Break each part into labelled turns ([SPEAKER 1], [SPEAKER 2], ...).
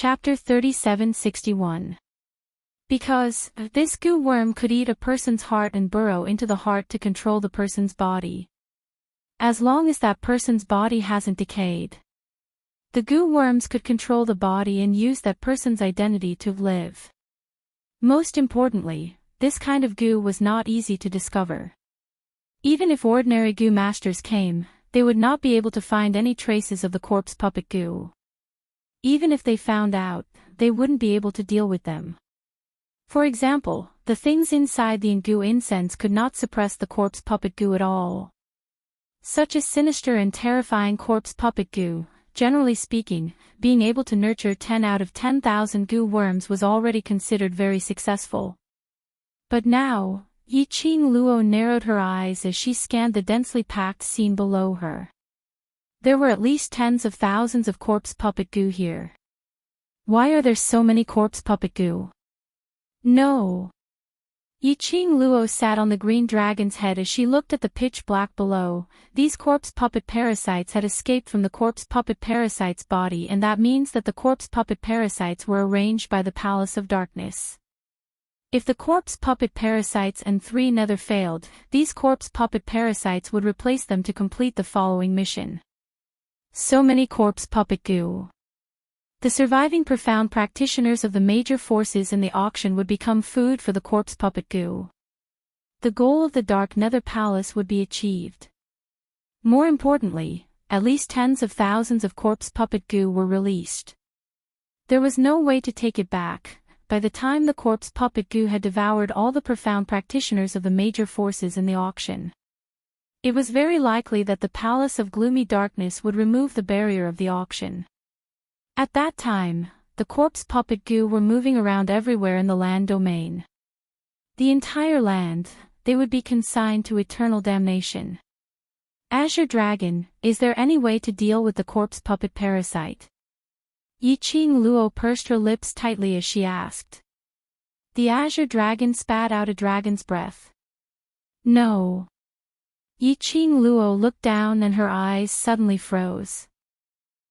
[SPEAKER 1] Chapter 3761. Because, this goo worm could eat a person's heart and burrow into the heart to control the person's body. As long as that person's body hasn't decayed. The goo worms could control the body and use that person's identity to live. Most importantly, this kind of goo was not easy to discover. Even if ordinary goo masters came, they would not be able to find any traces of the corpse puppet goo. Even if they found out, they wouldn't be able to deal with them. For example, the things inside the goo incense could not suppress the corpse puppet goo at all. Such a sinister and terrifying corpse puppet goo, generally speaking, being able to nurture 10 out of 10,000 goo worms was already considered very successful. But now, Yiqing Luo narrowed her eyes as she scanned the densely packed scene below her. There were at least tens of thousands of corpse puppet goo here. Why are there so many corpse puppet goo? No. Yiqing Luo sat on the green dragon's head as she looked at the pitch black below. These corpse puppet parasites had escaped from the corpse puppet parasite's body, and that means that the corpse puppet parasites were arranged by the Palace of Darkness. If the corpse puppet parasites and 3 nether failed, these corpse puppet parasites would replace them to complete the following mission. So many corpse puppet goo. The surviving profound practitioners of the major forces in the auction would become food for the corpse puppet goo. The goal of the Dark Nether Palace would be achieved. More importantly, at least tens of thousands of corpse puppet goo were released. There was no way to take it back. By the time the corpse puppet goo had devoured all the profound practitioners of the major forces in the auction, it was very likely that the Palace of Gloomy Darkness would remove the barrier of the auction. At that time, the corpse puppet goo were moving around everywhere in the land domain. The entire land, they would be consigned to eternal damnation. Azure Dragon, is there any way to deal with the corpse puppet parasite? Yiqing Luo pursed her lips tightly as she asked. The Azure Dragon spat out a dragon's breath. No. Yiqing Luo looked down and her eyes suddenly froze.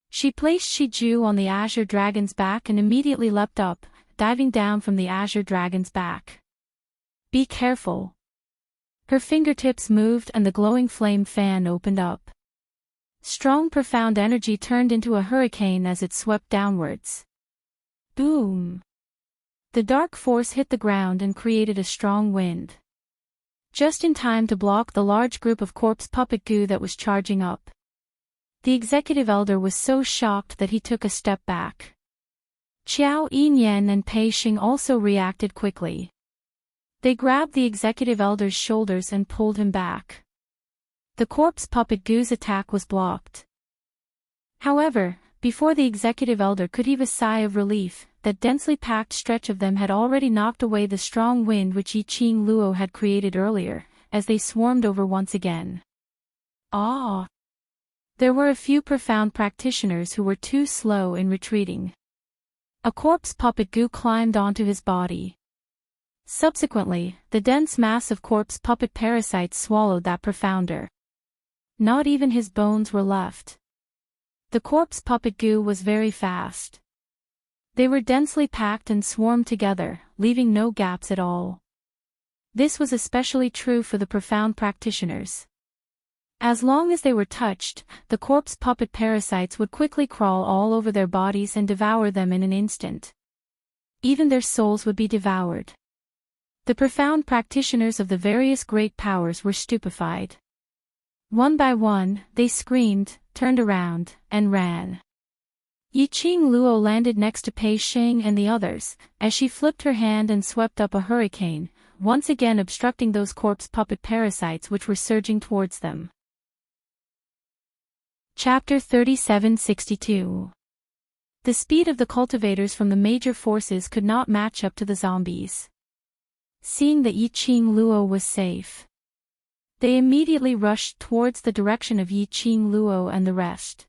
[SPEAKER 1] She placed Shiju on the Azure Dragon's back and immediately leapt up, diving down from the Azure Dragon's back. Be careful. Her fingertips moved and the glowing flame fan opened up. Strong profound energy turned into a hurricane as it swept downwards. Boom! The dark force hit the ground and created a strong wind. Just in time to block the large group of corpse puppet goo that was charging up. The executive elder was so shocked that he took a step back. Qiao Yinyan and Pei Xing also reacted quickly. They grabbed the executive elder's shoulders and pulled him back. The corpse puppet goo's attack was blocked. However, before the executive elder could heave a sigh of relief, that densely packed stretch of them had already knocked away the strong wind which Yiqing Luo had created earlier, as they swarmed over once again. Ah! There were a few profound practitioners who were too slow in retreating. A corpse puppet goo climbed onto his body. Subsequently, the dense mass of corpse puppet parasites swallowed that profounder. Not even his bones were left. The corpse puppet goo was very fast. They were densely packed and swarmed together, leaving no gaps at all. This was especially true for the profound practitioners. As long as they were touched, the corpse puppet parasites would quickly crawl all over their bodies and devour them in an instant. Even their souls would be devoured. The profound practitioners of the various great powers were stupefied. One by one, they screamed, turned around, and ran. Yiqing Luo landed next to Pei Xing and the others, as she flipped her hand and swept up a hurricane, once again obstructing those corpse puppet parasites which were surging towards them. Chapter 3762. The speed of the cultivators from the major forces could not match up to the zombies. Seeing that Yiqing Luo was safe, they immediately rushed towards the direction of Yiqing Luo and the rest.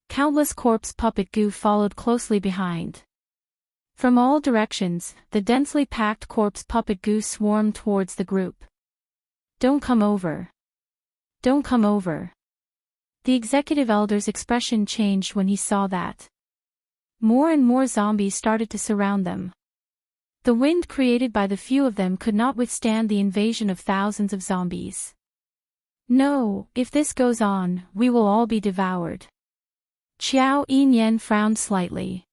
[SPEAKER 1] Countless corpse puppet goo followed closely behind. From all directions, the densely packed corpse puppet goo swarmed towards the group. Don't come over. Don't come over. The executive elder's expression changed when he saw that. More and more zombies started to surround them. The wind created by the few of them could not withstand the invasion of thousands of zombies. No, if this goes on, we will all be devoured. Qiao Yinyan frowned slightly.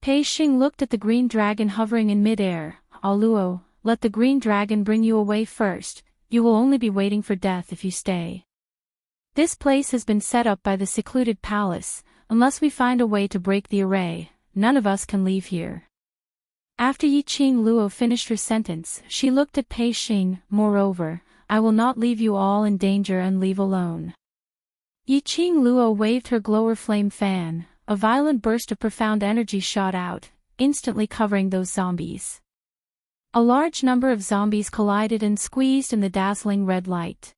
[SPEAKER 1] Pei Xing looked at the green dragon hovering in midair. Aluo, let the green dragon bring you away first, you will only be waiting for death if you stay. This place has been set up by the secluded palace, unless we find a way to break the array, none of us can leave here. After Yiqing Luo finished her sentence, she looked at Pei Xing. Moreover, I will not leave you all in danger and leave alone. Yiqing Luo waved her glower flame fan, a violent burst of profound energy shot out, instantly covering those zombies. A large number of zombies collided and squeezed in the dazzling red light.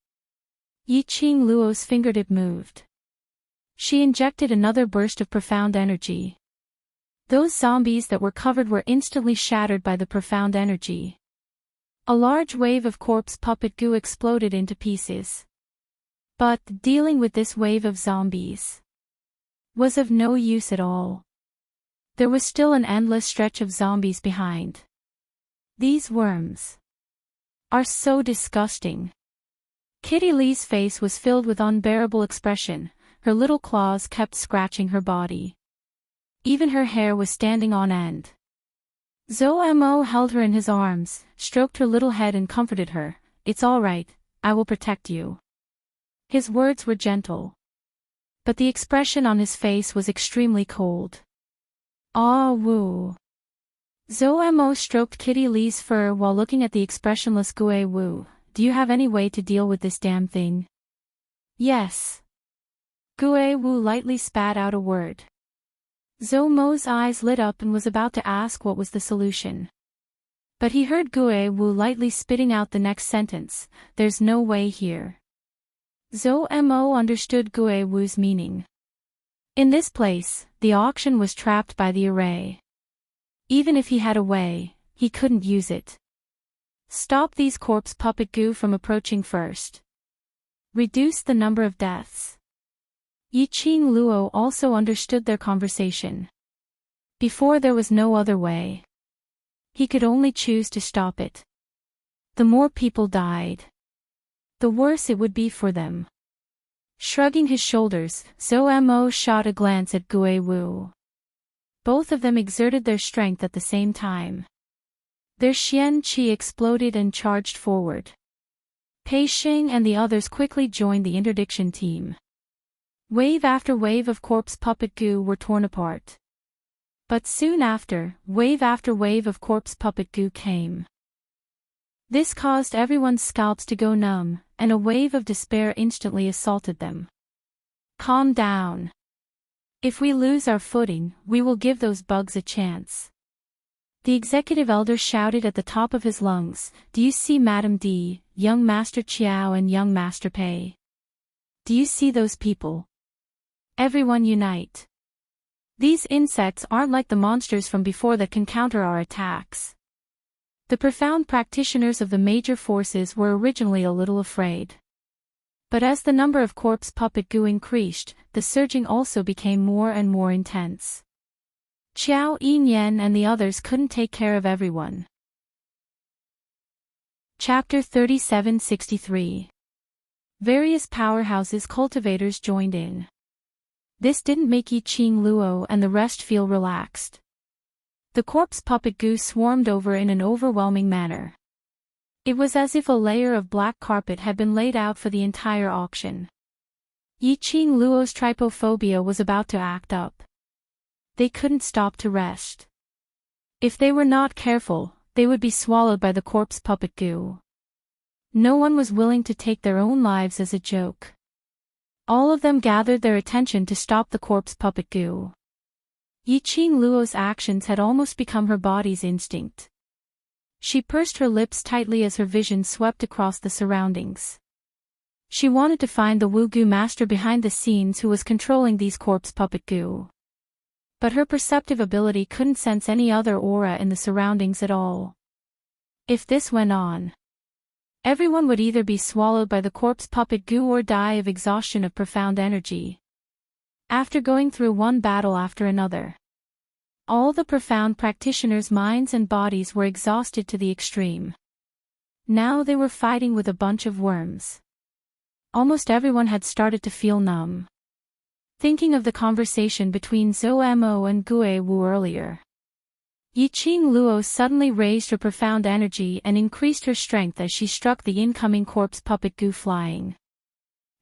[SPEAKER 1] Yiqing Luo's fingertip moved. She injected another burst of profound energy. Those zombies that were covered were instantly shattered by the profound energy. A large wave of corpse puppet goo exploded into pieces. But dealing with this wave of zombies was of no use at all. There was still an endless stretch of zombies behind. These worms are so disgusting. Kitty Lee's face was filled with unbearable expression, her little claws kept scratching her body. Even her hair was standing on end. Zhou Mo held her in his arms, stroked her little head and comforted her. It's all right, I will protect you. His words were gentle. But the expression on his face was extremely cold. Ah Wu. Zhou Mo stroked Kitty Lee's fur while looking at the expressionless Gue Wu. Do you have any way to deal with this damn thing? Yes. Gue Wu lightly spat out a word. Zhou Mo's eyes lit up and was about to ask what was the solution. But he heard Gue Wu lightly spitting out the next sentence, there's no way here. Zhou Mo understood Gue Wu's meaning. In this place, the auction was trapped by the array. Even if he had a way, he couldn't use it. Stop these corpse puppet goo from approaching first. Reduce the number of deaths. Yiqing Luo also understood their conversation. Before there was no other way. He could only choose to stop it. The more people died, the worse it would be for them. Shrugging his shoulders, Zhou Mo shot a glance at Gue Wu. Both of them exerted their strength at the same time. Their Xian Qi exploded and charged forward. Pei Xing and the others quickly joined the interdiction team. Wave after wave of corpse puppet goo were torn apart. But soon after wave of corpse puppet goo came. This caused everyone's scalps to go numb, and a wave of despair instantly assaulted them. Calm down. If we lose our footing, we will give those bugs a chance. The executive elder shouted at the top of his lungs, do you see Madame D, young Master Qiao and young Master Pei? Do you see those people? Everyone unite. These insects aren't like the monsters from before that can counter our attacks. The profound practitioners of the major forces were originally a little afraid. But as the number of corpse puppet goo increased, the surging also became more and more intense. Qiao Yinyan and the others couldn't take care of everyone. Chapter 3763. Various powerhouses cultivators joined in. This didn't make Yiqing Luo and the rest feel relaxed. The corpse puppet goo swarmed over in an overwhelming manner. It was as if a layer of black carpet had been laid out for the entire auction. Yiqing Luo's trypophobia was about to act up. They couldn't stop to rest. If they were not careful, they would be swallowed by the corpse puppet goo. No one was willing to take their own lives as a joke. All of them gathered their attention to stop the corpse puppet goo. Yiqing Luo's actions had almost become her body's instinct. She pursed her lips tightly as her vision swept across the surroundings. She wanted to find the Wu-Gu master behind the scenes who was controlling these corpse puppet goo. But her perceptive ability couldn't sense any other aura in the surroundings at all. If this went on, everyone would either be swallowed by the corpse puppet goo or die of exhaustion of profound energy. After going through one battle after another, All the profound practitioners' minds and bodies were exhausted to the extreme. Now they were fighting with a bunch of worms. Almost everyone had started to feel numb. Thinking of the conversation between Zhou Mo and Gue Wu earlier. Yiqing Luo suddenly raised her profound energy and increased her strength as she struck the incoming corpse puppet Gu flying.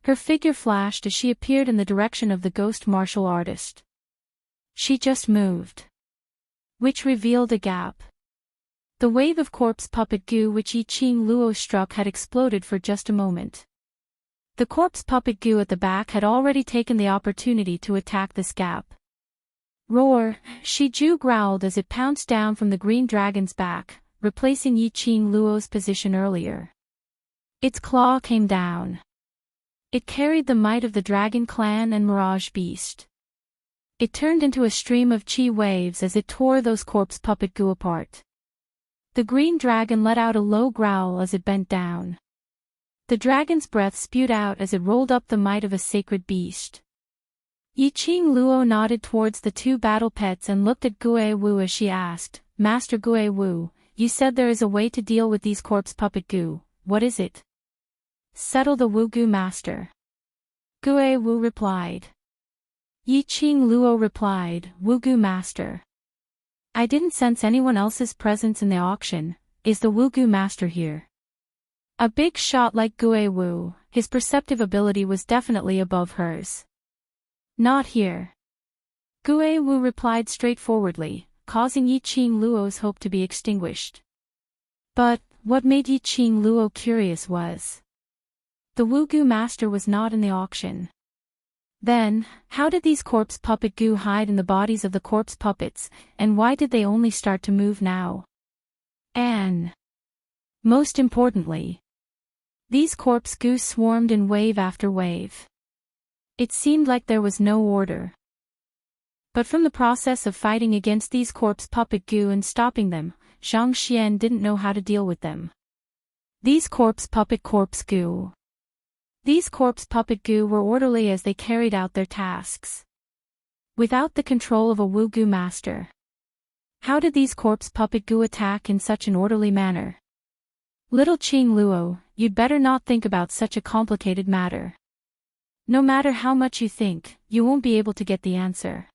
[SPEAKER 1] Her figure flashed as she appeared in the direction of the ghost martial artist. She just moved, which revealed a gap. The wave of corpse puppet Gu which Yiqing Luo struck had exploded for just a moment. The corpse puppet Gu at the back had already taken the opportunity to attack this gap. Roar! Shiju growled as it pounced down from the green dragon's back, replacing Yiqing Luo's position earlier. Its claw came down. It carried the might of the dragon clan and mirage beast. It turned into a stream of chi waves as it tore those corpse puppet Gu apart. The green dragon let out a low growl as it bent down. The dragon's breath spewed out as it rolled up the might of a sacred beast. Yiqing Luo nodded towards the two battle pets and looked at Gue Wu as she asked, Master Gue Wu, you said there is a way to deal with these corpse puppet Gu, what is it? Settle the Wu Gu Master. Gue Wu replied. Yiqing Luo replied, Wu Gu Master. I didn't sense anyone else's presence in the auction, is the Wu Gu Master here? A big shot like Gue Wu, his perceptive ability was definitely above hers. Not here. Gue Wu replied straightforwardly, causing Yiqing Luo's hope to be extinguished. But, what made Yiqing Luo curious was, the Wu Gu Master was not in the auction. Then, how did these corpse puppet Gu hide in the bodies of the corpse puppets, and why did they only start to move now? And, most importantly, these corpse Gu swarmed in wave after wave. It seemed like there was no order. But from the process of fighting against these corpse puppet Gu and stopping them, Zhang Xian didn't know how to deal with them. These corpse puppet Gu. These corpse puppet Gu were orderly as they carried out their tasks. Without the control of a Wu Gu master. How did these corpse puppet Gu attack in such an orderly manner? Little Qing Luo, you'd better not think about such a complicated matter. No matter how much you think, you won't be able to get the answer.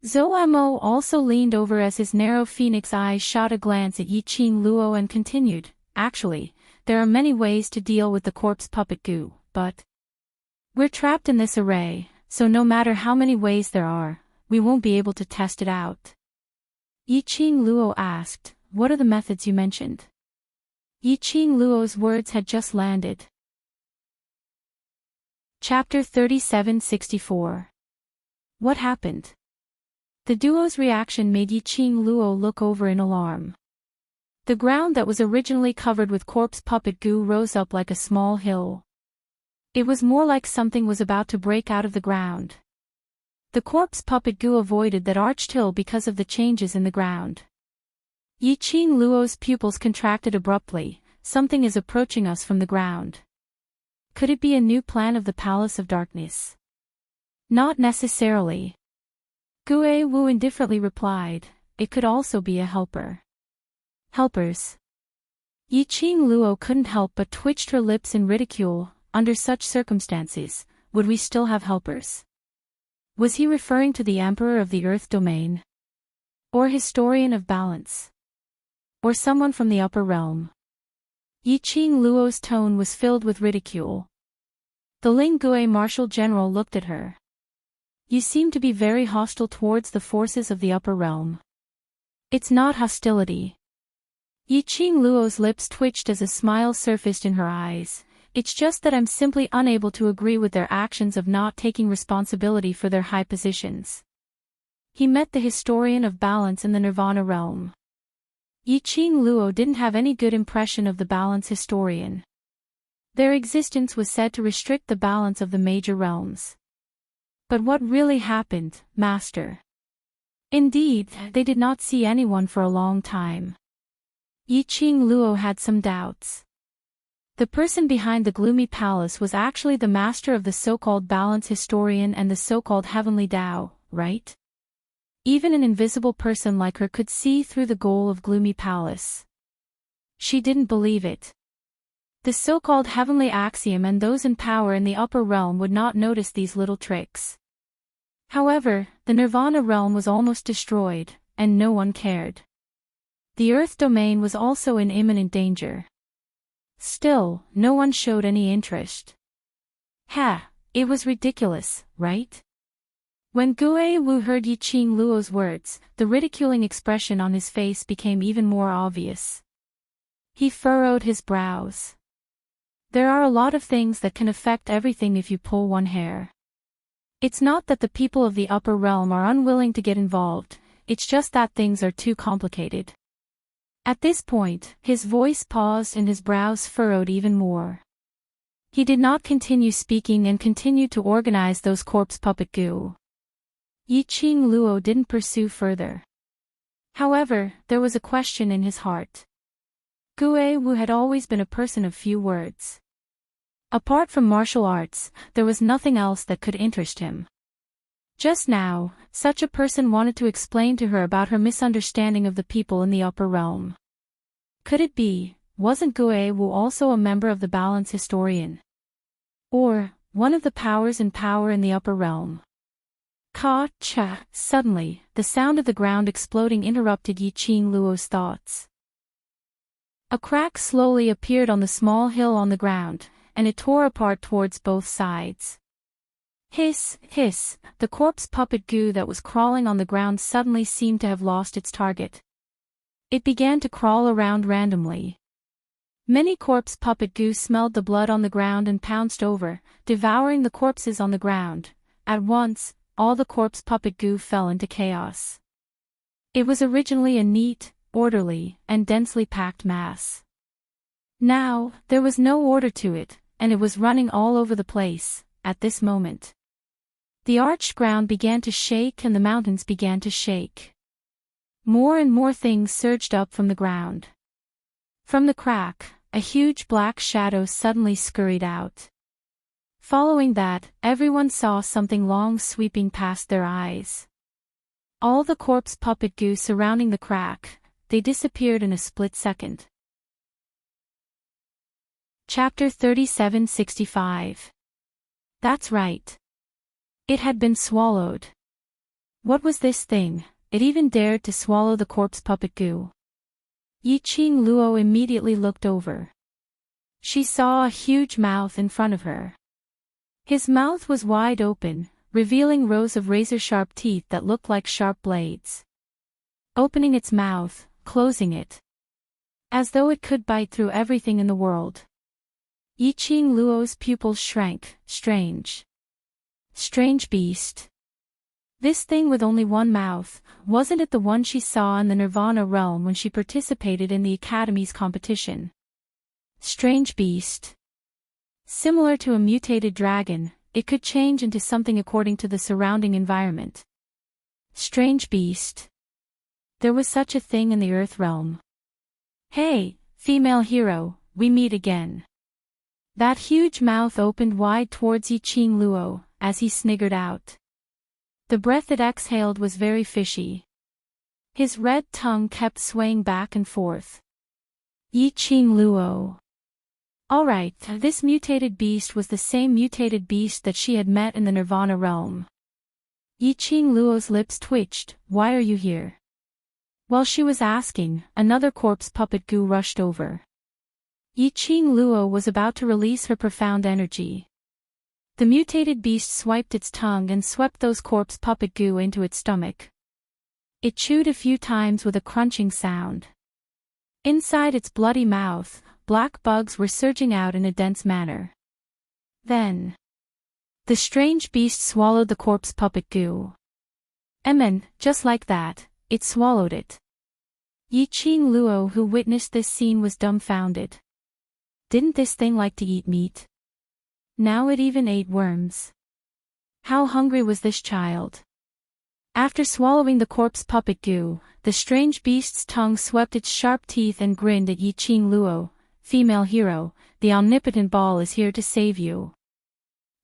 [SPEAKER 1] Zhou Mo also leaned over as his narrow phoenix eyes shot a glance at Yiqing Luo and continued, actually, there are many ways to deal with the corpse puppet Gu, but we're trapped in this array, so no matter how many ways there are, we won't be able to test it out. Yiqing Luo asked, what are the methods you mentioned? Yiqing Luo's words had just landed. Chapter 3764. What happened? The duo's reaction made Yiqing Luo look over in alarm. The ground that was originally covered with corpse puppet Gu rose up like a small hill. It was more like something was about to break out of the ground. The corpse puppet Gu avoided that arched hill because of the changes in the ground. Yiqing Luo's pupils contracted abruptly, something is approaching us from the ground. Could it be a new plan of the Palace of Darkness? Not necessarily. Gue Wu indifferently replied, it could also be a helper. Helpers. Yiqing Luo couldn't help but twitched her lips in ridicule, under such circumstances, would we still have helpers? Was he referring to the Emperor of the Earth Domain? Or Historian of Balance? Or someone from the upper realm? Yiqing Luo's tone was filled with ridicule. The Ling-Gue Marshal General looked at her. You seem to be very hostile towards the forces of the upper realm. It's not hostility. Yiqing Luo's lips twitched as a smile surfaced in her eyes. It's just that I'm simply unable to agree with their actions of not taking responsibility for their high positions. He met the Historian of Balance in the Nirvana realm. Yiqing Luo didn't have any good impression of the Balance Historian. Their existence was said to restrict the balance of the major realms. But what really happened, Master? Indeed, they did not see anyone for a long time. Yiqing Luo had some doubts. The person behind the gloomy palace was actually the master of the so-called Balance Historian and the so-called Heavenly Tao, right? Even an invisible person like her could see through the goal of gloomy palace. She didn't believe it. The so-called heavenly axiom and those in power in the upper realm would not notice these little tricks. However, the Nirvana realm was almost destroyed, and no one cared. The Earth domain was also in imminent danger. Still, no one showed any interest. It was ridiculous, right? When Gue Wu heard Yiqing Luo's words, the ridiculing expression on his face became even more obvious. He furrowed his brows. There are a lot of things that can affect everything if you pull one hair. It's not that the people of the upper realm are unwilling to get involved, it's just that things are too complicated. At this point, his voice paused and his brows furrowed even more. He did not continue speaking and continued to organize those corpse puppet goo. Yiqing Luo didn't pursue further. However, there was a question in his heart. Gue Wu had always been a person of few words. Apart from martial arts, there was nothing else that could interest him. Just now, such a person wanted to explain to her about her misunderstanding of the people in the upper realm. Could it be, wasn't Gue Wu also a member of the Balance Historian? Or, one of the powers in power in the upper realm? Ka-cha! Suddenly, the sound of the ground exploding interrupted Yiqing Luo's thoughts. A crack slowly appeared on the small hill on the ground, and it tore apart towards both sides. Hiss, hiss, the corpse puppet goo that was crawling on the ground suddenly seemed to have lost its target. It began to crawl around randomly. Many corpse puppet goo smelled the blood on the ground and pounced over, devouring the corpses on the ground. At once, all the corpse puppet goo fell into chaos. It was originally a neat, orderly, and densely packed mass. Now, there was no order to it, and it was running all over the place, at this moment. The arched ground began to shake and the mountains began to shake. More and more things surged up from the ground. From the crack, a huge black shadow suddenly scurried out. Following that, everyone saw something long sweeping past their eyes. All the corpse puppet goo surrounding the crack, they disappeared in a split second. Chapter 3765. That's right. It had been swallowed. What was this thing? It even dared to swallow the corpse puppet goo. Yiqing Luo immediately looked over. She saw a huge mouth in front of her. His mouth was wide open, revealing rows of razor-sharp teeth that looked like sharp blades. Opening its mouth, closing it. As though it could bite through everything in the world. Yiqing Luo's pupils shrank. Strange beast. This thing with only one mouth, wasn't it the one she saw in the Nirvana realm when she participated in the Academy's competition? Strange beast. Similar to a mutated dragon, it could change into something according to the surrounding environment. Strange beast. There was such a thing in the Earth realm. Hey, female hero, we meet again. That huge mouth opened wide towards Yiqing Luo, as he sniggered out. The breath it exhaled was very fishy. His red tongue kept swaying back and forth. Yiqing Luo. Alright, this mutated beast was the same mutated beast that she had met in the Nirvana realm. Yiqing Luo's lips twitched. Why are you here? While she was asking, another corpse puppet goo rushed over. Yiqing Luo was about to release her profound energy. The mutated beast swiped its tongue and swept those corpse puppet goo into its stomach. It chewed a few times with a crunching sound. Inside its bloody mouth, black bugs were surging out in a dense manner. Then, the strange beast swallowed the corpse puppet goo. Just like that, it swallowed it. Yiqing Luo, who witnessed this scene, was dumbfounded. Didn't this thing like to eat meat? Now it even ate worms. How hungry was this child? After swallowing the corpse puppet goo, the strange beast's tongue swept its sharp teeth and grinned at Yiqing Luo. Female hero, the omnipotent ball is here to save you.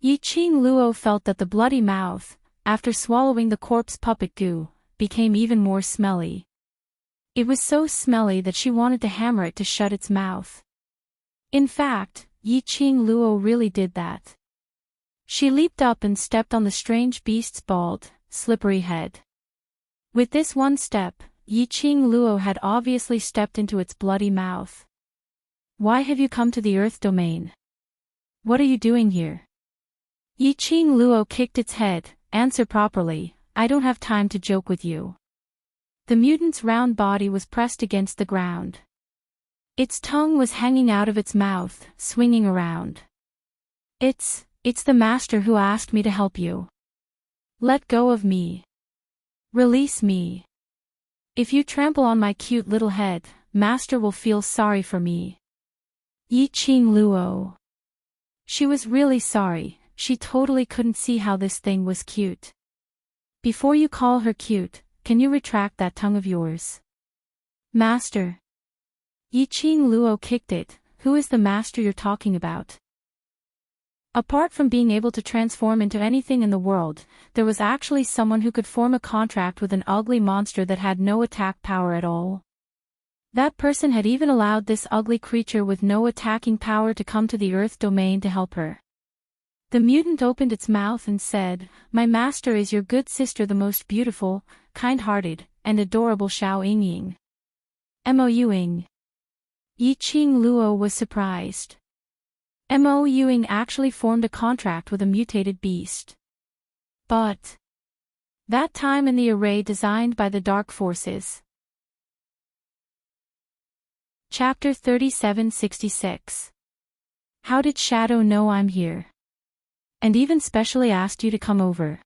[SPEAKER 1] Yiqing Luo felt that the bloody mouth, after swallowing the corpse puppet goo, became even more smelly. It was so smelly that she wanted to hammer it to shut its mouth. In fact, Yi Qing Luo really did that. She leaped up and stepped on the strange beast's bald, slippery head. With this one step, Yi Qing Luo had obviously stepped into its bloody mouth. "Why have you come to the Earth domain? What are you doing here?" Yi Qing Luo kicked its head. "Answer properly, I don't have time to joke with you." The mutant's round body was pressed against the ground. Its tongue was hanging out of its mouth, swinging around. It's the master who asked me to help you. Let go of me. Release me. If you trample on my cute little head, master will feel sorry for me." Yi Qing Luo. She was really sorry, she totally couldn't see how this thing was cute. "Before you call her cute, can you retract that tongue of yours?" "Master." Yi Qing Luo kicked it. "Who is the master you're talking about?" Apart from being able to transform into anything in the world, there was actually someone who could form a contract with an ugly monster that had no attack power at all. That person had even allowed this ugly creature with no attacking power to come to the Earth domain to help her. The mutant opened its mouth and said, "My master is your good sister, the most beautiful, kind-hearted, and adorable Xiao Yingying." Mouying. Yi Qing Luo was surprised. Mouying actually formed a contract with a mutated beast. But that time in the array designed by the Dark Forces. Chapter 3766. How did Shadow know I'm here? And even specially asked you to come over.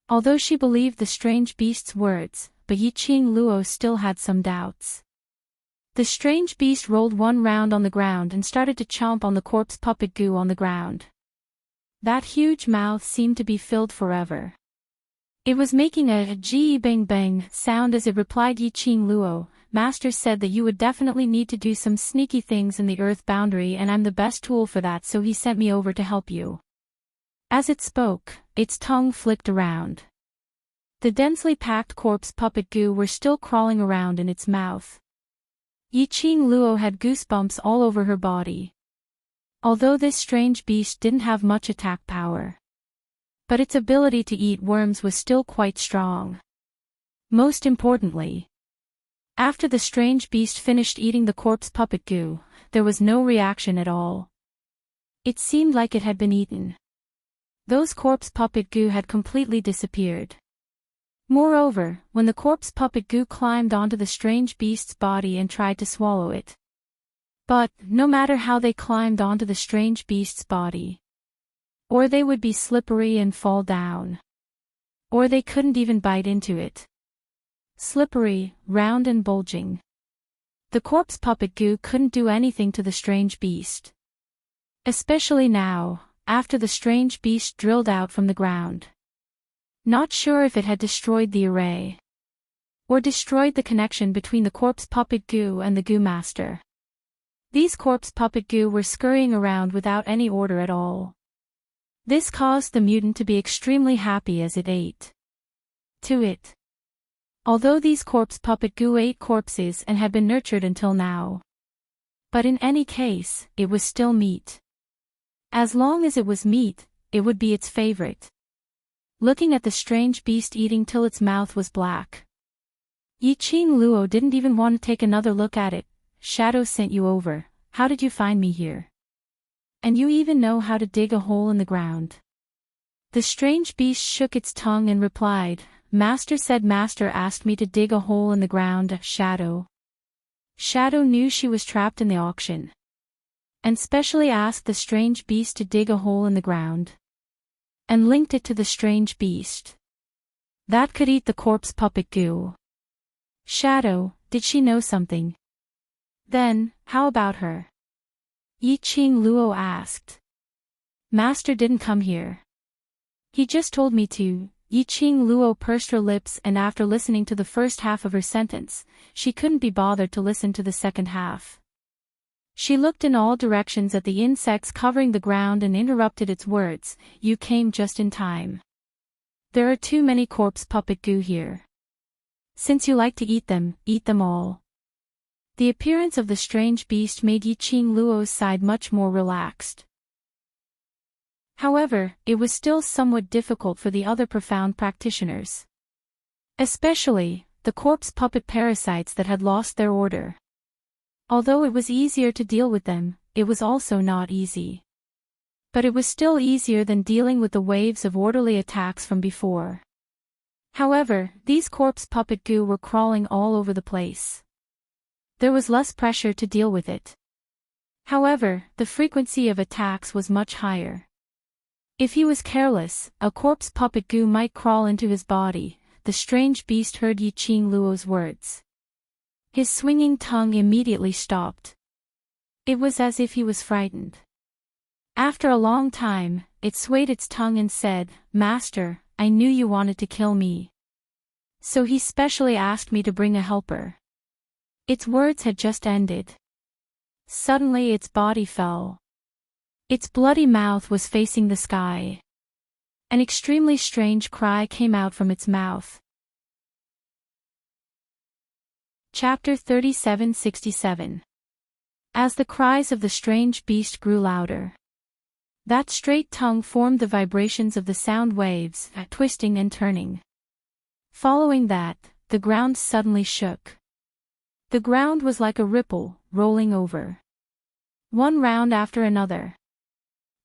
[SPEAKER 1] Although she believed the strange beast's words, but Yi Qing Luo still had some doubts. The strange beast rolled one round on the ground and started to chomp on the corpse puppet goo on the ground. That huge mouth seemed to be filled forever. It was making a "gee bang bang" sound as it replied. "Yi Qing Luo, master said that you would definitely need to do some sneaky things in the Earth boundary, and I'm the best tool for that, so he sent me over to help you." As it spoke, its tongue flicked around. The densely packed corpse puppet goo were still crawling around in its mouth. Yi Qing Luo had goosebumps all over her body. Although this strange beast didn't have much attack power, but its ability to eat worms was still quite strong. Most importantly, after the strange beast finished eating the corpse puppet goo, there was no reaction at all. It seemed like it had been eaten. Those corpse puppet goo had completely disappeared. Moreover, when the corpse puppet goo climbed onto the strange beast's body and tried to swallow it. But, no matter how they climbed onto the strange beast's body, or they would be slippery and fall down, or they couldn't even bite into it. Slippery, round and bulging. The corpse puppet goo couldn't do anything to the strange beast. Especially now, after the strange beast drilled out from the ground. Not sure if it had destroyed the array, or destroyed the connection between the corpse puppet goo and the goo master. These corpse puppet goo were scurrying around without any order at all. This caused the mutant to be extremely happy as it ate. To it. Although these corpse puppet goo ate corpses and had been nurtured until now. But in any case, it was still meat. As long as it was meat, it would be its favorite. Looking at the strange beast eating till its mouth was black. Yi Qing Luo didn't even want to take another look at it. "Shadow sent you over, how did you find me here? And you even know how to dig a hole in the ground?" The strange beast shook its tongue and replied, "Master said master asked me to dig a hole in the ground, Shadow." Shadow knew she was trapped in the auction, and specially asked the strange beast to dig a hole in the ground, and linked it to the strange beast that could eat the corpse puppet goo. Shadow, did she know something? Then, how about her? Yi Qing Luo asked. "Master didn't come here. He just told me to." Yi Qing Luo pursed her lips, and after listening to the first half of her sentence, she couldn't be bothered to listen to the second half. She looked in all directions at the insects covering the ground and interrupted its words. "You came just in time. There are too many corpse puppet goo here. Since you like to eat them all. The appearance of the strange beast made Yiqing Luo's side much more relaxed. However, it was still somewhat difficult for the other profound practitioners. Especially, the corpse puppet parasites that had lost their order. Although it was easier to deal with them, it was also not easy. But it was still easier than dealing with the waves of orderly attacks from before. However, these corpse puppet goo were crawling all over the place. There was less pressure to deal with it. However, the frequency of attacks was much higher. If he was careless, a corpse puppet goo might crawl into his body. The strange beast heard Yiqing Luo's words. His swinging tongue immediately stopped. It was as if he was frightened. After a long time, it swayed its tongue and said, "Master, I knew you wanted to kill me. So he specially asked me to bring a helper." Its words had just ended. Suddenly its body fell. Its bloody mouth was facing the sky. An extremely strange cry came out from its mouth. Chapter 3767. As the cries of the strange beast grew louder, that straight tongue formed the vibrations of the sound waves, twisting and turning. Following that, the ground suddenly shook. The ground was like a ripple, rolling over. One round after another.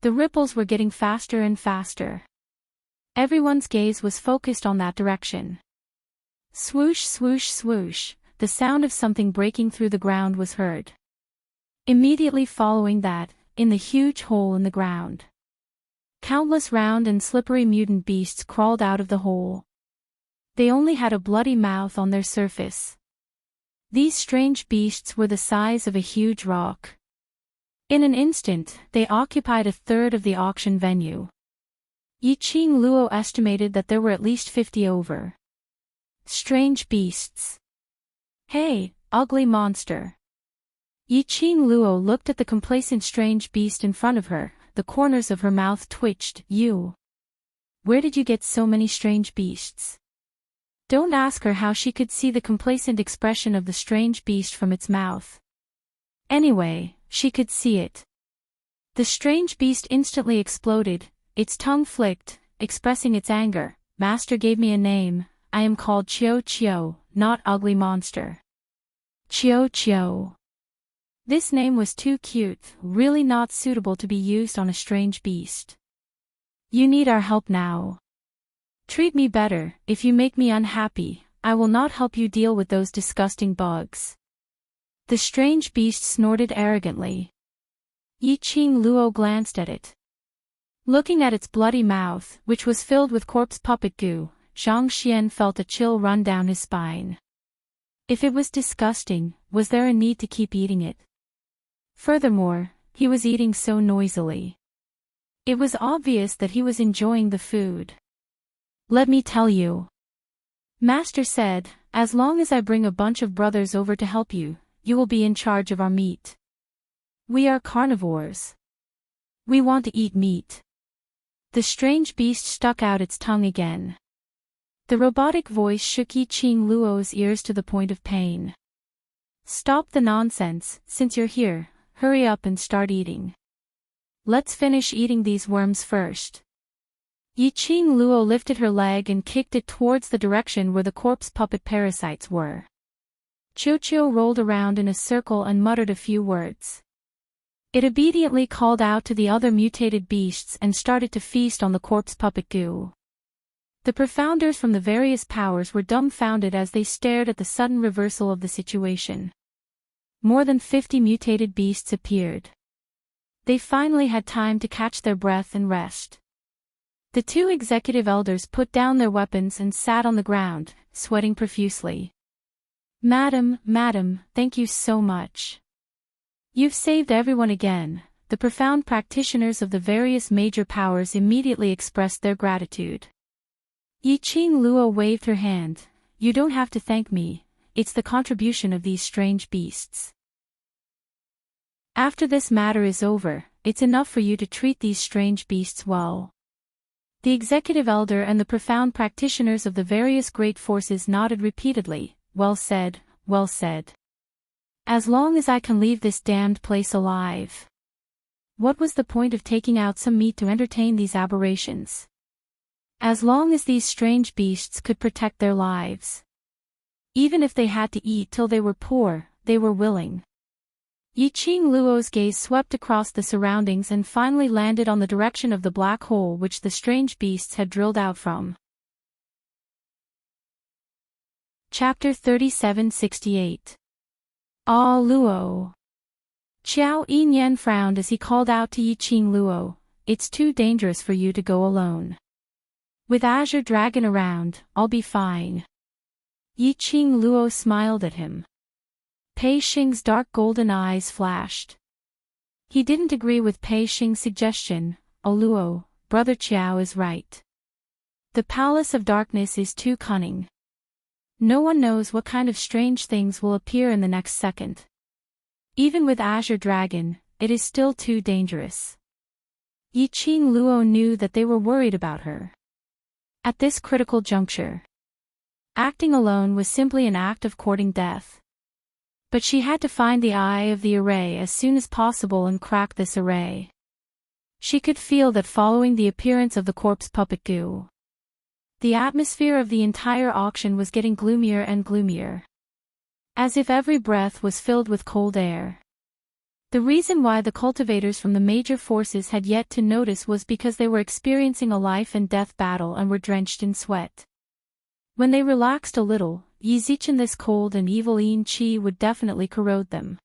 [SPEAKER 1] The ripples were getting faster and faster. Everyone's gaze was focused on that direction. Swoosh, swoosh, swoosh, the sound of something breaking through the ground was heard. Immediately following that, in the huge hole in the ground, countless round and slippery mutant beasts crawled out of the hole. They only had a bloody mouth on their surface. These strange beasts were the size of a huge rock. In an instant, they occupied a third of the auction venue. Yiqing Luo estimated that there were at least 50 over. Strange beasts. "Hey, ugly monster." Yiqing Luo looked at the complacent strange beast in front of her, the corners of her mouth twitched. "You. Where did you get so many strange beasts?" Don't ask her how she could see the complacent expression of the strange beast from its mouth. Anyway, she could see it. The strange beast instantly exploded, its tongue flicked, expressing its anger. "Master gave me a name, I am called Chio Chio, not ugly monster." Chio Chio. This name was too cute, really not suitable to be used on a strange beast. "You need our help now. Treat me better. If you make me unhappy, I will not help you deal with those disgusting bugs." The strange beast snorted arrogantly. Yiqing Luo glanced at it. Looking at its bloody mouth, which was filled with corpse puppet goo, Zhang Xian felt a chill run down his spine. If it was disgusting, was there a need to keep eating it? Furthermore, he was eating so noisily. It was obvious that he was enjoying the food. "Let me tell you," Master said, "as long as I bring a bunch of brothers over to help you, you will be in charge of our meat. We are carnivores. We want to eat meat." The strange beast stuck out its tongue again. The robotic voice shook Yiqing Luo's ears to the point of pain. "Stop the nonsense, since you're here, hurry up and start eating. Let's finish eating these worms first." Yiqing Luo lifted her leg and kicked it towards the direction where the corpse puppet parasites were. Chio rolled around in a circle and muttered a few words. It obediently called out to the other mutated beasts and started to feast on the corpse puppet goo. The profounders from the various powers were dumbfounded as they stared at the sudden reversal of the situation. More than 50 mutated beasts appeared. They finally had time to catch their breath and rest. The two executive elders put down their weapons and sat on the ground, sweating profusely. Madam, thank you so much. You've saved everyone again." The profound practitioners of the various major powers immediately expressed their gratitude. Yiqing Luo waved her hand. "You don't have to thank me, it's the contribution of these strange beasts. After this matter is over, it's enough for you to treat these strange beasts well. The executive elder and the profound practitioners of the various great forces nodded repeatedly. Well said, well said. As long as I can leave this damned place alive. What was the point of taking out some meat to entertain these aberrations? As long as these strange beasts could protect their lives. Even if they had to eat till they were poor, they were willing. Yiqing Luo's gaze swept across the surroundings and finally landed on the direction of the black hole which the strange beasts had drilled out from. Chapter 3768. Ah Luo. Qiao Yinyan frowned as he called out to Yiqing Luo, "It's too dangerous for you to go alone. With Azure Dragon around, I'll be fine." Yiqing Luo smiled at him. Pei Xing's dark golden eyes flashed. He didn't agree with Pei Xing's suggestion. "Oh Luo, Brother Qiao is right. The Palace of Darkness is too cunning. No one knows what kind of strange things will appear in the next second. Even with Azure Dragon, it is still too dangerous." Yiqing Luo knew that they were worried about her. At this critical juncture, acting alone was simply an act of courting death. But she had to find the eye of the array as soon as possible and crack this array. She could feel that following the appearance of the corpse puppet goo. The atmosphere of the entire auction was getting gloomier and gloomier. As if every breath was filled with cold air. The reason why the cultivators from the major forces had yet to notice was because they were experiencing a life and death battle and were drenched in sweat. When they relaxed a little, Yizichen this cold and evil Yin Qi would definitely corrode them.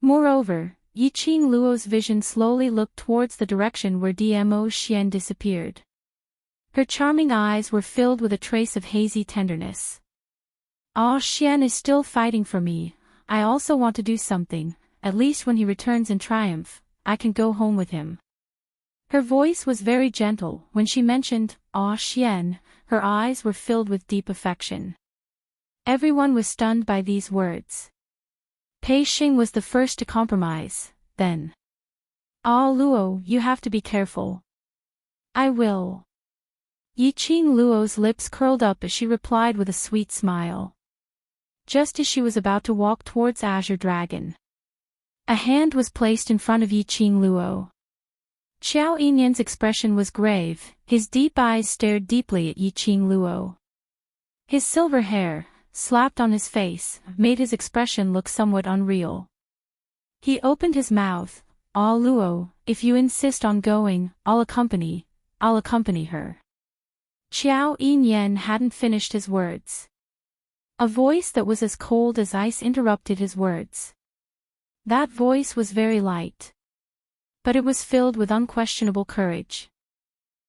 [SPEAKER 1] Moreover, Yiqing Luo's vision slowly looked towards the direction where Dmo Xian disappeared. Her charming eyes were filled with a trace of hazy tenderness. "Ah, Xian is still fighting for me. I also want to do something. At least when he returns in triumph, I can go home with him." Her voice was very gentle. When she mentioned "Ah Xian," her eyes were filled with deep affection. Everyone was stunned by these words. Pei Xing was the first to compromise, then. "Ah Luo, you have to be careful." "I will." Yiqing Luo's lips curled up as she replied with a sweet smile. Just as she was about to walk towards Azure Dragon, a hand was placed in front of Yiqing Luo. Qiao Yinyan's expression was grave, his deep eyes stared deeply at Yiqing Luo. His silver hair, slapped on his face, made his expression look somewhat unreal. He opened his mouth. "Ah Luo, if you insist on going, I'll accompany her." Qiao Yinyan hadn't finished his words. A voice that was as cold as ice interrupted his words. That voice was very light. But it was filled with unquestionable courage.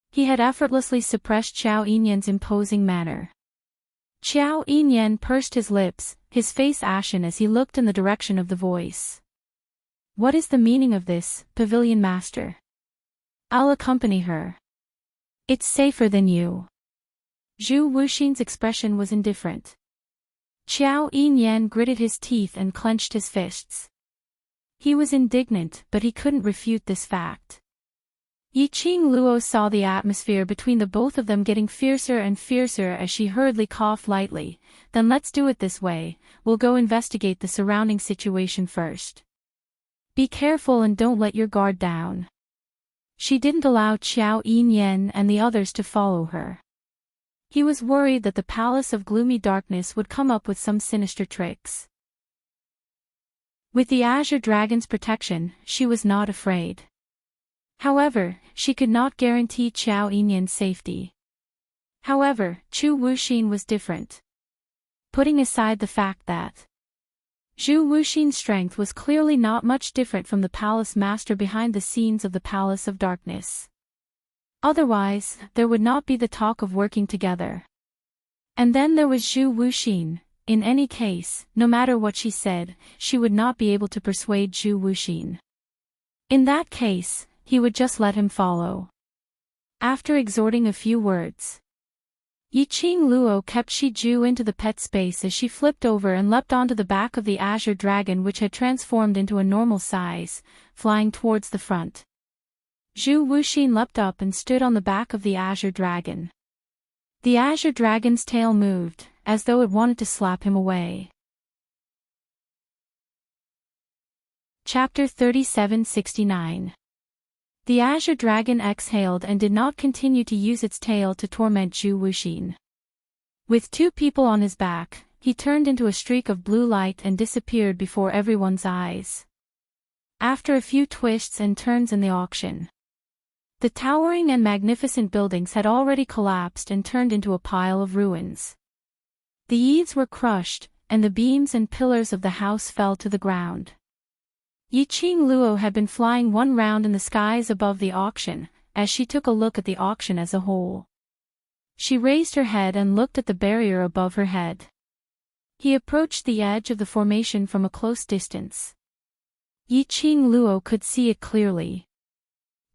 [SPEAKER 1] He had effortlessly suppressed Qiao Yinyan's imposing manner. Qiao Yinyan pursed his lips, his face ashen as he looked in the direction of the voice. "What is the meaning of this, Pavilion Master?" "I'll accompany her. It's safer than you." Zhu Wuxin's expression was indifferent. Qiao Yinyan gritted his teeth and clenched his fists. He was indignant, but he couldn't refute this fact. Yiqing Luo saw the atmosphere between the both of them getting fiercer and fiercer as she hurriedly coughed lightly. "Then let's do it this way, we'll go investigate the surrounding situation first. Be careful and don't let your guard down." She didn't allow Qiao Yinyan and the others to follow her. He was worried that the Palace of Gloomy Darkness would come up with some sinister tricks. With the Azure Dragon's protection, she was not afraid. However, she could not guarantee Qiao Yinyan's safety. However, Zhu Wuxin was different. Putting aside the fact that Zhu Wuxin's strength was clearly not much different from the palace master behind the scenes of the Palace of Darkness. Otherwise, there would not be the talk of working together. And then there was Zhu Wuxin. In any case, no matter what she said, she would not be able to persuade Zhu Wuxin. In that case, he would just let him follow. After exhorting a few words, Yiqing Luo kept Shi Zhu into the pet space as she flipped over and leapt onto the back of the Azure Dragon which had transformed into a normal size, flying towards the front. Zhu Wuxin leapt up and stood on the back of the azure dragon. The azure dragon's tail moved, as though it wanted to slap him away. Chapter 3769. The azure dragon exhaled and did not continue to use its tail to torment Zhu Wuxin. With two people on his back, he turned into a streak of blue light and disappeared before everyone's eyes. After a few twists and turns in the auction, the towering and magnificent buildings had already collapsed and turned into a pile of ruins. The eaves were crushed, and the beams and pillars of the house fell to the ground. Yiqing Luo had been flying one round in the skies above the auction, as she took a look at the auction as a whole. She raised her head and looked at the barrier above her head. He approached the edge of the formation from a close distance. Yiqing Luo could see it clearly.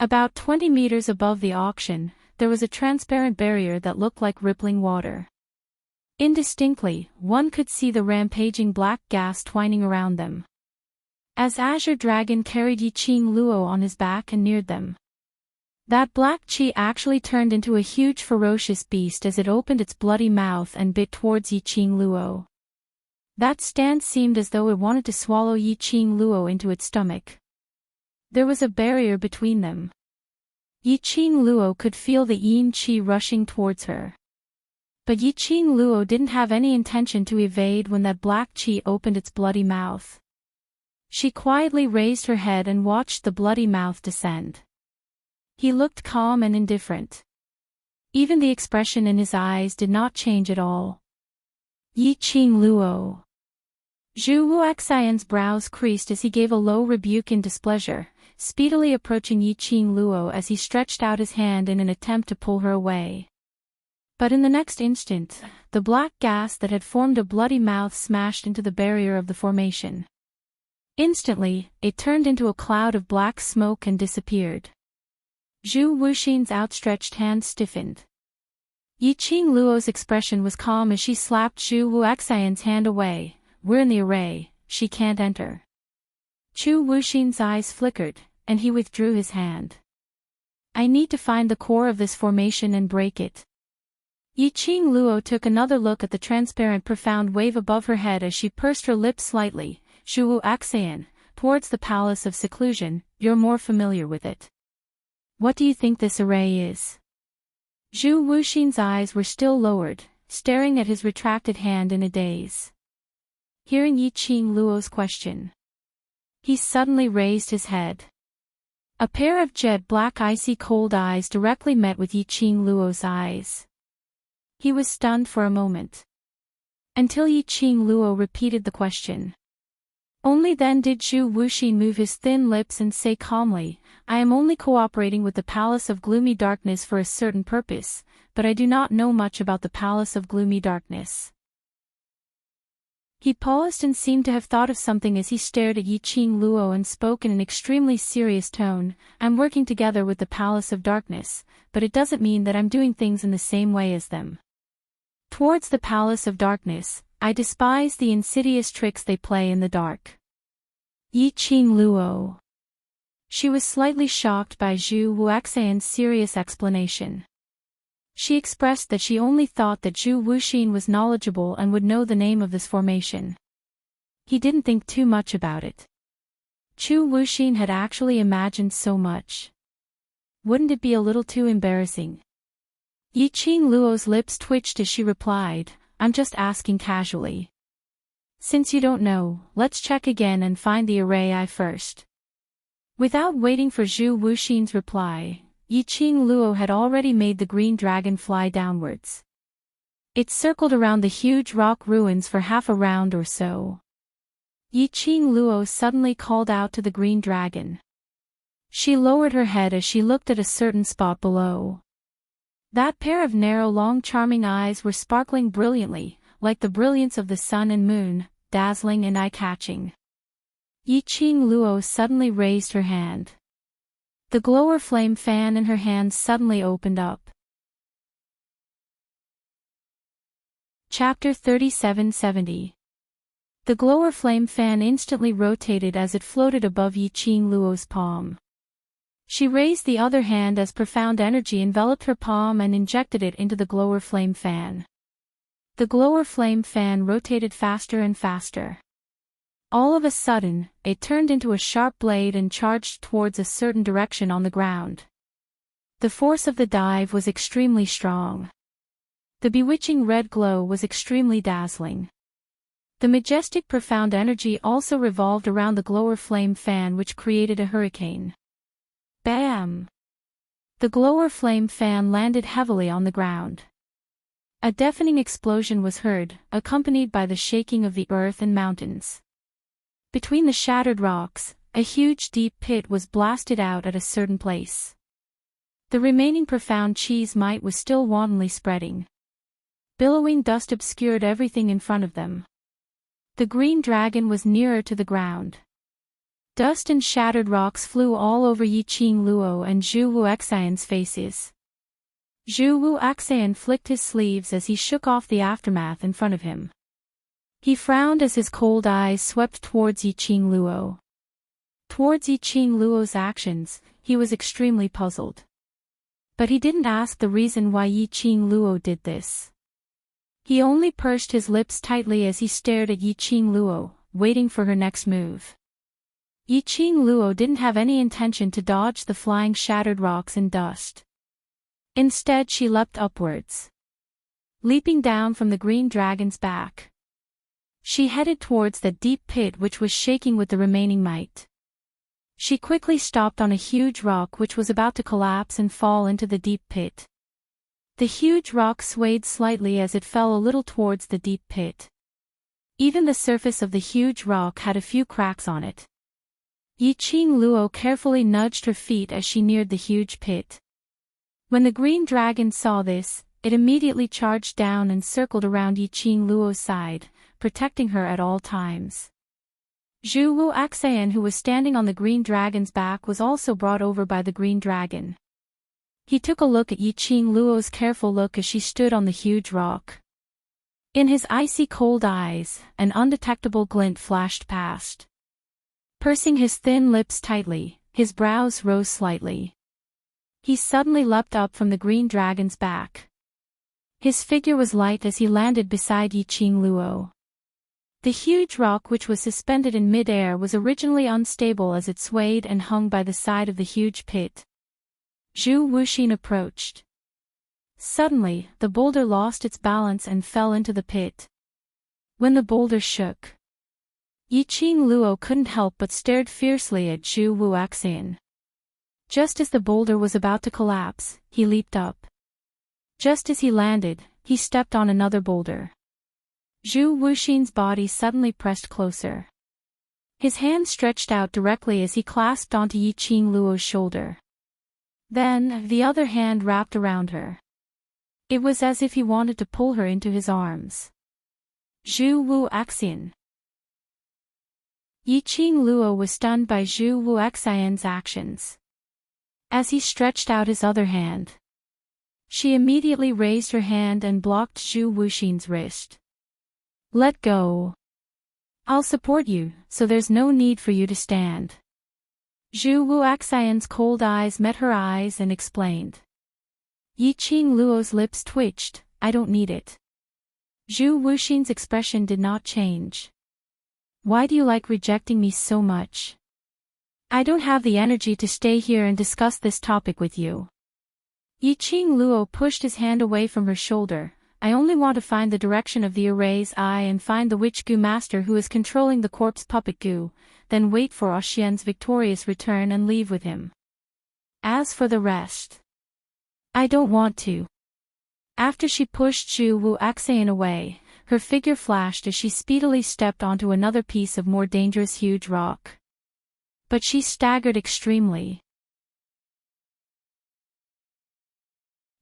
[SPEAKER 1] About 20 meters above the auction, there was a transparent barrier that looked like rippling water. Indistinctly, one could see the rampaging black gas twining around them. As Azure Dragon carried Yiqing Luo on his back and neared them, that black chi actually turned into a huge ferocious beast as it opened its bloody mouth and bit towards Yiqing Luo. That stance seemed as though it wanted to swallow Yiqing Luo into its stomach. There was a barrier between them. Yiqing Luo could feel the yin chi rushing towards her. But Yiqing Luo didn't have any intention to evade when that black chi opened its bloody mouth. She quietly raised her head and watched the bloody mouth descend. He looked calm and indifferent. Even the expression in his eyes did not change at all. Yiqing Luo. Zhu Wuxian's brows creased as he gave a low rebuke in displeasure, speedily approaching Yiqing Luo as he stretched out his hand in an attempt to pull her away. But in the next instant, the black gas that had formed a bloody mouth smashed into the barrier of the formation. Instantly, it turned into a cloud of black smoke and disappeared. Zhu Wuxin's outstretched hand stiffened. Yiqing Luo's expression was calm as she slapped Zhu Wuxian's hand away. "We're in the array, she can't enter." Zhu Wuxin's eyes flickered, and he withdrew his hand. "I need to find the core of this formation and break it." Yiqing Luo took another look at the transparent profound wave above her head as she pursed her lips slightly. "Zhu Wuxian, towards the Palace of Seclusion, you're more familiar with it. What do you think this array is?" Zhu Wuxin's eyes were still lowered, staring at his retracted hand in a daze. Hearing Yiqing Luo's question, he suddenly raised his head. A pair of jet black icy cold eyes directly met with Yiqing Luo's eyes. He was stunned for a moment. Until Yiqing Luo repeated the question. Only then did Zhu Wuxin move his thin lips and say calmly, "I am only cooperating with the Palace of Gloomy Darkness for a certain purpose, but I do not know much about the Palace of Gloomy Darkness." He paused and seemed to have thought of something as he stared at Yiqing Luo and spoke in an extremely serious tone. "I'm working together with the Palace of Darkness, but it doesn't mean that I'm doing things in the same way as them. Towards the Palace of Darkness, I despise the insidious tricks they play in the dark." Yiqing Luo. She was slightly shocked by Zhu Wuxian's serious explanation. She expressed that she only thought that Zhu Wuxin was knowledgeable and would know the name of this formation. He didn't think too much about it. Zhu Wuxin had actually imagined so much. Wouldn't it be a little too embarrassing? Yiqing Luo's lips twitched as she replied, "I'm just asking casually. Since you don't know, let's check again and find the array first." Without waiting for Zhu Wuxin's reply, Yiqing Luo had already made the green dragon fly downwards. It circled around the huge rock ruins for half a round or so. Yiqing Luo suddenly called out to the green dragon. She lowered her head as she looked at a certain spot below. That pair of narrow long charming eyes were sparkling brilliantly, like the brilliance of the sun and moon, dazzling and eye-catching. Yiqing Luo suddenly raised her hand. The glower flame fan in her hand suddenly opened up. Chapter 3770. The glower flame fan instantly rotated as it floated above Yiqing Luo's palm. She raised the other hand as profound energy enveloped her palm and injected it into the glower flame fan. The glower flame fan rotated faster and faster. All of a sudden, it turned into a sharp blade and charged towards a certain direction on the ground. The force of the dive was extremely strong. The bewitching red glow was extremely dazzling. The majestic profound energy also revolved around the glower flame fan, which created a hurricane. Bam! The glower flame fan landed heavily on the ground. A deafening explosion was heard, accompanied by the shaking of the earth and mountains. Between the shattered rocks, a huge deep pit was blasted out at a certain place. The remaining profound cheese mite was still wantonly spreading. Billowing dust obscured everything in front of them. The green dragon was nearer to the ground. Dust and shattered rocks flew all over Yiqing Luo and Zhu Wuxian's faces. Zhu Wuxian flicked his sleeves as he shook off the aftermath in front of him. He frowned as his cold eyes swept towards Yiqing Luo. Towards Yiqing Luo's actions, he was extremely puzzled. But he didn't ask the reason why Yiqing Luo did this. He only pursed his lips tightly as he stared at Yiqing Luo, waiting for her next move. Yiqing Luo didn't have any intention to dodge the flying shattered rocks and dust. Instead, she leapt upwards. Leaping down from the green dragon's back, she headed towards the deep pit which was shaking with the remaining might. She quickly stopped on a huge rock which was about to collapse and fall into the deep pit. The huge rock swayed slightly as it fell a little towards the deep pit. Even the surface of the huge rock had a few cracks on it. Yiqing Luo carefully nudged her feet as she neared the huge pit. When the green dragon saw this, it immediately charged down and circled around Yiqing Luo's side, protecting her at all times. Zhu Wuxian, who was standing on the green dragon's back, was also brought over by the green dragon. He took a look at Yiqing Luo's careful look as she stood on the huge rock. In his icy cold eyes, an undetectable glint flashed past. Pursing his thin lips tightly, his brows rose slightly. He suddenly leapt up from the green dragon's back. His figure was light as he landed beside Yiqing Luo. The huge rock which was suspended in mid-air was originally unstable as it swayed and hung by the side of the huge pit. Zhu Wuxian approached. Suddenly, the boulder lost its balance and fell into the pit. When the boulder shook, Yiqing Luo couldn't help but stared fiercely at Zhu Wuxian. Just as the boulder was about to collapse, he leaped up. Just as he landed, he stepped on another boulder. Zhu Wuxian's body suddenly pressed closer. His hand stretched out directly as he clasped onto Yiqing Luo's shoulder. Then, the other hand wrapped around her. It was as if he wanted to pull her into his arms. Zhu Wuxian. Yiqing Luo was stunned by Zhu Wuxian's actions. As he stretched out his other hand, she immediately raised her hand and blocked Zhu Wuxian's wrist. "Let go. I'll support you, so there's no need for you to stand." Zhu Wuxian's cold eyes met her eyes and explained. Yiqing Luo's lips twitched. "I don't need it." Zhu Wuxian's expression did not change. "Why do you like rejecting me so much? I don't have the energy to stay here and discuss this topic with you." Yiqing Luo pushed his hand away from her shoulder. "I only want to find the direction of the erase eye and find the witch goo master who is controlling the corpse puppet goo, then wait for Oxian's victorious return and leave with him. As for the rest, I don't want to." After she pushed Zhu Wuxian away, her figure flashed as she speedily stepped onto another piece of more dangerous huge rock. But she staggered extremely.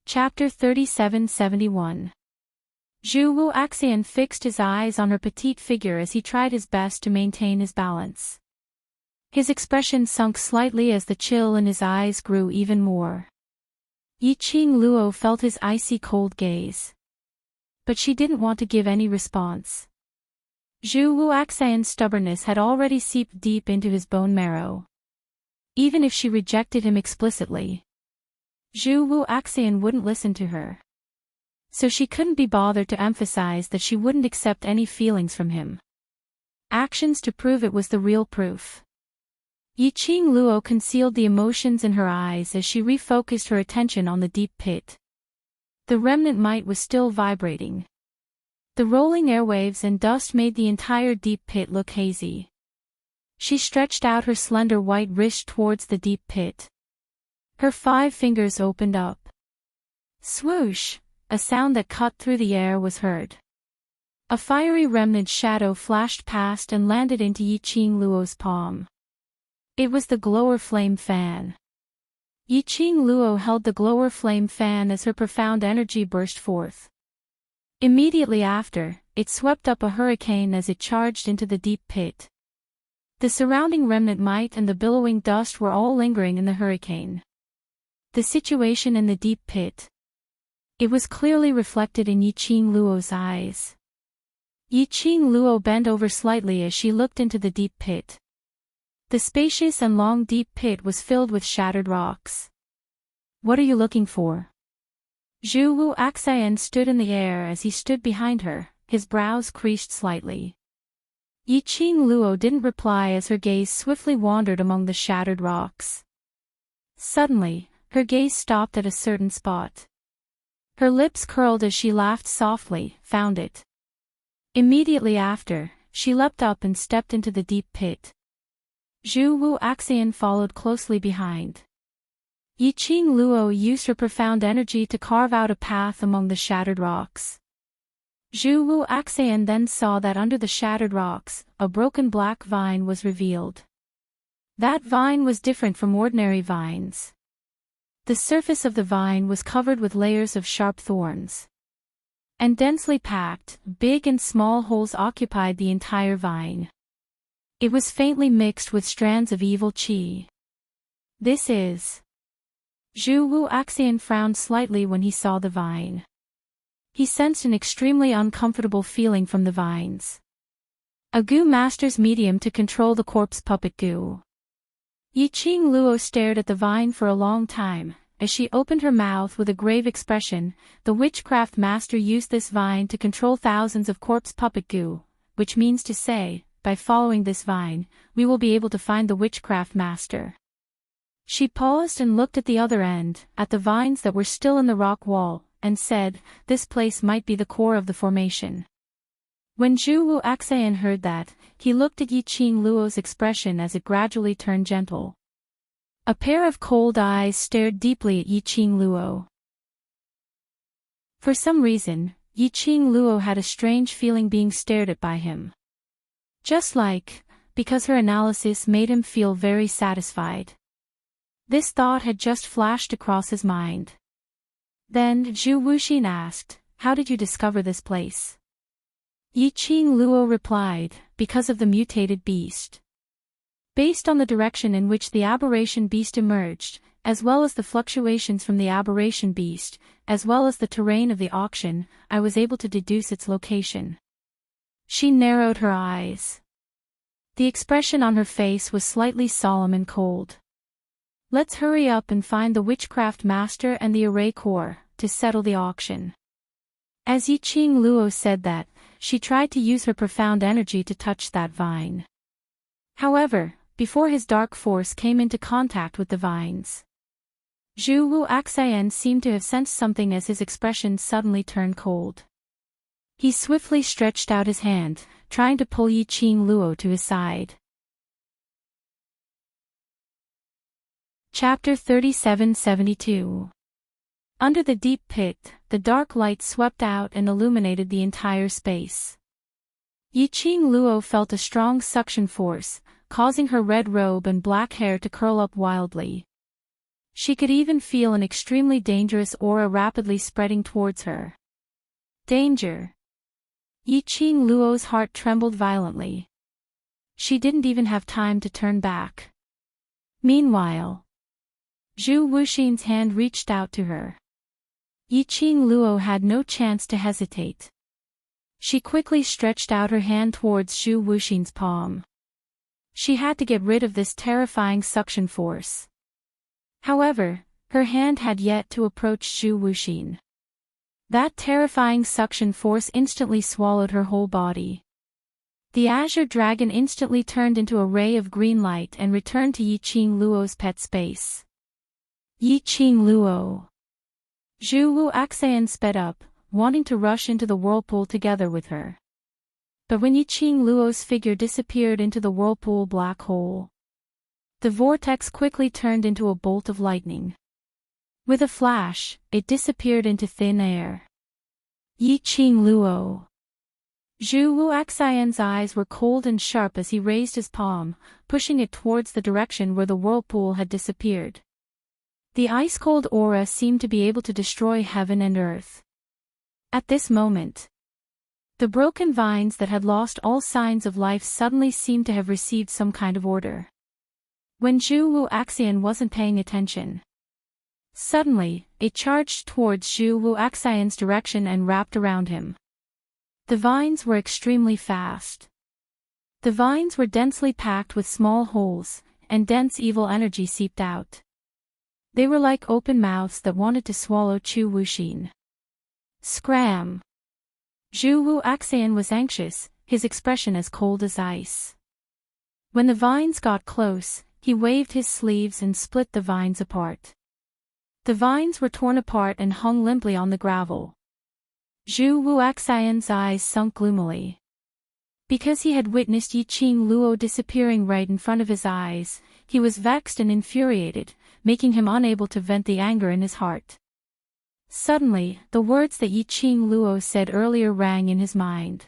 [SPEAKER 1] Chapter 3771. Zhu Wuxian fixed his eyes on her petite figure as he tried his best to maintain his balance. His expression sunk slightly as the chill in his eyes grew even more. Yiqing Luo felt his icy cold gaze. But she didn't want to give any response. Zhu Wuxian's stubbornness had already seeped deep into his bone marrow. even if she rejected him explicitly. Zhu Wu Axian wouldn't listen to her. So she couldn't be bothered to emphasize that she wouldn't accept any feelings from him. Actions to prove it was the real proof. Yiqing Luo concealed the emotions in her eyes as she refocused her attention on the deep pit. The remnant mite was still vibrating. The rolling airwaves and dust made the entire deep pit look hazy. She stretched out her slender white wrist towards the deep pit. Her 5 fingers opened up. Swoosh! A sound that cut through the air was heard. A fiery remnant shadow flashed past and landed into Yiqing Luo's palm. It was the glower flame fan. Yiqing Luo held the glower flame fan as her profound energy burst forth. Immediately after, it swept up a hurricane as it charged into the deep pit. The surrounding remnant mite and the billowing dust were all lingering in the hurricane. The situation in the deep pit. It was clearly reflected in Yiqing Luo's eyes. Yiqing Luo bent over slightly as she looked into the deep pit. The spacious and long deep pit was filled with shattered rocks. What are you looking for? Zhu Wu Axian stood in the air as he stood behind her, his brows creased slightly. Yiqing Luo didn't reply as her gaze swiftly wandered among the shattered rocks. Suddenly, her gaze stopped at a certain spot. Her lips curled as she laughed softly, found it. Immediately after, she leapt up and stepped into the deep pit. Zhu Wu Axian followed closely behind. Yiqing Luo used her profound energy to carve out a path among the shattered rocks. Zhu Wu Axian then saw that under the shattered rocks, a broken black vine was revealed. That vine was different from ordinary vines. The surface of the vine was covered with layers of sharp thorns. And densely packed, big and small holes occupied the entire vine. It was faintly mixed with strands of evil qi. This is... Zhu Wu Axian frowned slightly when he saw the vine. He sensed an extremely uncomfortable feeling from the vines. A goo master's medium to control the corpse puppet goo. Yiqing Luo stared at the vine for a long time. As she opened her mouth with a grave expression, the witchcraft master used this vine to control thousands of corpse puppet goo, which means to say, by following this vine, we will be able to find the witchcraft master. She paused and looked at the other end, at the vines that were still in the rock wall, and said, this place might be the core of the formation. When Zhu Wu Axian heard that, he looked at Yiqing Luo's expression as it gradually turned gentle. A pair of cold eyes stared deeply at Yiqing Luo. For some reason, Yiqing Luo had a strange feeling being stared at by him. Just like, because her analysis made him feel very satisfied. This thought had just flashed across his mind. Then Zhu Wuxin asked, how did you discover this place? Yiqing Luo replied, because of the mutated beast. Based on the direction in which the aberration beast emerged, as well as the fluctuations from the aberration beast, as well as the terrain of the auction, I was able to deduce its location. She narrowed her eyes. The expression on her face was slightly solemn and cold. Let's hurry up and find the witchcraft master and the array core, to settle the auction. As Yiqing Luo said that, she tried to use her profound energy to touch that vine. However, before his dark force came into contact with the vines, Zhu Wu Axian seemed to have sensed something as his expression suddenly turned cold. He swiftly stretched out his hand, trying to pull Yiqing Luo to his side. Chapter 3772. Under the deep pit, the dark light swept out and illuminated the entire space. Yiqing Luo felt a strong suction force, causing her red robe and black hair to curl up wildly. She could even feel an extremely dangerous aura rapidly spreading towards her. Danger! Yiqing Luo's heart trembled violently. She didn't even have time to turn back. Meanwhile, Zhu Wuxin's hand reached out to her. Yiqing Luo had no chance to hesitate. She quickly stretched out her hand towards Zhu Wuxin's palm. She had to get rid of this terrifying suction force. However, her hand had yet to approach Zhu Wuxin. That terrifying suction force instantly swallowed her whole body. The azure dragon instantly turned into a ray of green light and returned to Yi Qing Luo's pet space. Yi Qing Luo. Zhu Wu Axian sped up, wanting to rush into the whirlpool together with her. But when Yi Qing Luo's figure disappeared into the whirlpool black hole, the vortex quickly turned into a bolt of lightning. With a flash, it disappeared into thin air. Yi Qing Luo. Zhu Wu Axian's eyes were cold and sharp as he raised his palm, pushing it towards the direction where the whirlpool had disappeared. The ice-cold aura seemed to be able to destroy heaven and earth. At this moment, the broken vines that had lost all signs of life suddenly seemed to have received some kind of order. When Zhu Wu Axian wasn't paying attention, suddenly, it charged towards Zhu Wu Axian's direction and wrapped around him. The vines were extremely fast. The vines were densely packed with small holes, and dense evil energy seeped out. They were like open mouths that wanted to swallow Zhu Wuxin. Scram! Zhu Wu Axian was anxious, his expression as cold as ice. When the vines got close, he waved his sleeves and split the vines apart. The vines were torn apart and hung limply on the gravel. Zhu Wu Axian's eyes sunk gloomily. Because he had witnessed Yi Qing Luo disappearing right in front of his eyes, he was vexed and infuriated, making him unable to vent the anger in his heart. Suddenly, the words that Yi Qing Luo said earlier rang in his mind.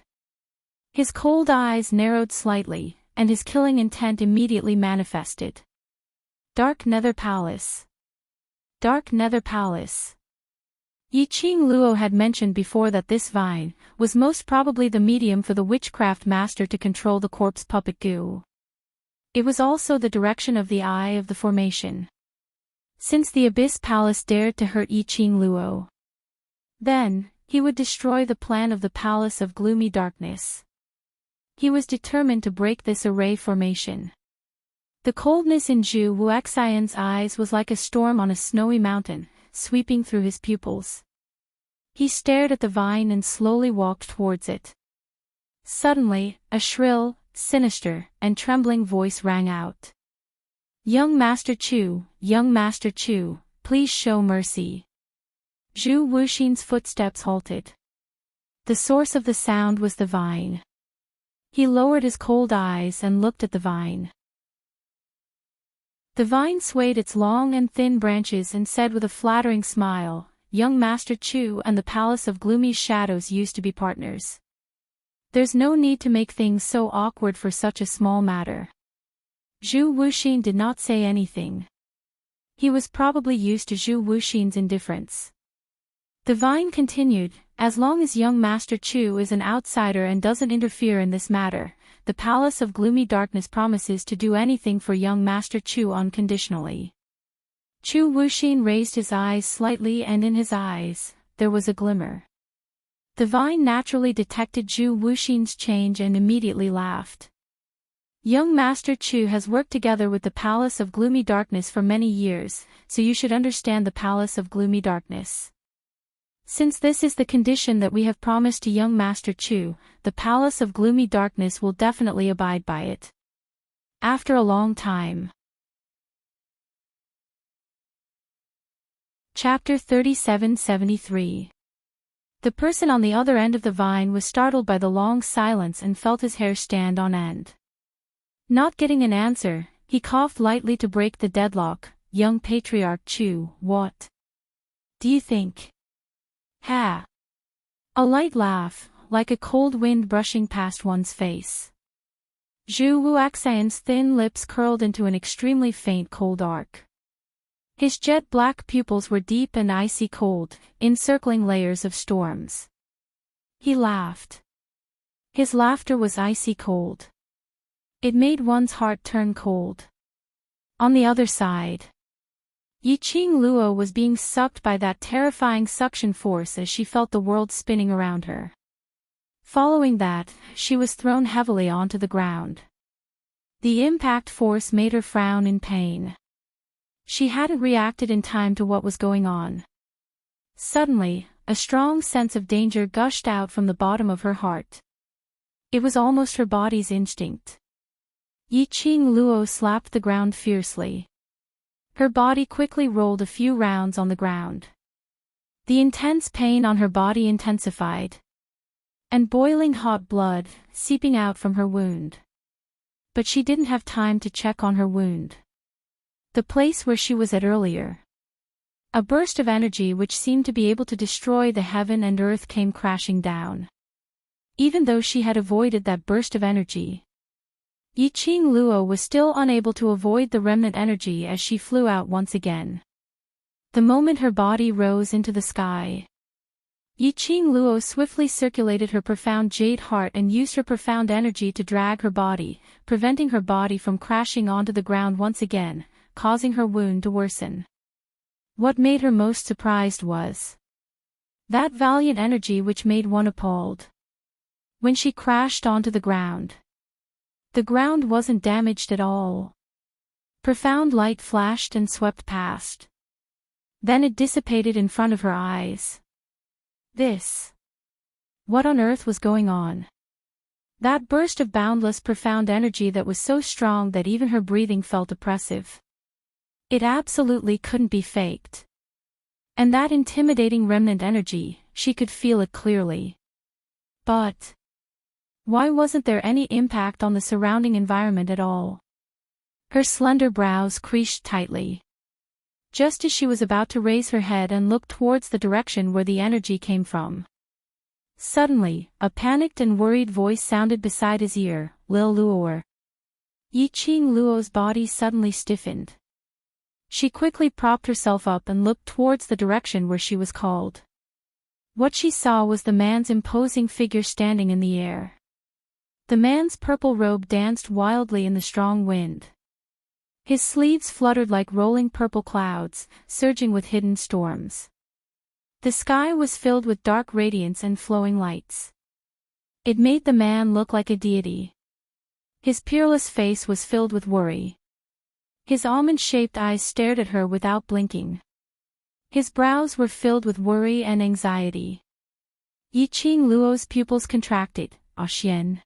[SPEAKER 1] His cold eyes narrowed slightly, and his killing intent immediately manifested. Dark Nether Palace. Dark Nether Palace. Yi Qing Luo had mentioned before that this vine was most probably the medium for the witchcraft master to control the corpse puppet Gu. It was also the direction of the eye of the formation. Since the Abyss Palace dared to hurt Yi Qing Luo, then, he would destroy the plan of the Palace of Gloomy Darkness. He was determined to break this array formation. The coldness in Zhu Wu Axian's eyes was like a storm on a snowy mountain, sweeping through his pupils. He stared at the vine and slowly walked towards it. Suddenly, a shrill, sinister, and trembling voice rang out. Young Master Chu, please show mercy. Zhu Wuxin's footsteps halted. The source of the sound was the vine. He lowered his cold eyes and looked at the vine. The vine swayed its long and thin branches and said with a flattering smile, Young Master Chu and the Palace of Gloomy Shadows used to be partners. There's no need to make things so awkward for such a small matter. Zhu Wuxin did not say anything. He was probably used to Zhu Wuxin's indifference. The vine continued, as long as young Master Chu is an outsider and doesn't interfere in this matter, the Palace of Gloomy Darkness promises to do anything for young Master Chu unconditionally. Zhu Wuxin raised his eyes slightly and in his eyes, there was a glimmer. The vine naturally detected Zhu Wuxin's change and immediately laughed. Young Master Chu has worked together with the Palace of Gloomy Darkness for many years, so you should understand the Palace of Gloomy Darkness. Since this is the condition that we have promised to young Master Chu, the Palace of Gloomy Darkness will definitely abide by it. After a long time. Chapter 3773. The person on the other end of the vine was startled by the long silence and felt his hair stand on end. Not getting an answer, he coughed lightly to break the deadlock. Young Patriarch Chu, what do you think? Ha! A light laugh, like a cold wind brushing past one's face. Zhu Wu Axian's thin lips curled into an extremely faint cold arc. His jet-black pupils were deep and icy cold, encircling layers of storms. He laughed. His laughter was icy cold. It made one's heart turn cold. On the other side, Yi Qing Luo was being sucked by that terrifying suction force as she felt the world spinning around her. Following that, she was thrown heavily onto the ground. The impact force made her frown in pain. She hadn't reacted in time to what was going on. Suddenly, a strong sense of danger gushed out from the bottom of her heart. It was almost her body's instinct. Yiqing Luo slapped the ground fiercely. Her body quickly rolled a few rounds on the ground. The intense pain on her body intensified. And boiling hot blood, seeping out from her wound. But she didn't have time to check on her wound. The place where she was at earlier. A burst of energy which seemed to be able to destroy the heaven and earth came crashing down. Even though she had avoided that burst of energy, Yiqing Luo was still unable to avoid the remnant energy as she flew out once again. The moment her body rose into the sky, Yiqing Luo swiftly circulated her profound jade heart and used her profound energy to drag her body, preventing her body from crashing onto the ground once again, causing her wound to worsen. What made her most surprised was that valiant energy which made one appalled. When she crashed onto the ground wasn't damaged at all. Profound light flashed and swept past. Then it dissipated in front of her eyes. What on earth was going on? That burst of boundless profound energy that was so strong that even her breathing felt oppressive. It absolutely couldn't be faked. And that intimidating remnant energy, she could feel it clearly. But why wasn't there any impact on the surrounding environment at all? Her slender brows creased tightly. Just as she was about to raise her head and look towards the direction where the energy came from. Suddenly, a panicked and worried voice sounded beside his ear, Lil Luor. Yiqing Luo's body suddenly stiffened. She quickly propped herself up and looked towards the direction where she was called. What she saw was the man's imposing figure standing in the air. The man's purple robe danced wildly in the strong wind. His sleeves fluttered like rolling purple clouds, surging with hidden storms. The sky was filled with dark radiance and flowing lights. It made the man look like a deity. His peerless face was filled with worry. His almond-shaped eyes stared at her without blinking. His brows were filled with worry and anxiety. Yiqing Luo's pupils contracted. Ah Xian.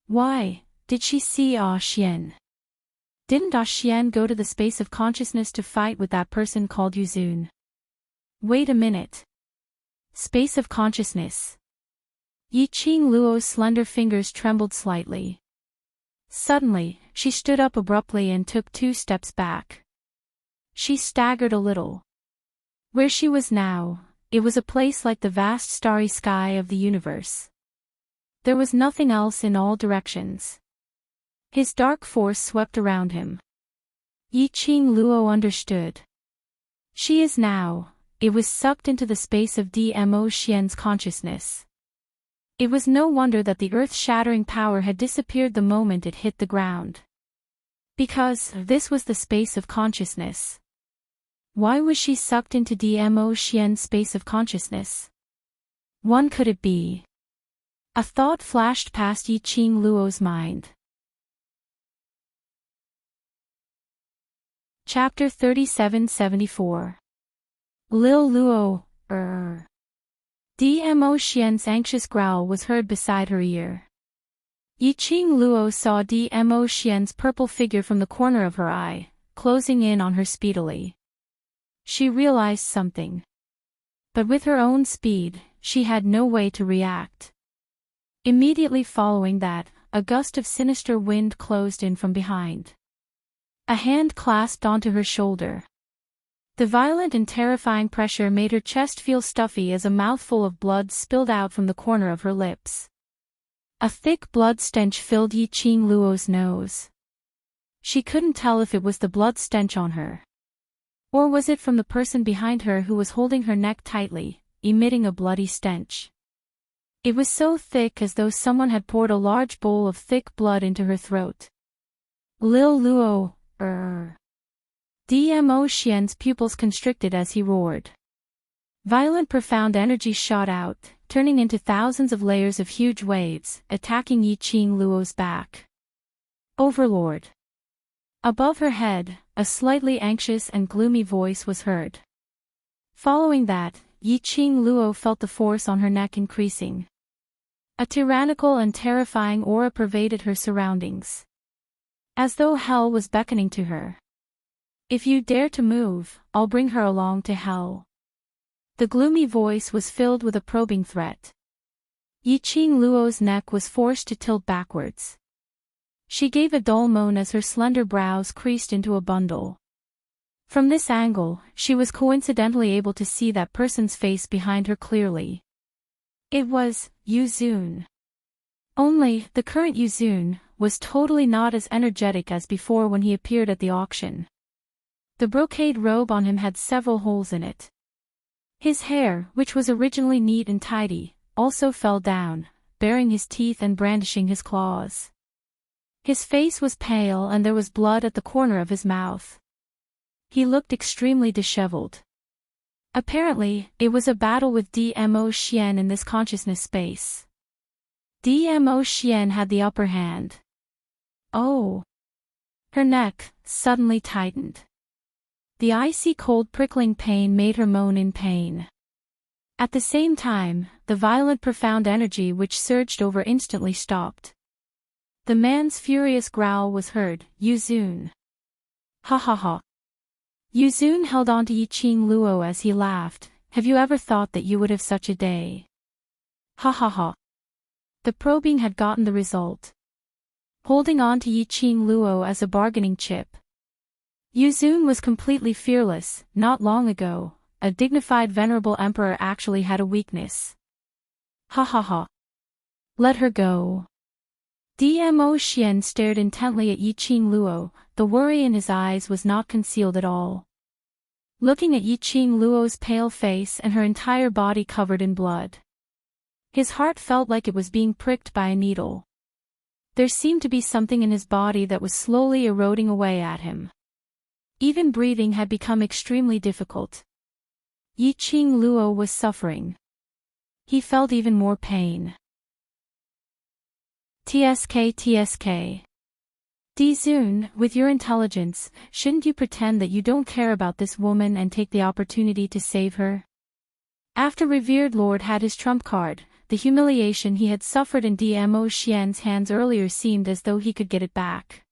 [SPEAKER 1] Why did she see Ah Xian? Didn't Ah Xian go to the space of consciousness to fight with that person called Yuzun? Wait a minute. Space of consciousness. Yiqing Luo's slender fingers trembled slightly. Suddenly, she stood up abruptly and took 2 steps back. She staggered a little. Where she was now, it was a place like the vast starry sky of the universe. There was nothing else in all directions. His dark force swept around him. Yiqing Luo understood. She is now, it was sucked into the space of Dmo Xian's consciousness. It was no wonder that the earth-shattering power had disappeared the moment it hit the ground. Because this was the space of consciousness. Why was she sucked into Dmo Xian's space of consciousness? When could it be? A thought flashed past Yiqing Luo's mind. Chapter 3774. Lil Luo, Dmo Xian's anxious growl was heard beside her ear. Yiqing Luo saw Dmo Xian's purple figure from the corner of her eye, closing in on her speedily. She realized something. But with her own speed, she had no way to react. Immediately following that, a gust of sinister wind closed in from behind. A hand clasped onto her shoulder. The violent and terrifying pressure made her chest feel stuffy as a mouthful of blood spilled out from the corner of her lips. A thick blood stench filled Yiqing Luo's nose. She couldn't tell if it was the blood stench on her. Or was it from the person behind her who was holding her neck tightly, emitting a bloody stench. It was so thick as though someone had poured a large bowl of thick blood into her throat. Lil Luo, Dmo Xian's pupils constricted as he roared. Violent profound energy shot out, turning into thousands of layers of huge waves, attacking Yiqing Luo's back. Overlord. Above her head, a slightly anxious and gloomy voice was heard. Following that, Yiqing Luo felt the force on her neck increasing. A tyrannical and terrifying aura pervaded her surroundings. As though hell was beckoning to her. If you dare to move, I'll bring her along to hell. The gloomy voice was filled with a probing threat. Yiqing Luo's neck was forced to tilt backwards. She gave a dull moan as her slender brows creased into a bundle. From this angle, she was coincidentally able to see that person's face behind her clearly. It was Yuzun. Only, the current Yuzun was totally not as energetic as before when he appeared at the auction. The brocade robe on him had several holes in it. His hair, which was originally neat and tidy, also fell down, baring his teeth and brandishing his claws. His face was pale and there was blood at the corner of his mouth. He looked extremely disheveled. Apparently, it was a battle with Dmo Xian in this consciousness space. Dmo Xian had the upper hand. Oh! Her neck suddenly tightened. The icy cold prickling pain made her moan in pain. At the same time, the violent profound energy which surged over instantly stopped. The man's furious growl was heard, Yuzun. Ha ha ha. Yuzun held on to Yiqing Luo as he laughed, have you ever thought that you would have such a day? Ha ha ha. The probing had gotten the result. Holding on to Yiqing Luo as a bargaining chip. Yuzun was completely fearless. Not long ago, a dignified venerable emperor actually had a weakness. Ha ha ha. Let her go. Dmo Xian stared intently at Yiqing Luo, the worry in his eyes was not concealed at all. Looking at Yiqing Luo's pale face and her entire body covered in blood. His heart felt like it was being pricked by a needle. There seemed to be something in his body that was slowly eroding away at him. Even breathing had become extremely difficult. Yiqing Luo was suffering. He felt even more pain. TSK. Dizun, with your intelligence, shouldn't you pretend that you don't care about this woman and take the opportunity to save her? After Revered Lord had his trump card, the humiliation he had suffered in Dmo Xian's hands earlier seemed as though he could get it back.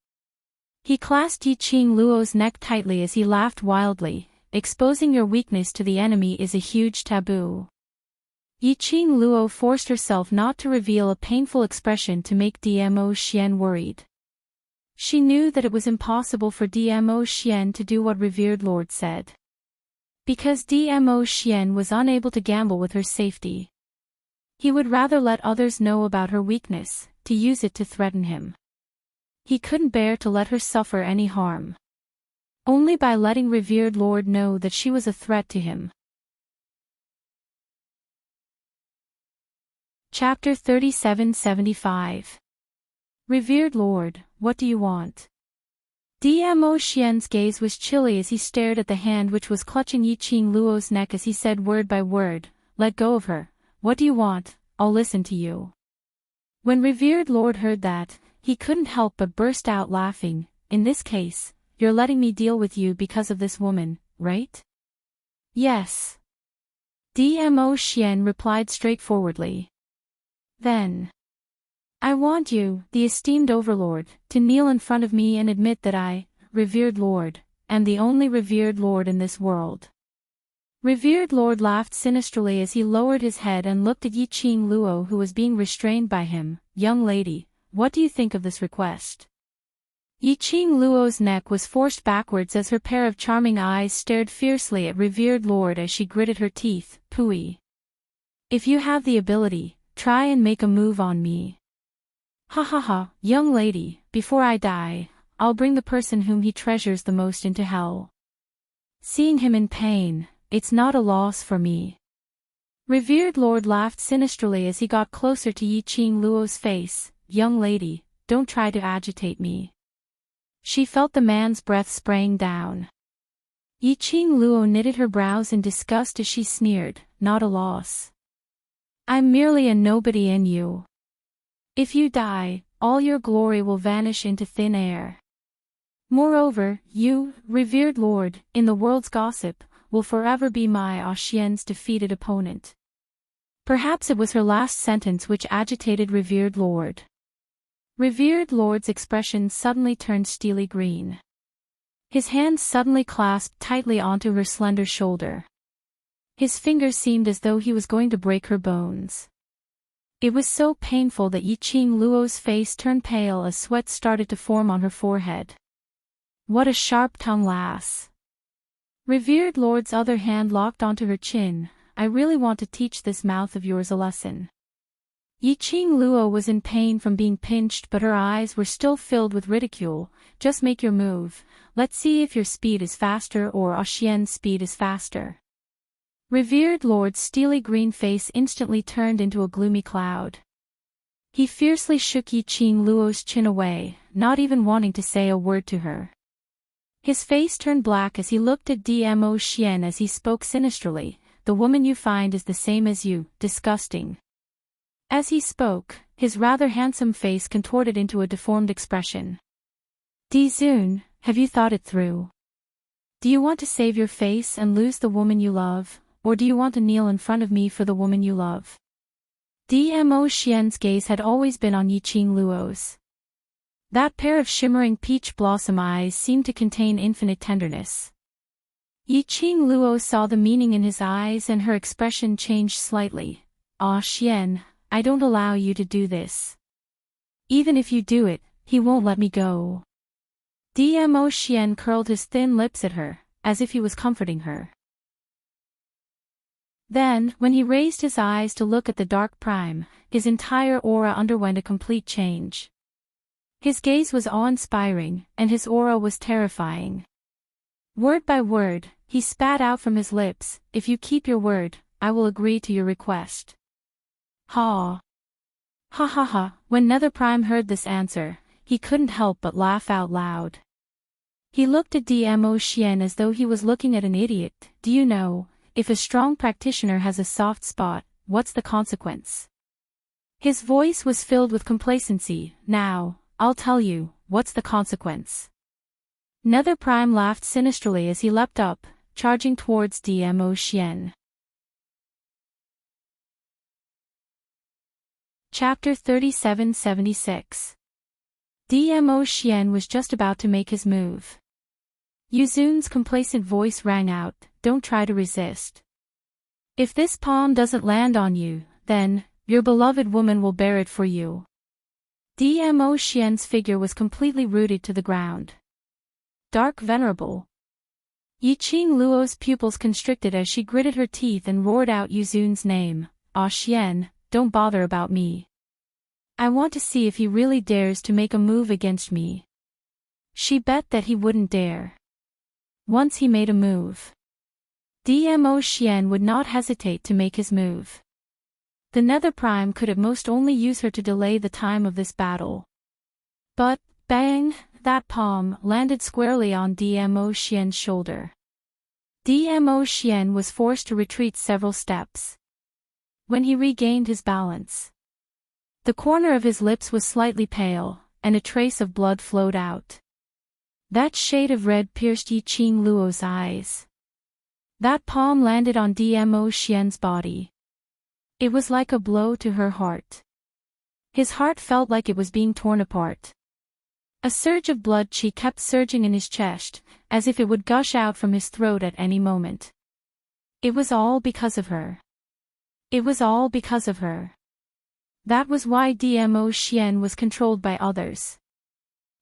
[SPEAKER 1] He clasped Yiqing Luo's neck tightly as he laughed wildly, exposing your weakness to the enemy is a huge taboo. Yiqing Luo forced herself not to reveal a painful expression to make Dmo Xian worried. She knew that it was impossible for Dmo Xian to do what Revered Lord said. Because Dmo Xian was unable to gamble with her safety. He would rather let others know about her weakness, to use it to threaten him. He couldn't bear to let her suffer any harm. Only by letting Revered Lord know that she was a threat to him. Chapter 3775. Revered Lord, what do you want? Dmo Xian's gaze was chilly as he stared at the hand which was clutching Yiqing Luo's neck as he said word by word, let go of her, what do you want, I'll listen to you. When Revered Lord heard that, he couldn't help but burst out laughing, in this case, you're letting me deal with you because of this woman, right? Yes. Dmo Xian replied straightforwardly. Then. I want you, the esteemed overlord, to kneel in front of me and admit that I, Revered Lord, am the only Revered Lord in this world. Revered Lord laughed sinisterly as he lowered his head and looked at Yiqing Luo who was being restrained by him. Young lady, what do you think of this request? Yiqing Luo's neck was forced backwards as her pair of charming eyes stared fiercely at Revered Lord as she gritted her teeth. Pooey. If you have the ability, try and make a move on me. Ha ha ha, young lady, before I die, I'll bring the person whom he treasures the most into hell. Seeing him in pain, it's not a loss for me. Revered Lord laughed sinisterly as he got closer to Yiqing Luo's face. Young lady, don't try to agitate me. She felt the man's breath spraying down. Yiqing Luo knitted her brows in disgust as she sneered, not a loss. I'm merely a nobody in you. If you die, all your glory will vanish into thin air. Moreover, you, revered lord, in the world's gossip, will forever be my Xian's defeated opponent. Perhaps it was her last sentence which agitated revered lord. Revered lord's expression suddenly turned steely green. His hands suddenly clasped tightly onto her slender shoulder. His fingers seemed as though he was going to break her bones. It was so painful that Yiqing Luo's face turned pale as sweat started to form on her forehead. What a sharp-tongued lass. Revered lord's other hand locked onto her chin. I really want to teach this mouth of yours a lesson. Yiqing Luo was in pain from being pinched, but her eyes were still filled with ridicule. Just make your move. Let's see if your speed is faster or Xian's speed is faster. Revered lord's steely green face instantly turned into a gloomy cloud. He fiercely shook Yiqing Luo's chin away, not even wanting to say a word to her. His face turned black as he looked at Dmo Xian as he spoke sinisterly. The woman you find is the same as you, disgusting. As he spoke, his rather handsome face contorted into a deformed expression. Dizun, have you thought it through? Do you want to save your face and lose the woman you love, or do you want to kneel in front of me for the woman you love? Dmo Xian's gaze had always been on Yiqing Luo's. That pair of shimmering peach blossom eyes seemed to contain infinite tenderness. Yiqing Luo saw the meaning in his eyes and her expression changed slightly. Ah Xian, I don't allow you to do this. Even if you do it, he won't let me go. Dmo Xian curled his thin lips at her, as if he was comforting her. Then, when he raised his eyes to look at the dark prime, his entire aura underwent a complete change. His gaze was awe-inspiring, and his aura was terrifying. Word by word, he spat out from his lips, if you keep your word, I will agree to your request. Ha! Ha ha ha! When Nether Prime heard this answer, he couldn't help but laugh out loud. He looked at Dmo Xian as though he was looking at an idiot. Do you know, if a strong practitioner has a soft spot, what's the consequence? His voice was filled with complacency. Now, I'll tell you, what's the consequence? Nether Prime laughed sinisterly as he leapt up, charging towards Dmo Xian. Chapter 3776. Dmo Xian was just about to make his move. Yuzun's complacent voice rang out, don't try to resist. If this palm doesn't land on you, then, your beloved woman will bear it for you. Dmo Xian's figure was completely rooted to the ground. Dark venerable. Yiqing Luo's pupils constricted as she gritted her teeth and roared out Yuzun's name. Ah Xian, don't bother about me. I want to see if he really dares to make a move against me. She bet that he wouldn't dare. Once he made a move, Dmo Xian would not hesitate to make his move. The Nether Prime could at most only use her to delay the time of this battle. But, bang, that palm landed squarely on Dmo Xian's shoulder. Dmo Xian was forced to retreat several steps. When he regained his balance, the corner of his lips was slightly pale, and a trace of blood flowed out. That shade of red pierced Yiqing Luo's eyes. That palm landed on Dmo Xian's body. It was like a blow to her heart. His heart felt like it was being torn apart. A surge of blood kept surging in his chest, as if it would gush out from his throat at any moment. It was all because of her. It was all because of her. That was why Dmo Xian was controlled by others.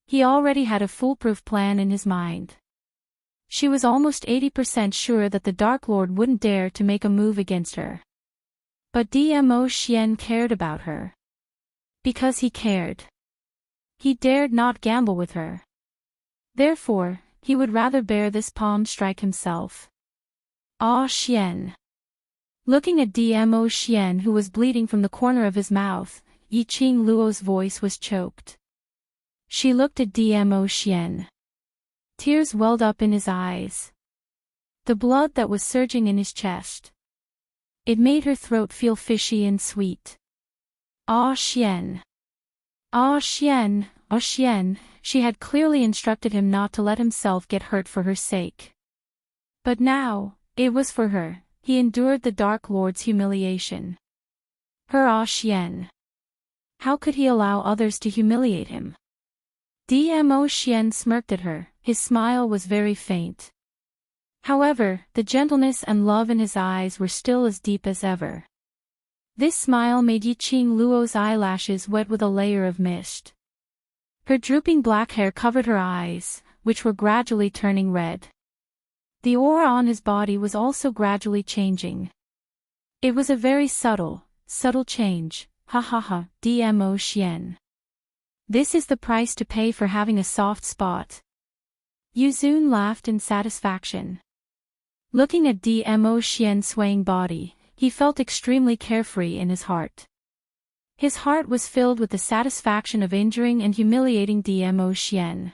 [SPEAKER 1] He already had a foolproof plan in his mind. She was almost 80% sure that the Dark Lord wouldn't dare to make a move against her. But Dmo Xian cared about her. Because he cared. He dared not gamble with her. Therefore, he would rather bear this palm strike himself. Ah Xian. Looking at Dmo Xian who was bleeding from the corner of his mouth, Yiqing Luo's voice was choked. She looked at Dmo Xian. Tears welled up in his eyes. The blood that was surging in his chest. It made her throat feel fishy and sweet. Ah Xian. Ah Xian, she had clearly instructed him not to let himself get hurt for her sake. But now, it was for her, he endured the Dark Lord's humiliation. Her Ah Xian. How could he allow others to humiliate him? Dmo Xian smirked at her, his smile was very faint. However, the gentleness and love in his eyes were still as deep as ever. This smile made Yiqing Luo's eyelashes wet with a layer of mist. Her drooping black hair covered her eyes, which were gradually turning red. The aura on his body was also gradually changing. It was a very subtle change, Dmo Xian. This is the price to pay for having a soft spot. Yuzun laughed in satisfaction. Looking at Dmo Xian's swaying body, he felt extremely carefree in his heart. His heart was filled with the satisfaction of injuring and humiliating Dmo Xian.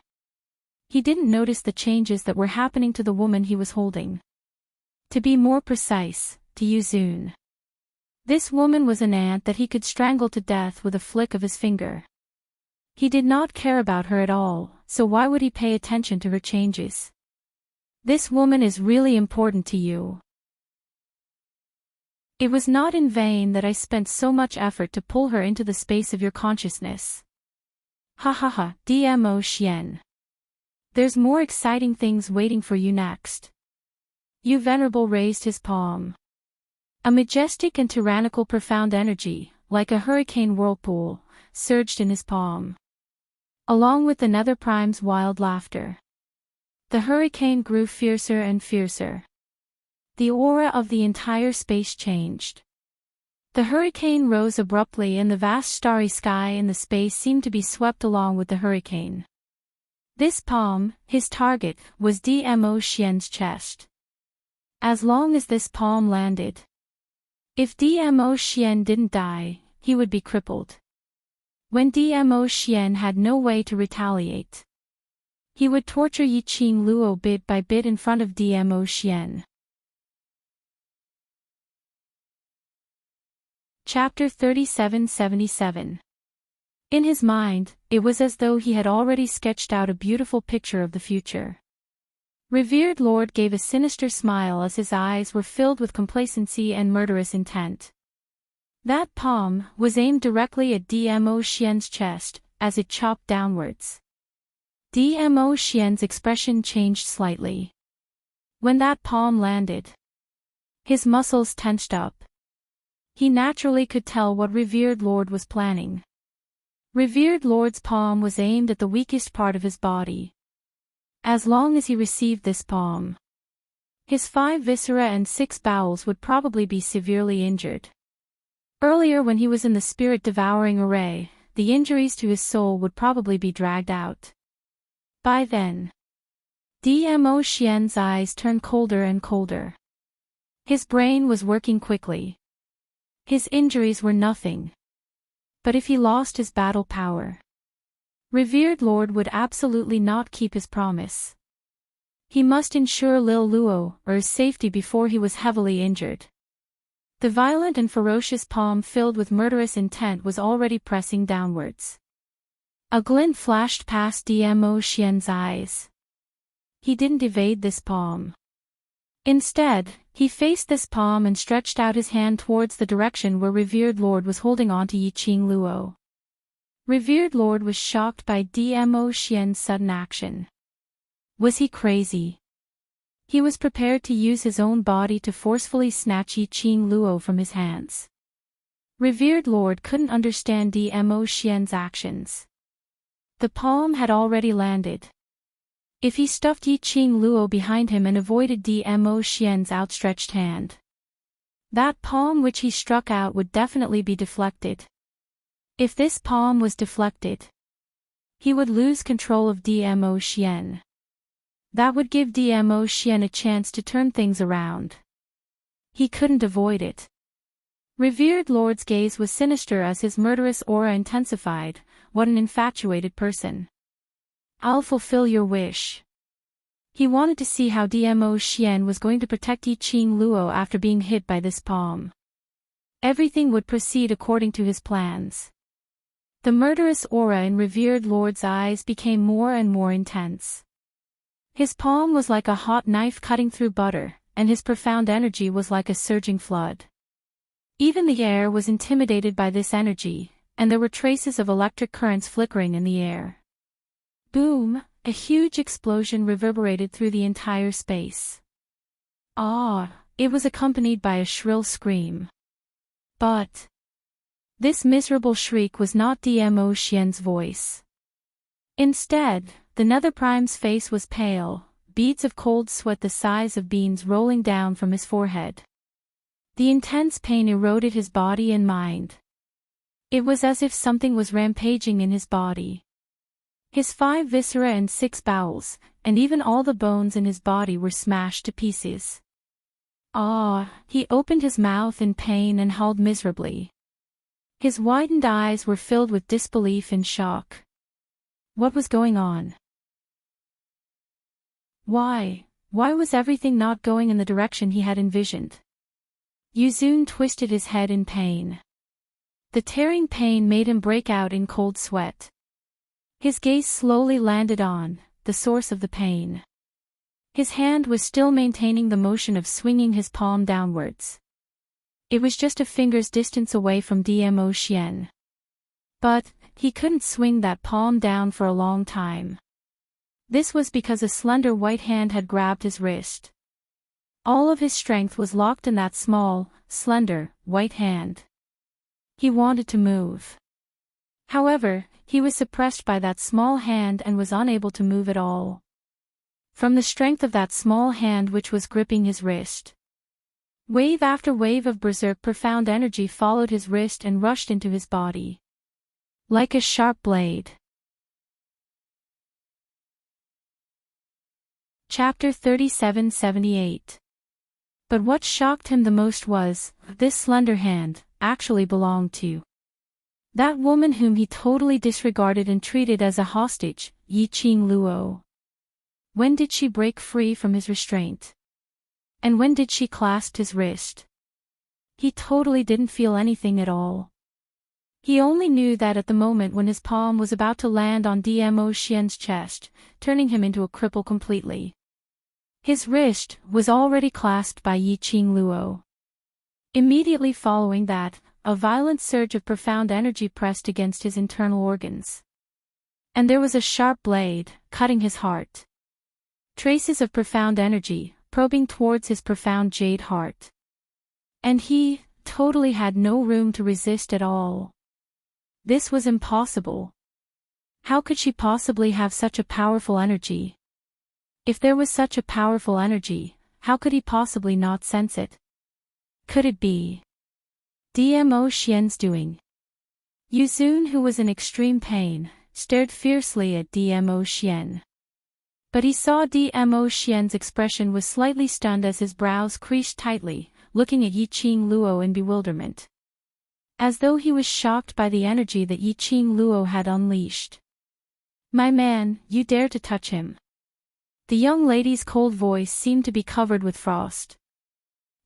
[SPEAKER 1] He didn't notice the changes that were happening to the woman he was holding. To be more precise, to Yuzun. This woman was an ant that he could strangle to death with a flick of his finger. He did not care about her at all, so why would he pay attention to her changes? This woman is really important to you. It was not in vain that I spent so much effort to pull her into the space of your consciousness. Dmo Xian. There's more exciting things waiting for you next. Yu Venerable raised his palm. A majestic and tyrannical profound energy, like a hurricane whirlpool, surged in his palm. Along with the Nether Prime's wild laughter. The hurricane grew fiercer and fiercer. The aura of the entire space changed. The hurricane rose abruptly and the vast starry sky in the space seemed to be swept along with the hurricane. This palm, his target, was Dmo Xian's chest. As long as this palm landed. If Dmo Xian didn't die, he would be crippled. When Dmo Xian had no way to retaliate, he would torture Yiqing Luo bit by bit in front of Dmo Xian. Chapter 3777. In his mind, it was as though he had already sketched out a beautiful picture of the future. Revered Lord gave a sinister smile as his eyes were filled with complacency and murderous intent. That palm was aimed directly at Dmo Xian's chest, as it chopped downwards. Dmo Xian's expression changed slightly. When that palm landed, his muscles tensed up. He naturally could tell what Revered Lord was planning. Revered Lord's palm was aimed at the weakest part of his body. As long as he received this palm, his 5 viscera and 6 bowels would probably be severely injured. Earlier when he was in the spirit-devouring array, the injuries to his soul would probably be dragged out. By then, Dmo Xian's eyes turned colder and colder. His brain was working quickly. His injuries were nothing. But if he lost his battle power, Revered Lord would absolutely not keep his promise. He must ensure Lil Luo's safety before he was heavily injured. The violent and ferocious palm filled with murderous intent was already pressing downwards. A glint flashed past Dmo Xian's eyes. He didn't evade this palm. Instead, he faced this palm and stretched out his hand towards the direction where Revered Lord was holding on to Yiqing Luo. Revered Lord was shocked by Dmo Xian's sudden action. Was he crazy? He was prepared to use his own body to forcefully snatch Yiqing Luo from his hands. Revered Lord couldn't understand Dmo Xian's actions. The palm had already landed. If he stuffed Yiqing Luo behind him and avoided Dmo Xian's outstretched hand, that palm which he struck out would definitely be deflected. If this palm was deflected, he would lose control of Dmo Xian. That would give Dmo Xian a chance to turn things around. He couldn't avoid it. Revered Lord's gaze was sinister as his murderous aura intensified. What an infatuated person. I'll fulfill your wish. He wanted to see how Dmo Xian was going to protect Yiqing Luo after being hit by this palm. Everything would proceed according to his plans. The murderous aura in revered lord's eyes became more and more intense. His palm was like a hot knife cutting through butter, and his profound energy was like a surging flood. Even the air was intimidated by this energy, and there were traces of electric currents flickering in the air. Boom! A huge explosion reverberated through the entire space. Ah! It was accompanied by a shrill scream. But this miserable shriek was not Dmo Xian's voice. Instead, the Nether Prime's face was pale, beads of cold sweat the size of beans rolling down from his forehead. The intense pain eroded his body and mind. It was as if something was rampaging in his body. His 5 viscera and 6 bowels, and even all the bones in his body were smashed to pieces. Ah! He opened his mouth in pain and howled miserably. His widened eyes were filled with disbelief and shock. What was going on? Why was everything not going in the direction he had envisioned? Yuzun twisted his head in pain. The tearing pain made him break out in cold sweat. His gaze slowly landed on the source of the pain. His hand was still maintaining the motion of swinging his palm downwards. It was just a finger's distance away from Dmo Xian. But he couldn't swing that palm down for a long time. This was because a slender white hand had grabbed his wrist. All of his strength was locked in that small, slender, white hand. He wanted to move. However, he was suppressed by that small hand and was unable to move at all. From the strength of that small hand which was gripping his wrist. Wave after wave of berserk profound energy followed his wrist and rushed into his body. Like a sharp blade. Chapter 3778. But what shocked him the most was, this slender hand actually belonged to that woman whom he totally disregarded and treated as a hostage, Yiqing Luo. When did she break free from his restraint? And when did she clasp his wrist? He totally didn't feel anything at all. He only knew that at the moment when his palm was about to land on Dmo Xian's chest, turning him into a cripple completely. His wrist was already clasped by Yiqing Luo. Immediately following that, a violent surge of profound energy pressed against his internal organs. And there was a sharp blade, cutting his heart. Traces of profound energy, probing towards his profound jade heart. And he, totally had no room to resist at all. This was impossible. How could she possibly have such a powerful energy? If there was such a powerful energy, how could he possibly not sense it? Could it be Dmo Xian's doing? Yuzun, who was in extreme pain, stared fiercely at Dmo Xian. But he saw Dmo Xian's expression was slightly stunned as his brows creased tightly, looking at Yiqing Luo in bewilderment. As though he was shocked by the energy that Yiqing Luo had unleashed. My man, you dare to touch him. The young lady's cold voice seemed to be covered with frost.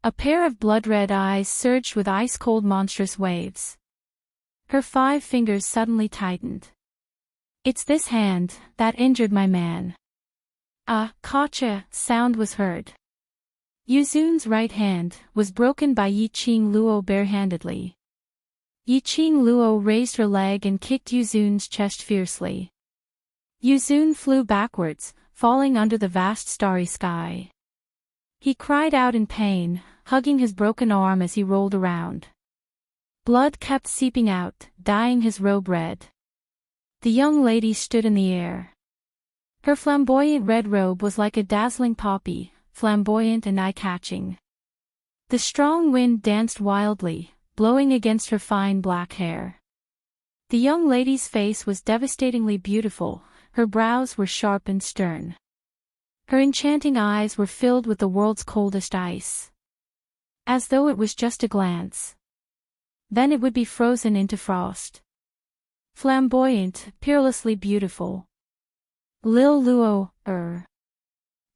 [SPEAKER 1] A pair of blood-red eyes surged with ice-cold monstrous waves. Her 5 fingers suddenly tightened. It's this hand that injured my man. A "Kacha" sound was heard. Yuzun's right hand was broken by Yiqing Luo barehandedly. Yiqing Luo raised her leg and kicked Yuzun's chest fiercely. Yuzun flew backwards, falling under the vast starry sky. He cried out in pain, hugging his broken arm as he rolled around. Blood kept seeping out, dyeing his robe red. The young lady stood in the air. Her flamboyant red robe was like a dazzling poppy, flamboyant and eye-catching. The strong wind danced wildly, blowing against her fine black hair. The young lady's face was devastatingly beautiful, her brows were sharp and stern. Her enchanting eyes were filled with the world's coldest ice. As though it was just a glance. Then it would be frozen into frost. Flamboyant, peerlessly beautiful. Lil Luo,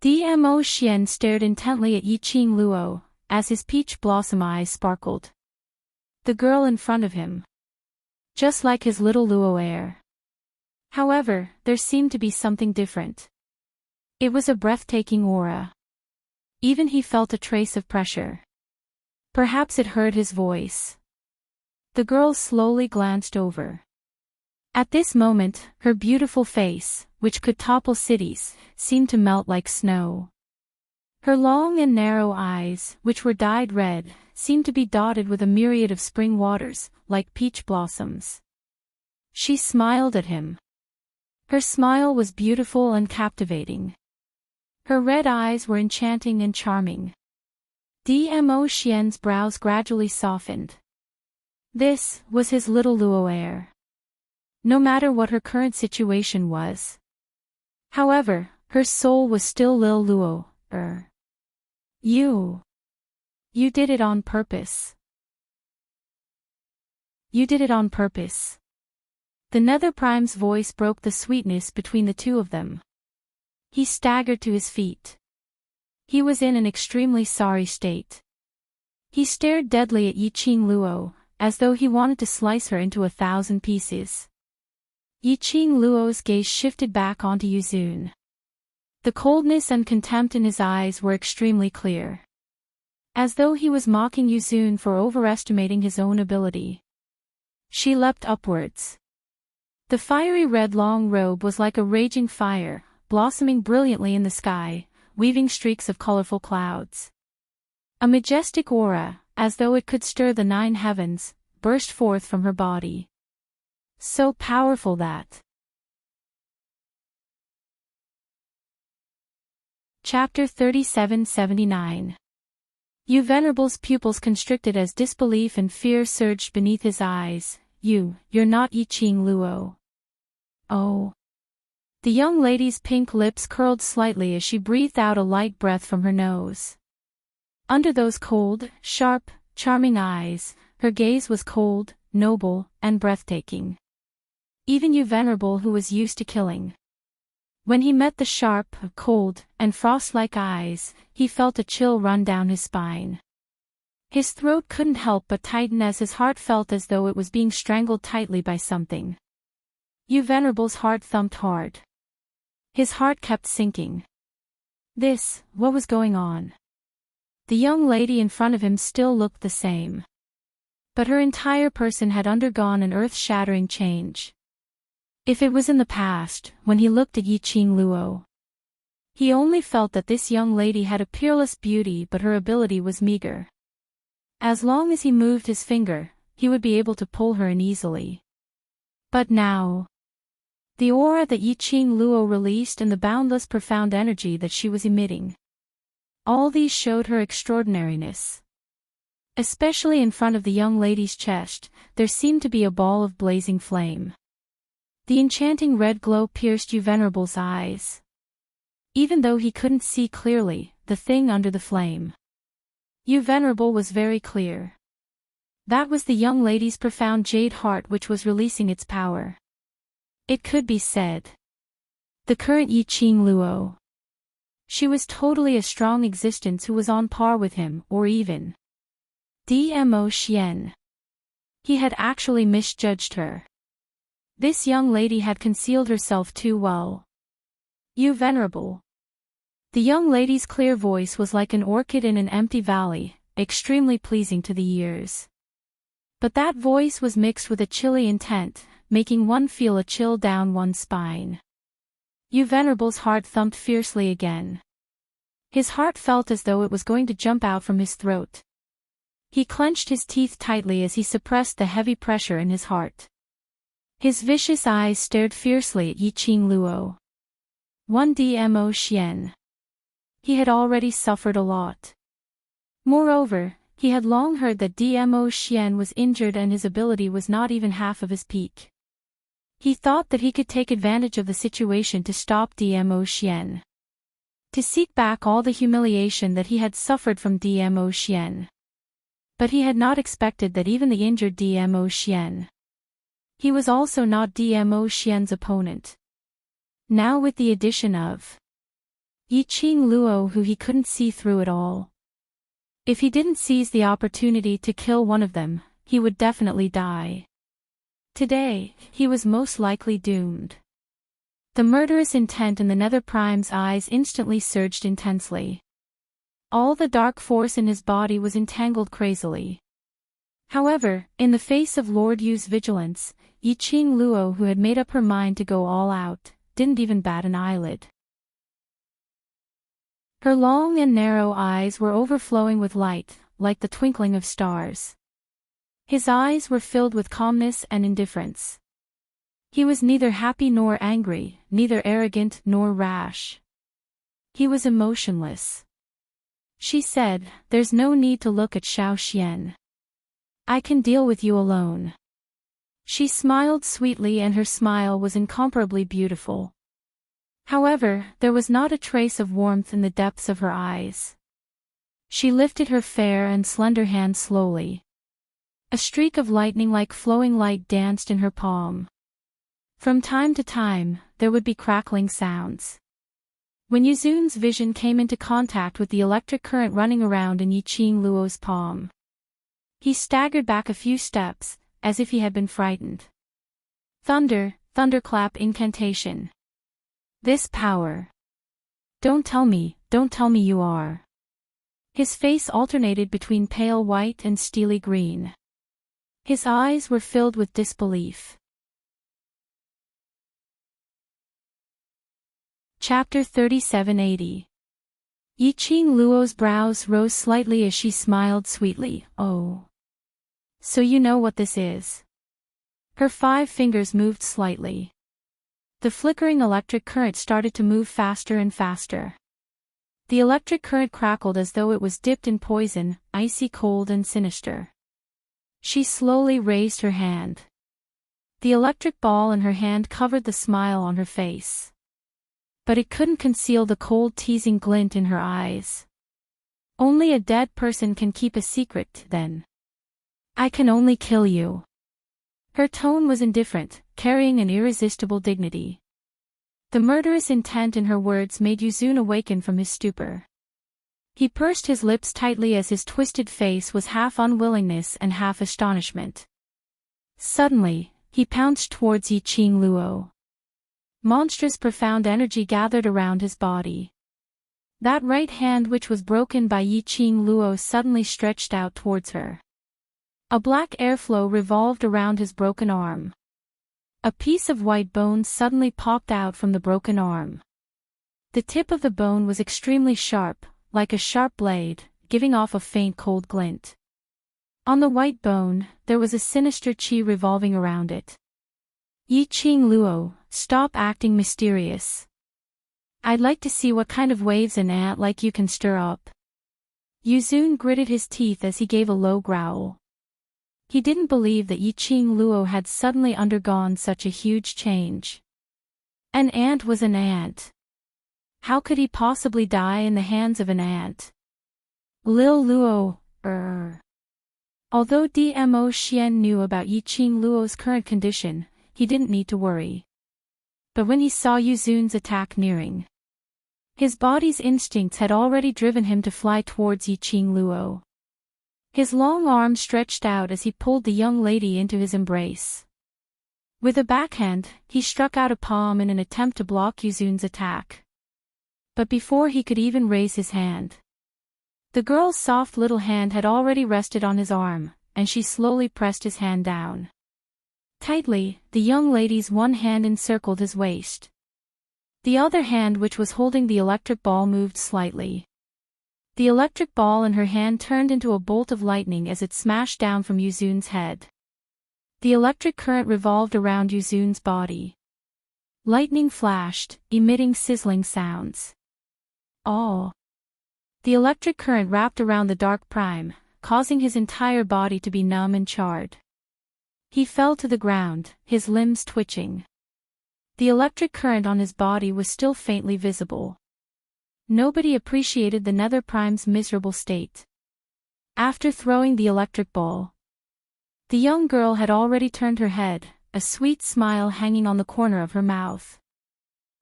[SPEAKER 1] Dmo Xian stared intently at Yiqing Luo, as his peach blossom eyes sparkled. The girl in front of him. just like his little Luo heir. However, there seemed to be something different. It was a breathtaking aura. Even he felt a trace of pressure. Perhaps it heard his voice. The girl slowly glanced over. At this moment, her beautiful face, which could topple cities, seemed to melt like snow. Her long and narrow eyes, which were dyed red, seemed to be dotted with a myriad of spring waters, like peach blossoms. She smiled at him. Her smile was beautiful and captivating. Her red eyes were enchanting and charming. Dmo Xian's brows gradually softened. This was his little Luo heir. No matter what her current situation was. However, her soul was still Lil Luo. You did it on purpose. You did it on purpose. The Nether Prime's voice broke the sweetness between the two of them. He staggered to his feet. He was in an extremely sorry state. He stared deadly at Yiqing Luo, as though he wanted to slice her into 1,000 pieces. Yiqing Luo's gaze shifted back onto Yuzun. The coldness and contempt in his eyes were extremely clear. As though he was mocking Yuzun for overestimating his own ability. She leapt upwards. The fiery red long robe was like a raging fire, blossoming brilliantly in the sky, weaving streaks of colorful clouds. A majestic aura, as though it could stir the 9 heavens, burst forth from her body. So powerful that. Chapter 3779. Yu Venerable's pupils constricted as disbelief and fear surged beneath his eyes. You're not Yiqing Luo. Oh. The young lady's pink lips curled slightly as she breathed out a light breath from her nose. Under those cold, sharp, charming eyes, her gaze was cold, noble, and breathtaking. Even Yu Venerable, who was used to killing. When he met the sharp, cold, and frost-like eyes, he felt a chill run down his spine. His throat couldn't help but tighten as his heart felt as though it was being strangled tightly by something. Yu Venerable's heart thumped hard. His heart kept sinking. What was going on? The young lady in front of him still looked the same. But her entire person had undergone an earth-shattering change. If it was in the past, when he looked at Yiqing Luo, he only felt that this young lady had a peerless beauty, but her ability was meager. As long as he moved his finger, he would be able to pull her in easily. But now, the aura that Yiqing Luo released and the boundless profound energy that she was emitting, all these showed her extraordinariness. Especially in front of the young lady's chest, there seemed to be a ball of blazing flame. The enchanting red glow pierced Yu Venerable's eyes. Even though he couldn't see clearly, the thing under the flame, Yu Venerable was very clear. That was the young lady's profound jade heart which was releasing its power. It could be said. The current Yiqing Luo. She was totally a strong existence who was on par with him, or even Dmo Xian. He had actually misjudged her. This young lady had concealed herself too well. Yu Venerable. The young lady's clear voice was like an orchid in an empty valley, extremely pleasing to the ears. But that voice was mixed with a chilly intent, making one feel a chill down one's spine. Yu Venerable's heart thumped fiercely again. His heart felt as though it was going to jump out from his throat. He clenched his teeth tightly as he suppressed the heavy pressure in his heart. His vicious eyes stared fiercely at Yiqing Luo. 1 Dmo Xian. He had already suffered a lot. Moreover, he had long heard that Dmo Xian was injured and his ability was not even half of his peak. He thought that he could take advantage of the situation to stop Dmo Xian. To seek back all the humiliation that he had suffered from Dmo Xian. But he had not expected that even the injured Dmo Xian. He was also not Dmo Xian's opponent. Now with the addition of Yiqing Luo, who he couldn't see through it all. If he didn't seize the opportunity to kill one of them, he would definitely die. Today, he was most likely doomed. The murderous intent in the Nether Prime's eyes instantly surged intensely. All the dark force in his body was entangled crazily. However, in the face of Lord Yu's vigilance, Yiqing Luo, who had made up her mind to go all out, didn't even bat an eyelid. Her long and narrow eyes were overflowing with light, like the twinkling of stars. His eyes were filled with calmness and indifference. He was neither happy nor angry, neither arrogant nor rash. He was emotionless. She said, "There's no need to look at Xiao Xian. I can deal with you alone." She smiled sweetly, and her smile was incomparably beautiful. However, there was not a trace of warmth in the depths of her eyes. She lifted her fair and slender hand slowly. A streak of lightning like flowing light danced in her palm. From time to time, there would be crackling sounds. When Yuzun's vision came into contact with the electric current running around in Yiqing Luo's palm, he staggered back a few steps, as if he had been frightened. Thunderclap incantation. This power. Don't tell me you are. His face alternated between pale white and steely green. His eyes were filled with disbelief. Chapter 3780. Yiqing Luo's brows rose slightly as she smiled sweetly. "Oh. So you know what this is." Her 5 fingers moved slightly. The flickering electric current started to move faster and faster. The electric current crackled as though it was dipped in poison, icy cold and sinister. She slowly raised her hand. The electric ball in her hand covered the smile on her face. But it couldn't conceal the cold, teasing glint in her eyes. "Only a dead person can keep a secret, then. I can only kill you." Her tone was indifferent, carrying an irresistible dignity. The murderous intent in her words made Yuzun awaken from his stupor. He pursed his lips tightly as his twisted face was half unwillingness and half astonishment. Suddenly, he pounced towards Yiqing Luo. Monstrous profound energy gathered around his body. That right hand which was broken by Yiqing Luo suddenly stretched out towards her. A black airflow revolved around his broken arm. A piece of white bone suddenly popped out from the broken arm. The tip of the bone was extremely sharp, like a sharp blade, giving off a faint cold glint. On the white bone, there was a sinister qi revolving around it. "Yiqing Luo, stop acting mysterious. I'd like to see what kind of waves an ant like you can stir up." Yuzun gritted his teeth as he gave a low growl. He didn't believe that Yiqing Luo had suddenly undergone such a huge change. An ant was an ant. How could he possibly die in the hands of an ant? Lil Luo, Although Dmo Xian knew about Yiqing Luo's current condition, he didn't need to worry. But when he saw Yuzun's attack nearing, his body's instincts had already driven him to fly towards Yiqing Luo. His long arm stretched out as he pulled the young lady into his embrace. With a backhand, he struck out a palm in an attempt to block Yuzun's attack. But before he could even raise his hand, the girl's soft little hand had already rested on his arm, and she slowly pressed his hand down. Tightly, the young lady's one hand encircled his waist. The other hand, which was holding the electric ball, moved slightly. The electric ball in her hand turned into a bolt of lightning as it smashed down from Yuzun's head. The electric current revolved around Yuzun's body. Lightning flashed, emitting sizzling sounds. Oh! The electric current wrapped around the dark prime, causing his entire body to be numb and charred. He fell to the ground, his limbs twitching. The electric current on his body was still faintly visible. Nobody appreciated the Nether Prime's miserable state. After throwing the electric ball, the young girl had already turned her head, a sweet smile hanging on the corner of her mouth.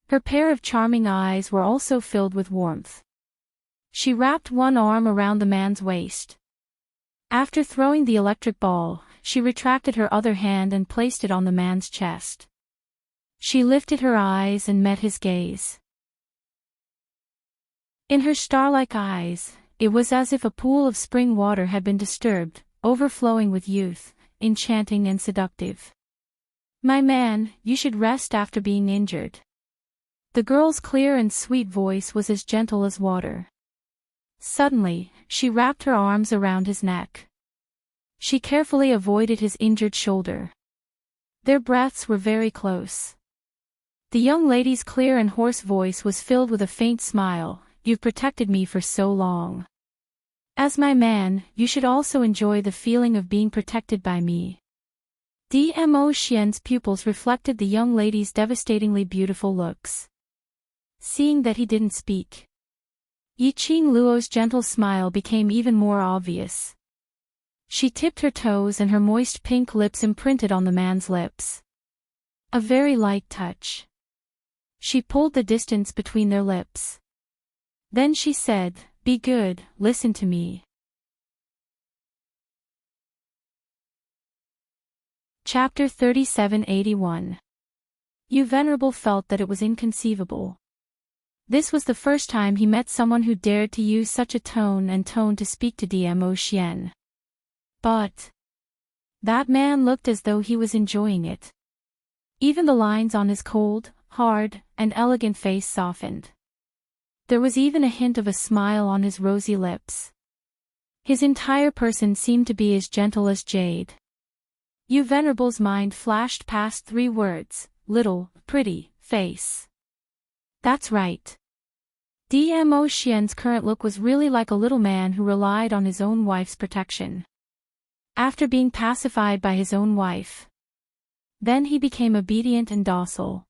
[SPEAKER 1] Her pair of charming eyes were also filled with warmth. She wrapped one arm around the man's waist. After throwing the electric ball, she retracted her other hand and placed it on the man's chest. She lifted her eyes and met his gaze. In her star-like eyes, it was as if a pool of spring water had been disturbed, overflowing with youth, enchanting and seductive. "My man, you should rest after being injured." The girl's clear and sweet voice was as gentle as water. Suddenly, she wrapped her arms around his neck. She carefully avoided his injured shoulder. Their breaths were very close. The young lady's clear and hoarse voice was filled with a faint smile. "You've protected me for so long. As my man, you should also enjoy the feeling of being protected by me." Dmo Xian's pupils reflected the young lady's devastatingly beautiful looks. Seeing that he didn't speak, Yiqing Luo's gentle smile became even more obvious. She tipped her toes and her moist pink lips imprinted on the man's lips. A very light touch. She pulled the distance between their lips. Then she said, "Be good, listen to me." Chapter 3781. Yu Venerable felt that it was inconceivable. This was the first time he met someone who dared to use such a tone to speak to Dmo Xian. But that man looked as though he was enjoying it. Even the lines on his cold, hard, and elegant face softened. There was even a hint of a smile on his rosy lips. His entire person seemed to be as gentle as jade. Yu Venerable's mind flashed past 3 words: little, pretty, face. That's right. Dmo Xian's current look was really like a little man who relied on his own wife's protection. After being pacified by his own wife, then he became obedient and docile.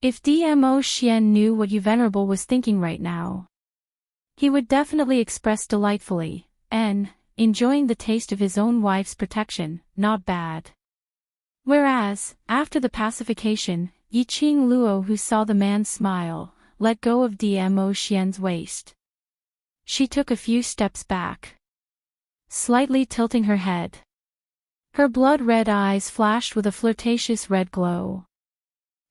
[SPEAKER 1] If Dmo Xian knew what Yu Venerable was thinking right now, he would definitely express delightfully, enjoying the taste of his own wife's protection, not bad. Whereas, after the pacification, Yiqing Luo, who saw the man smile, let go of Dmo Xian's waist. She took a few steps back, slightly tilting her head. Her blood-red eyes flashed with a flirtatious red glow.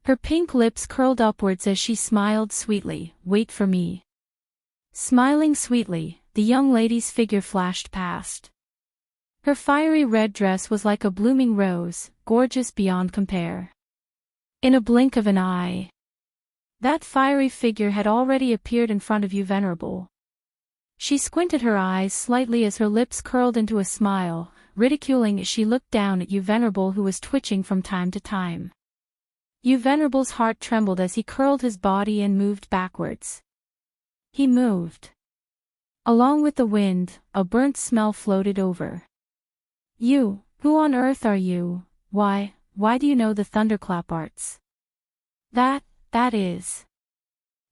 [SPEAKER 1] Her pink lips curled upwards as she smiled sweetly. "Wait for me." Smiling sweetly, the young lady's figure flashed past. Her fiery red dress was like a blooming rose, gorgeous beyond compare. In a blink of an eye, that fiery figure had already appeared in front of Yu Venerable. She squinted her eyes slightly as her lips curled into a smile, ridiculing as she looked down at Yu Venerable, who was twitching from time to time. Yu Venerable's heart trembled as he curled his body and moved backwards. He moved. Along with the wind, a burnt smell floated over. "You, who on earth are you? Why do you know the thunderclap arts?" That is.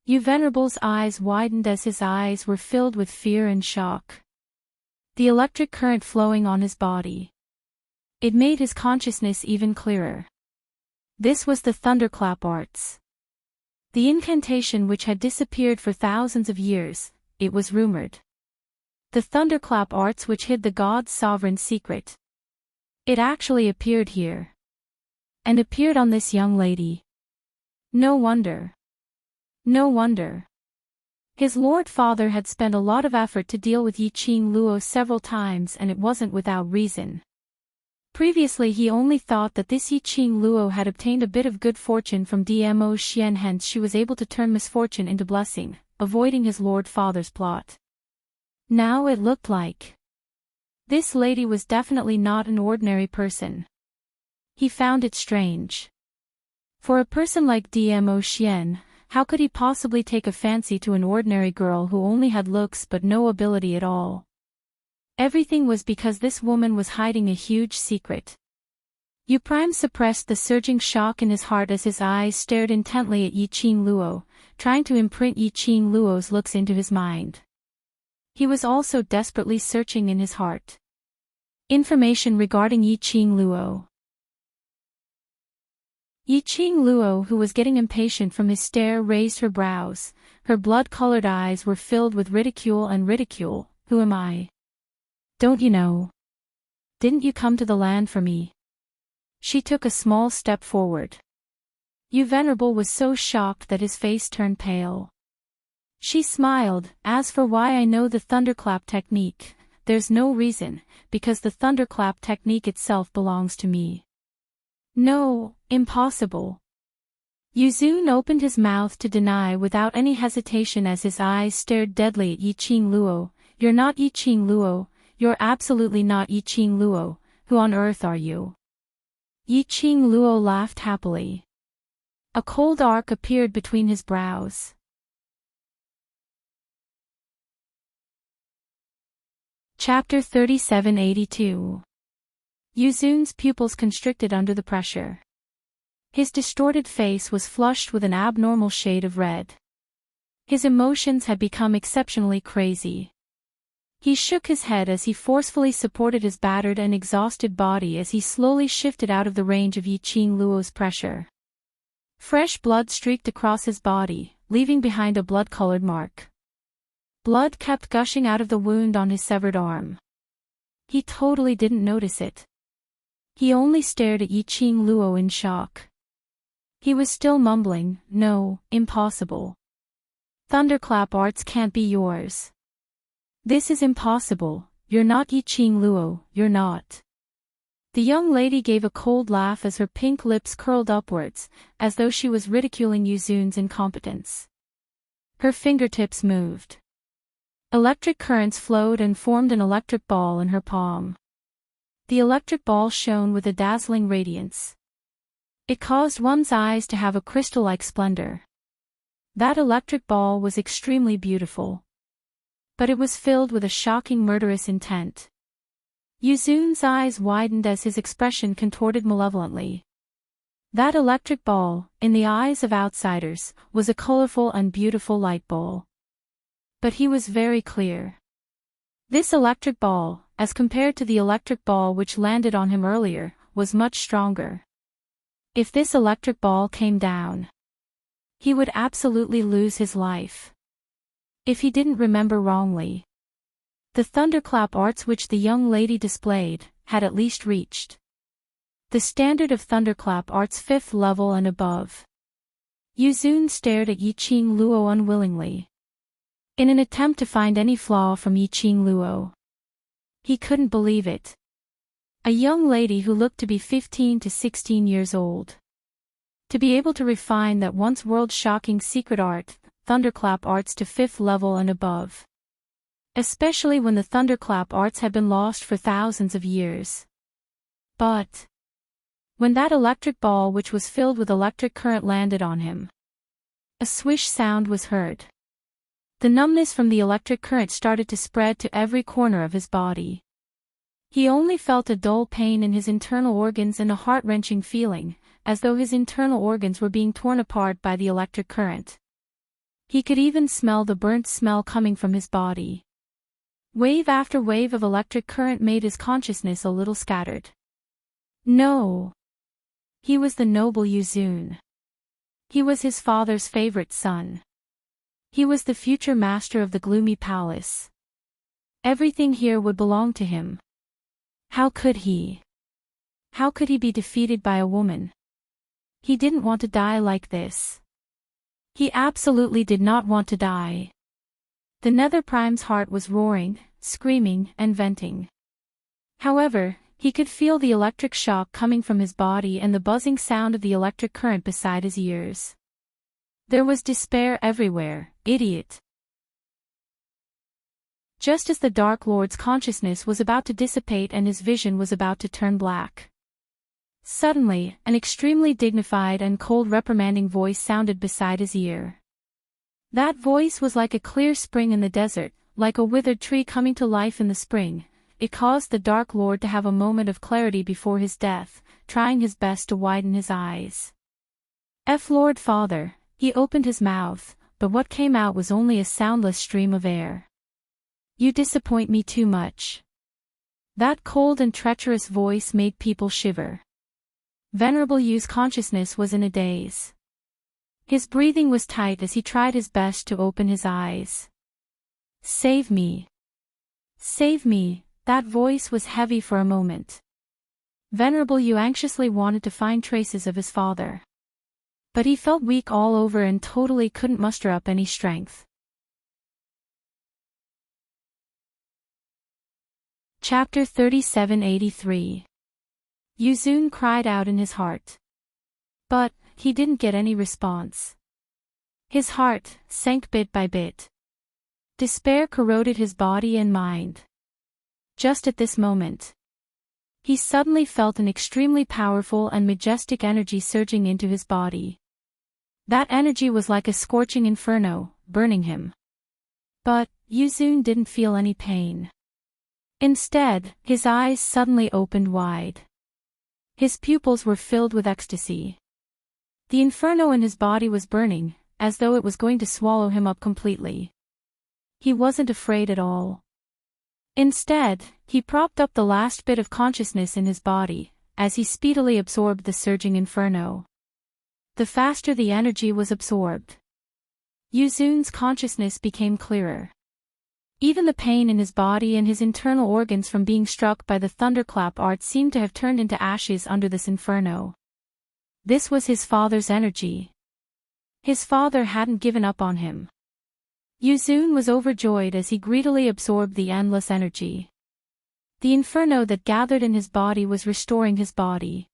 [SPEAKER 1] Yu Venerable's eyes widened as his eyes were filled with fear and shock. The electric current flowing on his body. It made his consciousness even clearer. This was the thunderclap arts. The incantation which had disappeared for thousands of years, it was rumored. The thunderclap arts which hid the god's sovereign secret. It actually appeared here. And appeared on this young lady. No wonder. No wonder. His Lord Father had spent a lot of effort to deal with Yiqing Luo several times, and it wasn't without reason. Previously he only thought that this Yiqing Luo had obtained a bit of good fortune from Dmo Xian, hence she was able to turn misfortune into blessing, avoiding his Lord Father's plot. Now it looked like this lady was definitely not an ordinary person. He found it strange. For a person like Dmo Xian, how could he possibly take a fancy to an ordinary girl who only had looks but no ability at all? Everything was because this woman was hiding a huge secret. Yu Prime suppressed the surging shock in his heart as his eyes stared intently at Yiqing Luo, trying to imprint Yiqing Luo's looks into his mind. He was also desperately searching in his heart. Information regarding Yiqing Luo. Yiqing Luo, who was getting impatient from his stare, raised her brows. Her blood-colored eyes were filled with ridicule. "Who am I? Don't you know? didn't you come to the land for me? She took a small step forward. Yu Venerable was so shocked that his face turned pale. She smiled, as for why I know the thunderclap technique, there's no reason, because the thunderclap technique itself belongs to me. No, impossible. Yuzun opened his mouth to deny without any hesitation as his eyes stared deadly at Yiqing Luo. You're not Yiqing Luo, you're absolutely not Yiqing Luo, who on earth are you? Yiqing Luo laughed happily. A cold arc appeared between his brows. Chapter 3782. Yuzun's pupils constricted under the pressure. His distorted face was flushed with an abnormal shade of red. His emotions had become exceptionally crazy. He shook his head as he forcefully supported his battered and exhausted body as he slowly shifted out of the range of Yiqing Luo's pressure. Fresh blood streaked across his body, leaving behind a blood-colored mark. Blood kept gushing out of the wound on his severed arm. He totally didn't notice it. He only stared at Yiqing Luo in shock. He was still mumbling, no, impossible. Thunderclap arts can't be yours. This is impossible, you're not Yiqing Luo, you're not. The young lady gave a cold laugh as her pink lips curled upwards, as though she was ridiculing Yuzun's incompetence. Her fingertips moved. Electric currents flowed and formed an electric ball in her palm. The electric ball shone with a dazzling radiance. It caused one's eyes to have a crystal-like splendor. That electric ball was extremely beautiful. But it was filled with a shocking murderous intent. Yuzun's eyes widened as his expression contorted malevolently. That electric ball, in the eyes of outsiders, was a colorful and beautiful light ball. But he was very clear. This electric ball, as compared to the electric ball which landed on him earlier, was much stronger. If this electric ball came down, he would absolutely lose his life. If he didn't remember wrongly, the thunderclap arts which the young lady displayed, had at least reached the standard of thunderclap arts 5th level and above. Yuzun stared at Yiqing Luo unwillingly. In an attempt to find any flaw from Yiqing Luo. He couldn't believe it. A young lady who looked to be 15 to 16 years old. To be able to refine that once world-shocking secret art, thunderclap arts to 5th level and above. Especially when the thunderclap arts had been lost for thousands of years. But when that electric ball which was filled with electric current landed on him, a swish sound was heard. The numbness from the electric current started to spread to every corner of his body. He only felt a dull pain in his internal organs and a heart-wrenching feeling, as though his internal organs were being torn apart by the electric current. He could even smell the burnt smell coming from his body. Wave after wave of electric current made his consciousness a little scattered. No. He was the noble Yuzun. He was his father's favorite son. He was the future master of the gloomy palace. Everything here would belong to him. How could he? How could he be defeated by a woman? He didn't want to die like this. He absolutely did not want to die. The Nether Prime's heart was roaring, screaming, and venting. However, he could feel the electric shock coming from his body and the buzzing sound of the electric current beside his ears. There was despair everywhere, idiot. Just as the Dark Lord's consciousness was about to dissipate and his vision was about to turn black. Suddenly, an extremely dignified and cold reprimanding voice sounded beside his ear. That voice was like a clear spring in the desert, like a withered tree coming to life in the spring. It caused the Dark Lord to have a moment of clarity before his death, trying his best to widen his eyes. Lord Father, he opened his mouth, but what came out was only a soundless stream of air. You disappoint me too much. That cold and treacherous voice made people shiver. Venerable Yu's consciousness was in a daze. His breathing was tight as he tried his best to open his eyes. Save me. Save me, That voice was heavy for a moment. Venerable Yu anxiously wanted to find traces of his father. But he felt weak all over and totally couldn't muster up any strength. Chapter 3783. Yuzun cried out in his heart. But he didn't get any response. His heart sank bit by bit. Despair corroded his body and mind. Just at this moment, he suddenly felt an extremely powerful and majestic energy surging into his body. That energy was like a scorching inferno, burning him. But Yuzun didn't feel any pain. Instead, his eyes suddenly opened wide. His pupils were filled with ecstasy. The inferno in his body was burning, as though it was going to swallow him up completely. He wasn't afraid at all. Instead, he propped up the last bit of consciousness in his body, as he speedily absorbed the surging inferno. The faster the energy was absorbed, Yuzun's consciousness became clearer. Even the pain in his body and his internal organs from being struck by the thunderclap art seemed to have turned into ashes under this inferno. This was his father's energy. His father hadn't given up on him. Yuzun was overjoyed as he greedily absorbed the endless energy. The inferno that gathered in his body was restoring his body.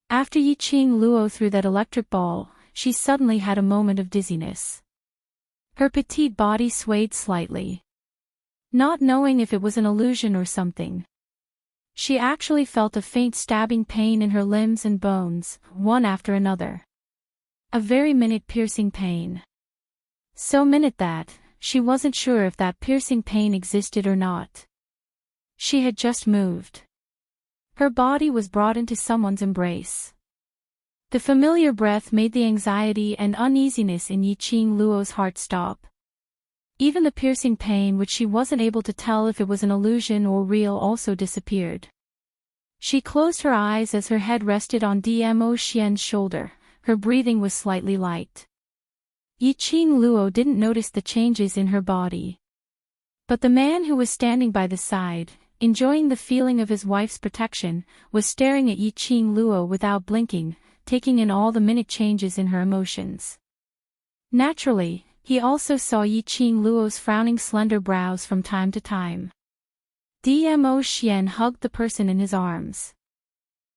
[SPEAKER 1] After Yiqing Luo threw that electric ball, she suddenly had a moment of dizziness. Her petite body swayed slightly. Not knowing if it was an illusion or something. She actually felt a faint stabbing pain in her limbs and bones, one after another. A very minute piercing pain. So minute that, she wasn't sure if that piercing pain existed or not. She had just moved. Her body was brought into someone's embrace. The familiar breath made the anxiety and uneasiness in Yiqing Luo's heart stop. Even the piercing pain, which she wasn't able to tell if it was an illusion or real, also disappeared. She closed her eyes as her head rested on Dmo Xian's shoulder. Her breathing was slightly light. Yiqing Luo didn't notice the changes in her body. But the man who was standing by the side, enjoying the feeling of his wife's protection, was staring at Yiqing Luo without blinking, taking in all the minute changes in her emotions. Naturally, he also saw Yiqing Luo's frowning slender brows from time to time. Dmo Xian hugged the person in his arms.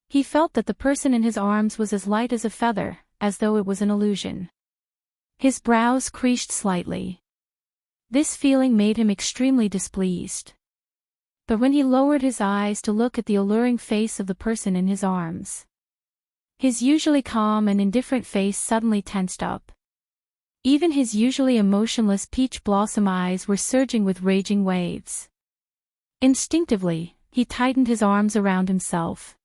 [SPEAKER 1] He felt that the person in his arms was as light as a feather, as though it was an illusion. His brows creased slightly. This feeling made him extremely displeased. But when he lowered his eyes to look at the alluring face of the person in his arms, his usually calm and indifferent face suddenly tensed up. Even his usually emotionless peach blossom eyes were surging with raging waves. Instinctively, he tightened his arms around himself.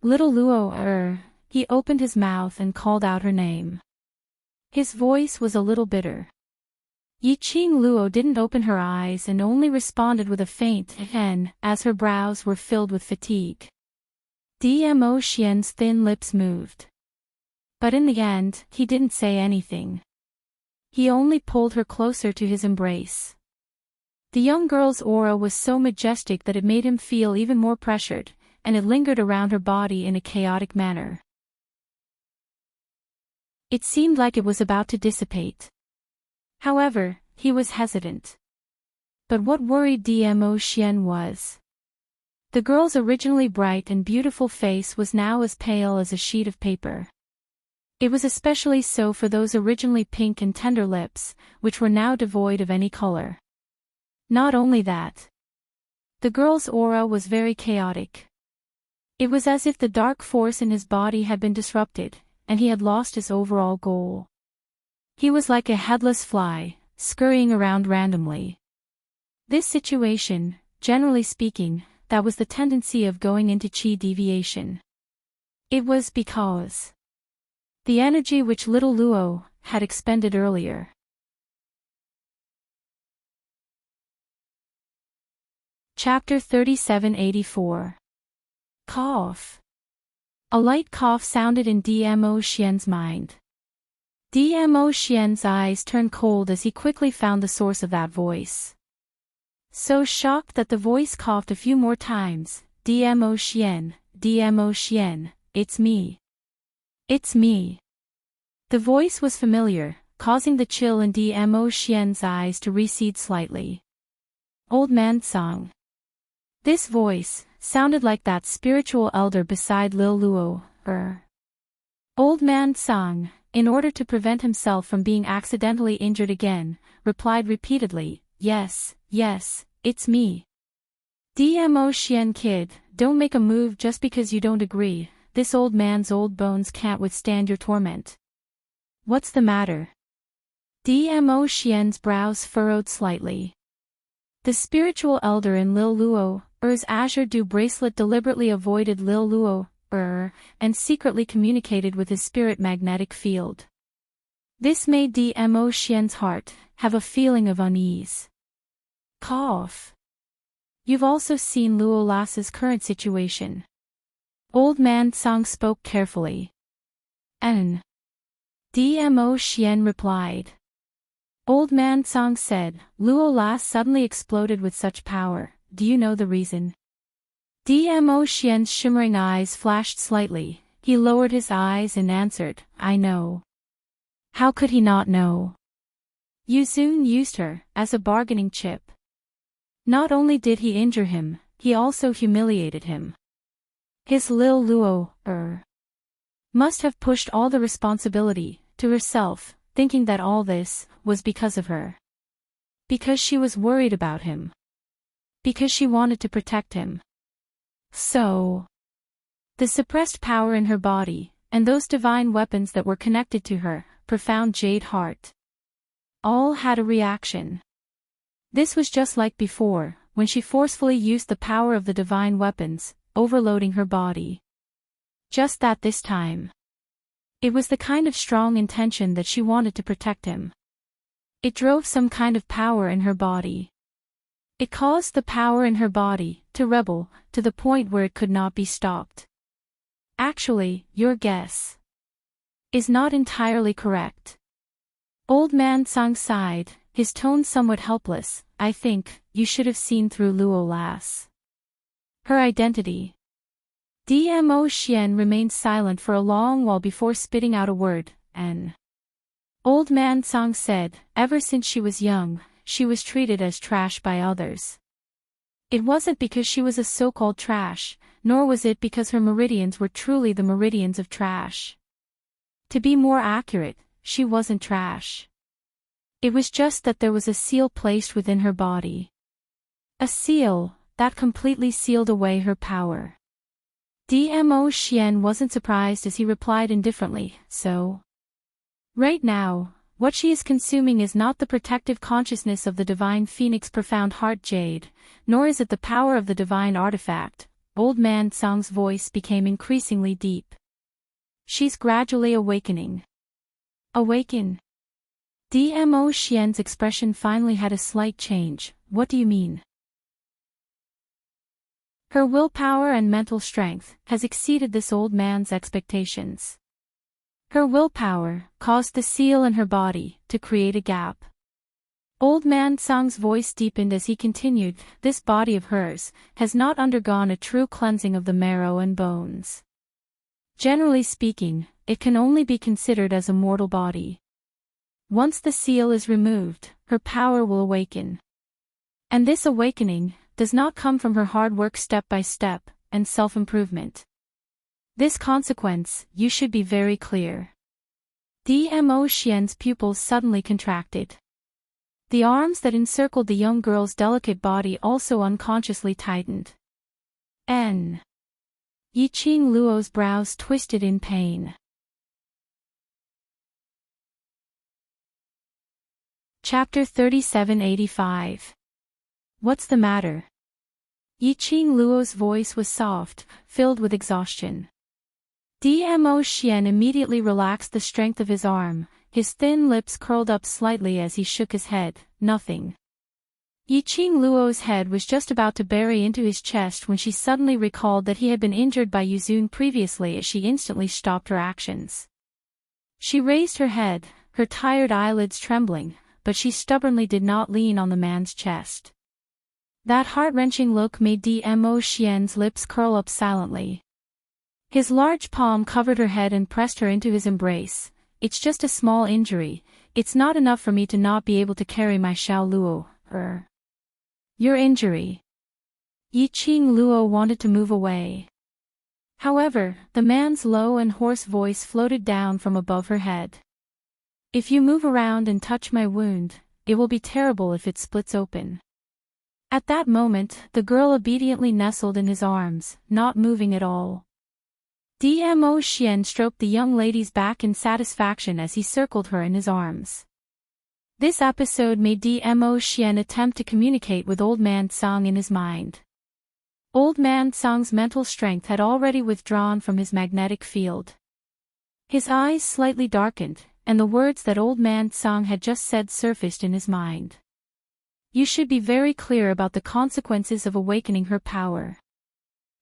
[SPEAKER 1] Little Luo, he opened his mouth and called out her name. His voice was a little bitter. Yiqing Luo didn't open her eyes and only responded with a faint "hen" as her brows were filled with fatigue. Dmo Xian's thin lips moved. But in the end, he didn't say anything. He only pulled her closer to his embrace. The young girl's aura was so majestic that it made him feel even more pressured, and it lingered around her body in a chaotic manner. It seemed like it was about to dissipate. However, he was hesitant. But what worried Dmo Xian was the girl's originally bright and beautiful face was now as pale as a sheet of paper. It was especially so for those originally pink and tender lips, which were now devoid of any color. Not only that, the girl's aura was very chaotic. It was as if the dark force in his body had been disrupted, and he had lost his overall goal. He was like a headless fly, scurrying around randomly. This situation, generally speaking, that was the tendency of going into chi deviation. It was because the energy which little Luo had expended earlier. Chapter 3784. Cough. A light cough sounded in Dmo Xian's mind. Dmo Xian's eyes turned cold as he quickly found the source of that voice. so shocked that the voice coughed a few more times. Dmo Xian, it's me. It's me. The voice was familiar, causing the chill in Dmo Xian's eyes to recede slightly. Old Man Song. This voice sounded like that spiritual elder beside Lil Luo. Old Man Song, in order to prevent himself from being accidentally injured again, replied repeatedly, yes, it's me. Dmo Xian kid, don't make a move just because you don't agree, this old man's old bones can't withstand your torment. What's the matter? Dmo Xian's brows furrowed slightly. The spiritual elder in Lil Luo's azure dew bracelet deliberately avoided Lil Luo, and secretly communicated with his spirit magnetic field. This made Dmo Xian's heart have a feeling of unease. Cough. You've also seen Luo Lass's current situation. Old Man Song spoke carefully. Dmo Xian replied. Old Man Song said, Luo Lass suddenly exploded with such power, do you know the reason? Dmo Xian's shimmering eyes flashed slightly, he lowered his eyes and answered, I know. How could he not know? Yuzun used her as a bargaining chip. Not only did he injure him, he also humiliated him. His Lil Luo, must have pushed all the responsibility to herself, thinking that all this was because of her. Because she was worried about him. Because she wanted to protect him. So, the suppressed power in her body, and those divine weapons that were connected to her profound jade heart, all had a reaction. This was just like before, when she forcefully used the power of the divine weapons, overloading her body. Just that this time. It was the kind of strong intention that she wanted to protect him. It drove some kind of power in her body. It caused the power in her body to rebel, to the point where it could not be stopped. Actually, your guess is not entirely correct. Old Man Song sighed, his tone somewhat helpless. I think you should have seen through Luo Lass. Her identity. Dmo Xian remained silent for a long while before spitting out a word, Old Man Song said, ever since she was young, she was treated as trash by others. It wasn't because she was a so-called trash, nor was it because her meridians were truly the meridians of trash. To be more accurate, she wasn't trash. It was just that there was a seal placed within her body. A seal that completely sealed away her power. Dmo Xian wasn't surprised as he replied indifferently, so. Right now, what she is consuming is not the protective consciousness of the divine phoenix profound heart jade, nor is it the power of the divine artifact. Old Man Song's voice became increasingly deep. She's gradually awakening. Awaken? Dmo Xian's expression finally had a slight change. What do you mean? Her willpower and mental strength has exceeded this old man's expectations. Her willpower caused the seal in her body to create a gap. Old Man Song's voice deepened as he continued, this body of hers has not undergone a true cleansing of the marrow and bones. Generally speaking, it can only be considered as a mortal body. Once the seal is removed, her power will awaken. And this awakening does not come from her hard work step by step and self-improvement. This consequence, you should be very clear. Dmo Xian's pupils suddenly contracted. The arms that encircled the young girl's delicate body also unconsciously tightened. Yiqing Luo's brows twisted in pain. Chapter 3785. What's the matter? Yiqing Luo's voice was soft, filled with exhaustion. Dmo Xian immediately relaxed the strength of his arm, his thin lips curled up slightly as he shook his head, nothing. Yiqing Luo's head was just about to bury into his chest when she suddenly recalled that he had been injured by Yuzun previously as she instantly stopped her actions. She raised her head, her tired eyelids trembling, but she stubbornly did not lean on the man's chest. That heart-wrenching look made Dmo Xian's lips curl up silently. His large palm covered her head and pressed her into his embrace. It's just a small injury. It's not enough for me to not be able to carry my Xiao Luo. Your injury. Yiqing Luo wanted to move away. However, the man's low and hoarse voice floated down from above her head. If you move around and touch my wound, it will be terrible if it splits open. At that moment, the girl obediently nestled in his arms, not moving at all. Dmo Xian stroked the young lady's back in satisfaction as he circled her in his arms. This episode made Dmo Xian attempt to communicate with Old Man Tsang in his mind. Old Man Tsang's mental strength had already withdrawn from his magnetic field. His eyes slightly darkened, and the words that Old Man Tsang had just said surfaced in his mind. You should be very clear about the consequences of awakening her power.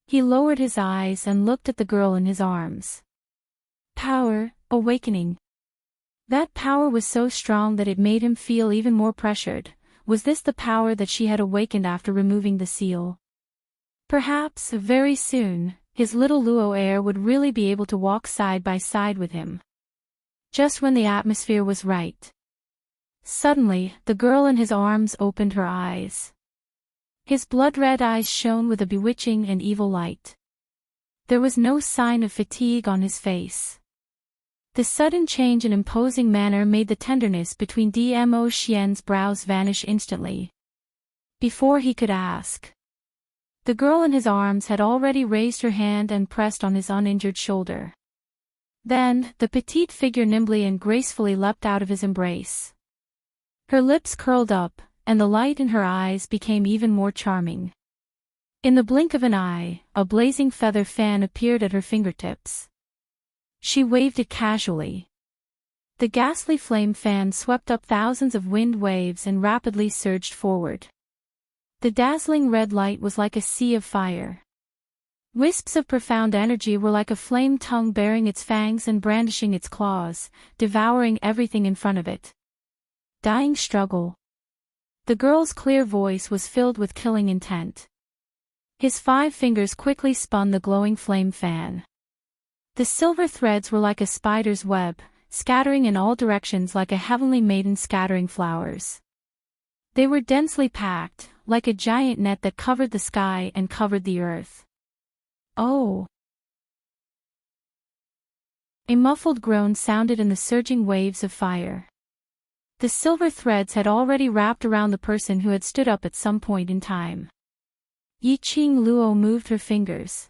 [SPEAKER 1] He lowered his eyes and looked at the girl in his arms. Power, awakening. That power was so strong that it made him feel even more pressured. Was this the power that she had awakened after removing the seal? Perhaps, very soon, his little Luo heir would really be able to walk side by side with him. Just when the atmosphere was right. Suddenly, the girl in his arms opened her eyes. His blood-red eyes shone with a bewitching and evil light. There was no sign of fatigue on his face. The sudden change in imposing manner made the tenderness between Dmo Xian's brows vanish instantly. Before he could ask, the girl in his arms had already raised her hand and pressed on his uninjured shoulder. Then, the petite figure nimbly and gracefully leapt out of his embrace. Her lips curled up, and the light in her eyes became even more charming. In the blink of an eye, a blazing feather fan appeared at her fingertips. She waved it casually. The ghastly flame fan swept up thousands of wind waves and rapidly surged forward. The dazzling red light was like a sea of fire. Wisps of profound energy were like a flame tongue baring its fangs and brandishing its claws, devouring everything in front of it. Dying struggle. The girl's clear voice was filled with killing intent. His 5 fingers quickly spun the glowing flame fan. The silver threads were like a spider's web, scattering in all directions like a heavenly maiden scattering flowers. They were densely packed, like a giant net that covered the sky and covered the earth. Oh! A muffled groan sounded in the surging waves of fire. The silver threads had already wrapped around the person who had stood up at some point in time. Yiqing Luo moved her fingers.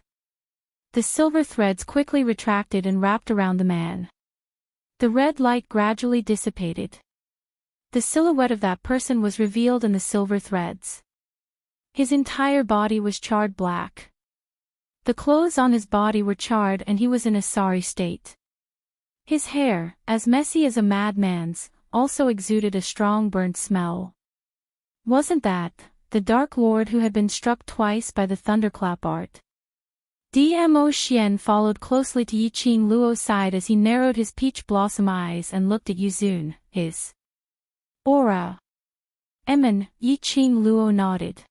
[SPEAKER 1] The silver threads quickly retracted and wrapped around the man. The red light gradually dissipated. The silhouette of that person was revealed in the silver threads. His entire body was charred black. The clothes on his body were charred and he was in a sorry state. His hair, as messy as a madman's, also exuded a strong burnt smell. Wasn't that the Dark Lord who had been struck twice by the thunderclap art? Dmo Xian followed closely to Yiqing Luo's side as he narrowed his peach blossom eyes and looked at Yuzun, his aura. Yiqing Luo nodded.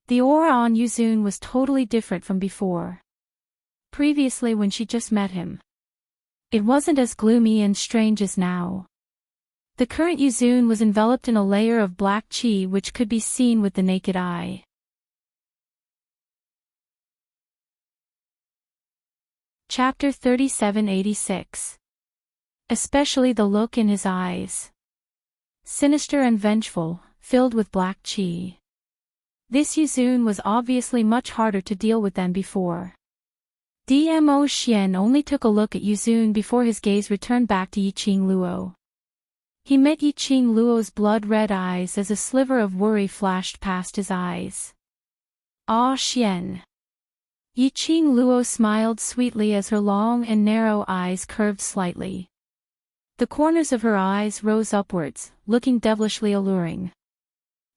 [SPEAKER 1] The aura on Yuzun was totally different from before. Previously when she just met him, it wasn't as gloomy and strange as now. The current Yuzun was enveloped in a layer of black qi which could be seen with the naked eye. Chapter 3786. Especially the look in his eyes. Sinister and vengeful, filled with black qi. This Yuzun was obviously much harder to deal with than before. Dmo Xian only took a look at Yuzun before his gaze returned back to Yiqing Luo. He met Yiqing Luo's blood-red eyes as a sliver of worry flashed past his eyes. Ah Xian. Yiqing Luo smiled sweetly as her long and narrow eyes curved slightly. The corners of her eyes rose upwards, looking devilishly alluring.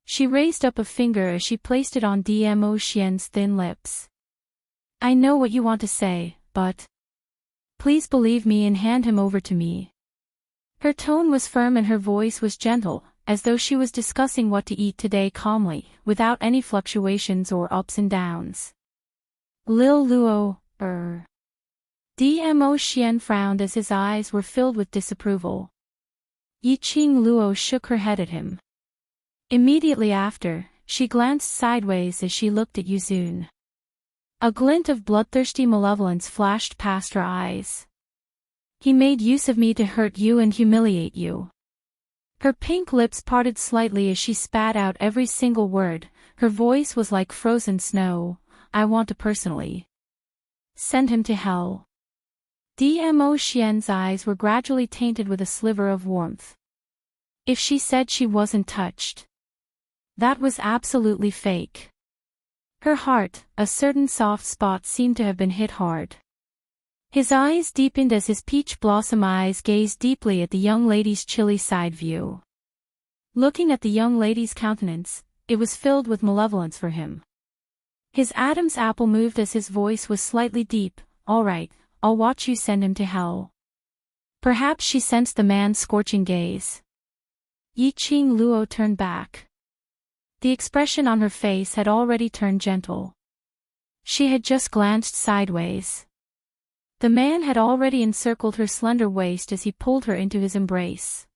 [SPEAKER 1] She raised up a finger as she placed it on Dmo Xian's thin lips. I know what you want to say, but please believe me and hand him over to me. Her tone was firm and her voice was gentle, as though she was discussing what to eat today calmly, without any fluctuations or ups and downs. Lil Luo, Dmo Xian frowned as his eyes were filled with disapproval. Yiqing Luo shook her head at him. Immediately after, she glanced sideways as she looked at Yuzun. A glint of bloodthirsty malevolence flashed past her eyes. He made use of me to hurt you and humiliate you. Her pink lips parted slightly as she spat out every single word. Her voice was like frozen snow. I want to personally send him to hell. Dmo Xian's eyes were gradually tainted with a sliver of warmth. If she said she wasn't touched, that was absolutely fake. Her heart, a certain soft spot seemed to have been hit hard. His eyes deepened as his peach blossom eyes gazed deeply at the young lady's chilly side view. Looking at the young lady's countenance, it was filled with malevolence for him. His Adam's apple moved as his voice was slightly deep. All right, I'll watch you send him to hell. Perhaps she sensed the man's scorching gaze. Yiqing Luo turned back. The expression on her face had already turned gentle. She had just glanced sideways. The man had already encircled her slender waist as he pulled her into his embrace.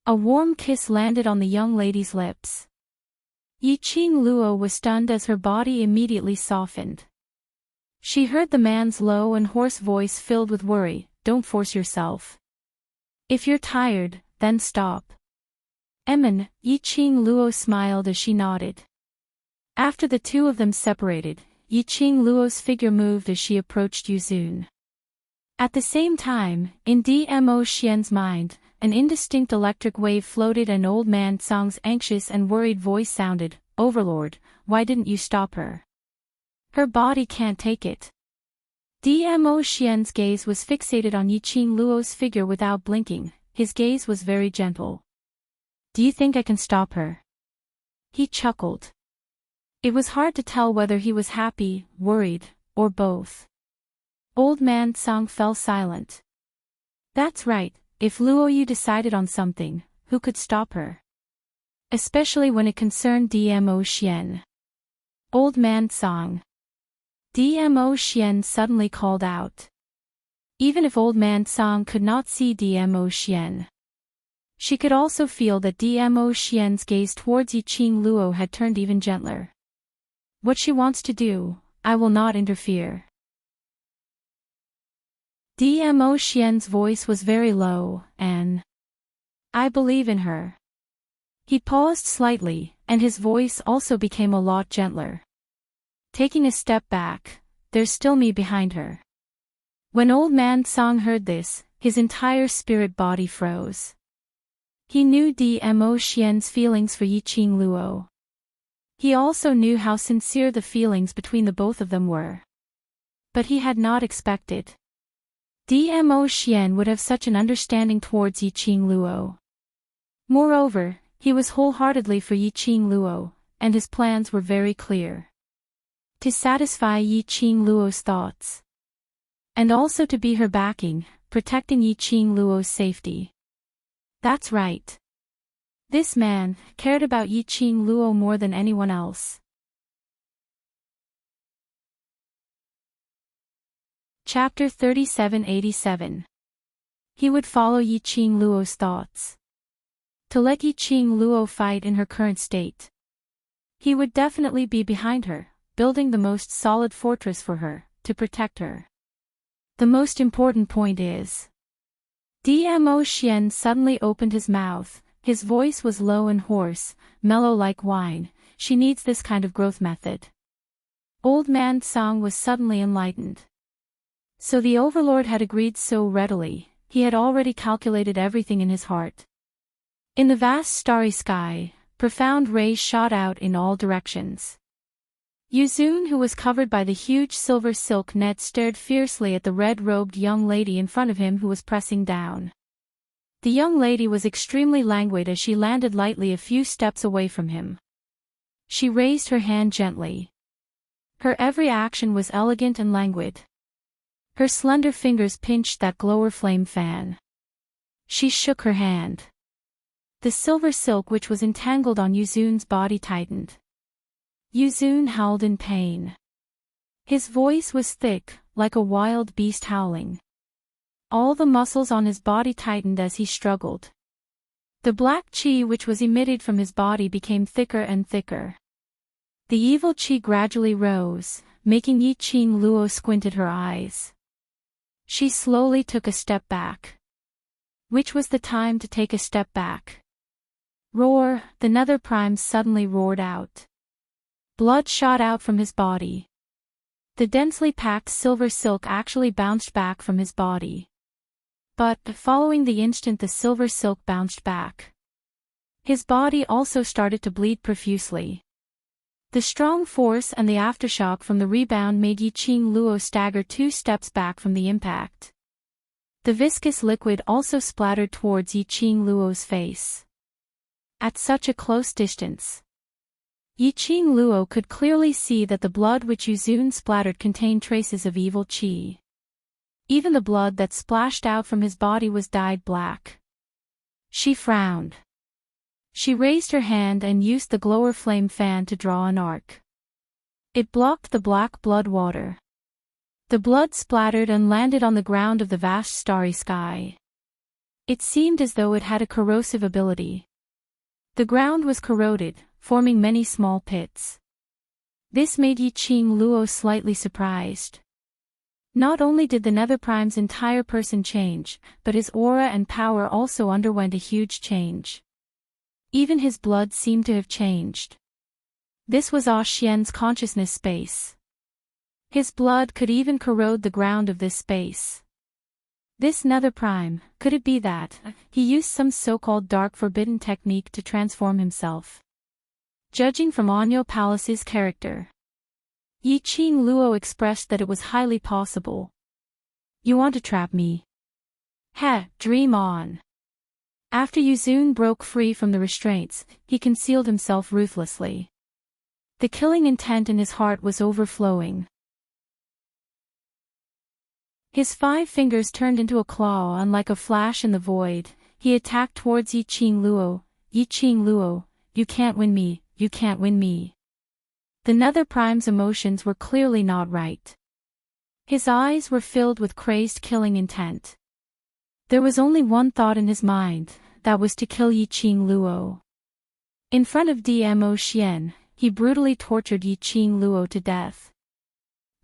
[SPEAKER 1] A warm kiss landed on the young lady's lips. Yiqing Luo was stunned as her body immediately softened. She heard the man's low and hoarse voice filled with worry. Don't force yourself. If you're tired, then stop. Emin, Yiqing Luo smiled as she nodded. After the two of them separated, Yiqing Luo's figure moved as she approached Yuzun. At the same time, in Dmo Xian's mind, an indistinct electric wave floated and old man Song's anxious and worried voice sounded, Overlord, why didn't you stop her? Her body can't take it. Dmo Xian's gaze was fixated on Yiqing Luo's figure without blinking. His gaze was very gentle. Do you think I can stop her? He chuckled. It was hard to tell whether he was happy, worried, or both. Old man Song fell silent. That's right, if Luo Yu decided on something, who could stop her? Especially when it concerned Dmo Xian. Old man Song. Dmo Xian suddenly called out. Even if old man Song could not see Dmo Xian, she could also feel that Dmo Xian's gaze towards Yiqing Luo had turned even gentler. What she wants to do, I will not interfere. Dmo Xian's voice was very low, and I believe in her. He paused slightly, and his voice also became a lot gentler. Taking a step back, there's still me behind her. When old man Song heard this, his entire spirit body froze. He knew Dmo Xian's feelings for Yiqing Luo. He also knew how sincere the feelings between the both of them were. But he had not expected Dmo Xian would have such an understanding towards Yiqing Luo. Moreover, he was wholeheartedly for Yiqing Luo, and his plans were very clear. To satisfy Yiqing Luo's thoughts. And also to be her backing, protecting Yiqing Luo's safety. That's right. This man cared about Yiqing Luo more than anyone else. Chapter 3787. He would follow Yiqing Luo's thoughts. To let Yiqing Luo fight in her current state. He would definitely be behind her, building the most solid fortress for her, to protect her. The most important point is. Dmo Xian suddenly opened his mouth. His voice was low and hoarse, mellow like wine. She needs this kind of growth method. Old man Song was suddenly enlightened. So the Overlord had agreed so readily. He had already calculated everything in his heart. In the vast starry sky, profound rays shot out in all directions. Yuzun, who was covered by the huge silver silk net, stared fiercely at the red-robed young lady in front of him who was pressing down. The young lady was extremely languid as she landed lightly a few steps away from him. She raised her hand gently. Her every action was elegant and languid. Her slender fingers pinched that glower flame fan. She shook her hand. The silver silk which was entangled on Yuzun's body tightened. Yuzun howled in pain. His voice was thick, like a wild beast howling. All the muscles on his body tightened as he struggled. The black qi which was emitted from his body became thicker and thicker. The evil qi gradually rose, making Yi Qing Luo squint at her eyes. She slowly took a step back. Which was the time to take a step back? Roar, the nether primes suddenly roared out. Blood shot out from his body. The densely packed silver silk actually bounced back from his body. But, following the instant the silver silk bounced back, his body also started to bleed profusely. The strong force and the aftershock from the rebound made Yi Qing Luo stagger 2 steps back from the impact. The viscous liquid also splattered towards Yi Qing Luo's face. At such a close distance, Yi Qing Luo could clearly see that the blood which Yuzun splattered contained traces of evil qi. Even the blood that splashed out from his body was dyed black. She frowned. She raised her hand and used the glower flame fan to draw an arc. It blocked the black blood water. The blood splattered and landed on the ground of the vast starry sky. It seemed as though it had a corrosive ability. The ground was corroded, forming many small pits. This made Yi Qing Luo slightly surprised. Not only did the Nether Prime's entire person change, but his aura and power also underwent a huge change. Even his blood seemed to have changed. This was Ah Xian's consciousness space. His blood could even corrode the ground of this space. This Nether Prime, could it be that he used some so-called dark forbidden technique to transform himself? Judging from Onyo Palace's character, Yi Qing Luo expressed that it was highly possible. You want to trap me? Heh, dream on. After Yuzun broke free from the restraints, he concealed himself ruthlessly. The killing intent in his heart was overflowing. His 5 fingers turned into a claw and like a flash in the void, he attacked towards Yi Qing Luo. Yi Qing Luo, you can't win me, you can't win me. The Nether Prime's emotions were clearly not right. His eyes were filled with crazed killing intent. There was only one thought in his mind, that was to kill Yi Qing Luo. In front of Dmo Xian, he brutally tortured Yi Qing Luo to death.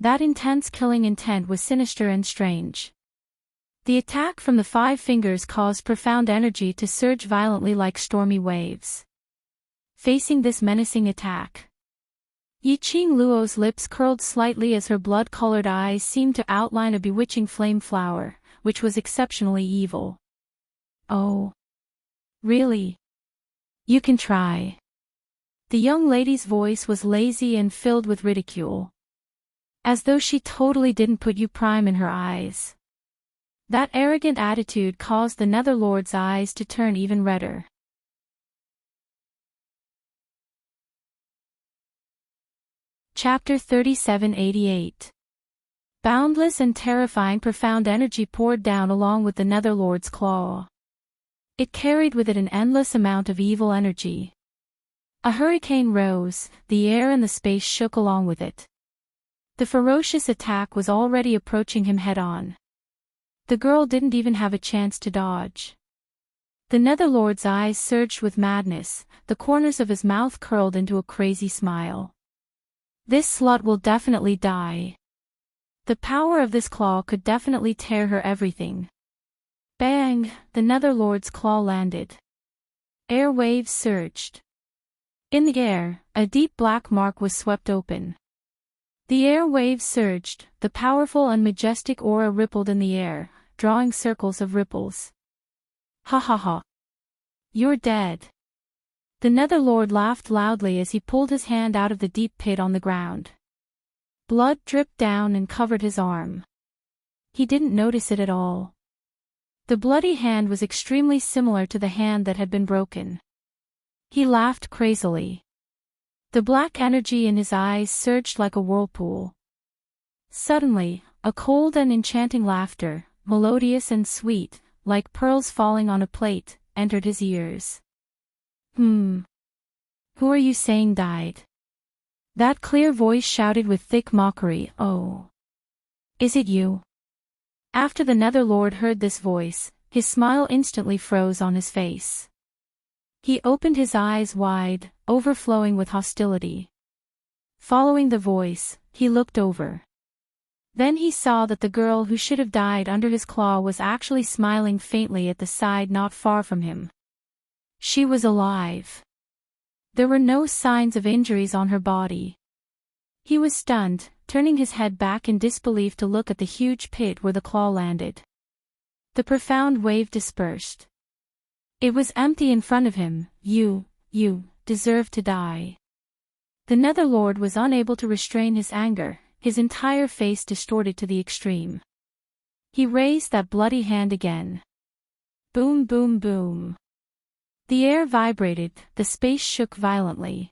[SPEAKER 1] That intense killing intent was sinister and strange. The attack from the 5 fingers caused profound energy to surge violently like stormy waves. Facing this menacing attack, Yi Qing Luo's lips curled slightly as her blood-colored eyes seemed to outline a bewitching flame flower, which was exceptionally evil. Oh. Really? You can try. The young lady's voice was lazy and filled with ridicule. As though she totally didn't put you prime in her eyes. That arrogant attitude caused the Netherlord's eyes to turn even redder. Chapter 3788. Boundless and terrifying profound energy poured down along with the Netherlord's claw. It carried with it an endless amount of evil energy. A hurricane rose, the air and the space shook along with it. The ferocious attack was already approaching him head-on. The girl didn't even have a chance to dodge. The Netherlord's eyes surged with madness, the corners of his mouth curled into a crazy smile. This slut will definitely die. The power of this claw could definitely tear her everything. Bang! The Netherlord's claw landed. Air waves surged. In the air, a deep black mark was swept open. The air waves surged, the powerful and majestic aura rippled in the air, drawing circles of ripples. Ha ha ha. You're dead. The Netherlord laughed loudly as he pulled his hand out of the deep pit on the ground. Blood dripped down and covered his arm. He didn't notice it at all. The bloody hand was extremely similar to the hand that had been broken. He laughed crazily. The black energy in his eyes surged like a whirlpool. Suddenly, a cold and enchanting laughter, melodious and sweet, like pearls falling on a plate, entered his ears. Who are you saying died? That clear voice shouted with thick mockery. Oh. Is it you? After the Netherlord heard this voice, his smile instantly froze on his face. He opened his eyes wide, overflowing with hostility. Following the voice, he looked over. Then he saw that the girl who should have died under his claw was actually smiling faintly at the side not far from him. She was alive. There were no signs of injuries on her body. He was stunned, turning his head back in disbelief to look at the huge pit where the claw landed. The profound wave dispersed. It was empty in front of him. You deserve to die. The Netherlord was unable to restrain his anger, his entire face distorted to the extreme. He raised that bloody hand again. Boom, boom, boom. The air vibrated, the space shook violently.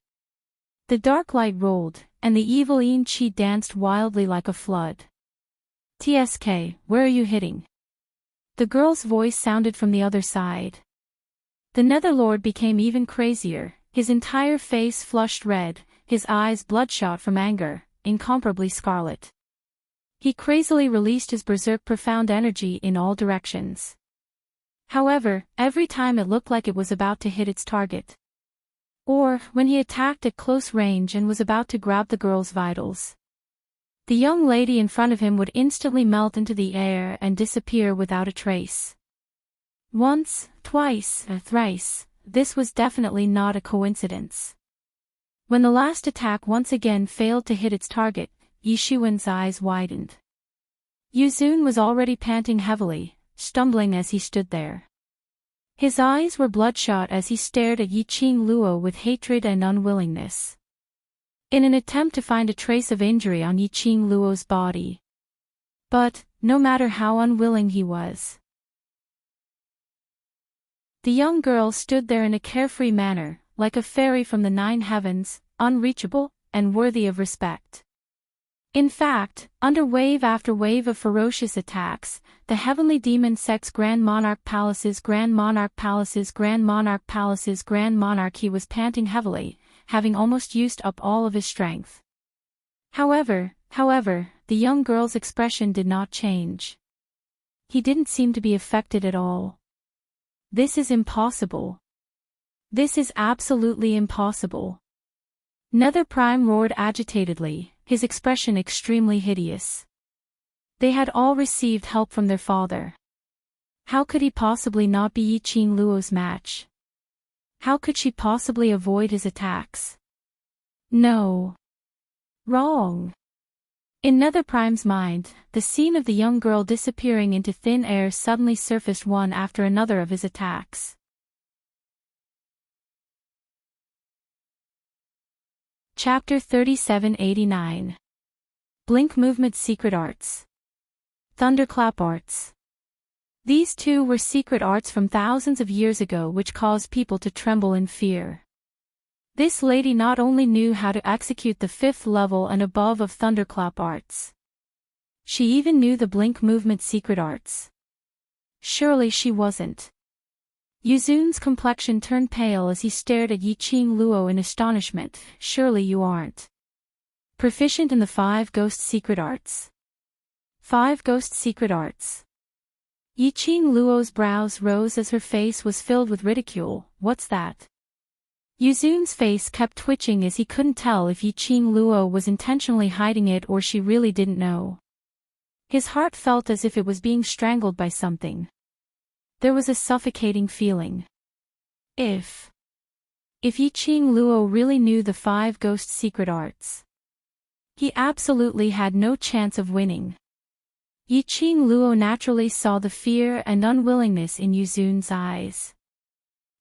[SPEAKER 1] The dark light rolled, and the evil Enchi danced wildly like a flood. TSK, where are you hitting? The girl's voice sounded from the other side. The Netherlord became even crazier, his entire face flushed red, his eyes bloodshot from anger, incomparably scarlet. He crazily released his berserk profound energy in all directions. However, every time it looked like it was about to hit its target. Or, when he attacked at close range and was about to grab the girl's vitals. The young lady in front of him would instantly melt into the air and disappear without a trace. Once, twice, thrice, this was definitely not a coincidence. When the last attack once again failed to hit its target, Yishuan's eyes widened. Yuzun was already panting heavily, stumbling as he stood there. His eyes were bloodshot as he stared at Yiqing Luo with hatred and unwillingness. In an attempt to find a trace of injury on Yiqing Luo's body. But, no matter how unwilling he was, the young girl stood there in a carefree manner, like a fairy from the 9 heavens, unreachable, and worthy of respect. In fact, under wave after wave of ferocious attacks, the heavenly demon sect's Grand Monarch Palace's Grand Monarch Palace's Grand Monarch Palace's Grand Monarch he was panting heavily, having almost used up all of his strength. However, the young girl's expression did not change. He didn't seem to be affected at all. This is impossible. This is absolutely impossible. Nether Prime roared agitatedly, his expression extremely hideous. They had all received help from their father. How could he possibly not be Yiqing Luo's match? How could she possibly avoid his attacks? No. Wrong. In Nether Prime's mind, the scene of the young girl disappearing into thin air suddenly surfaced one after another of his attacks. Chapter 3789. Blink Movement Secret Arts. Thunderclap Arts. These two were secret arts from thousands of years ago which caused people to tremble in fear. This lady not only knew how to execute the 5th level and above of Thunderclap Arts. She even knew the Blink Movement Secret Arts. Surely she wasn't. Yuzun's complexion turned pale as he stared at Yiqing Luo in astonishment. Surely you aren't proficient in the 5 Ghost Secret Arts. 5 Ghost Secret Arts. Yiqing Luo's brows rose as her face was filled with ridicule. What's that? Yuzun's face kept twitching as he couldn't tell if Yiqing Luo was intentionally hiding it or she really didn't know. His heart felt as if it was being strangled by something. There was a suffocating feeling. If Yiqing Luo really knew the 5 Ghost Secret Arts, he absolutely had no chance of winning. Yiqing Luo naturally saw the fear and unwillingness in Yuzun's eyes.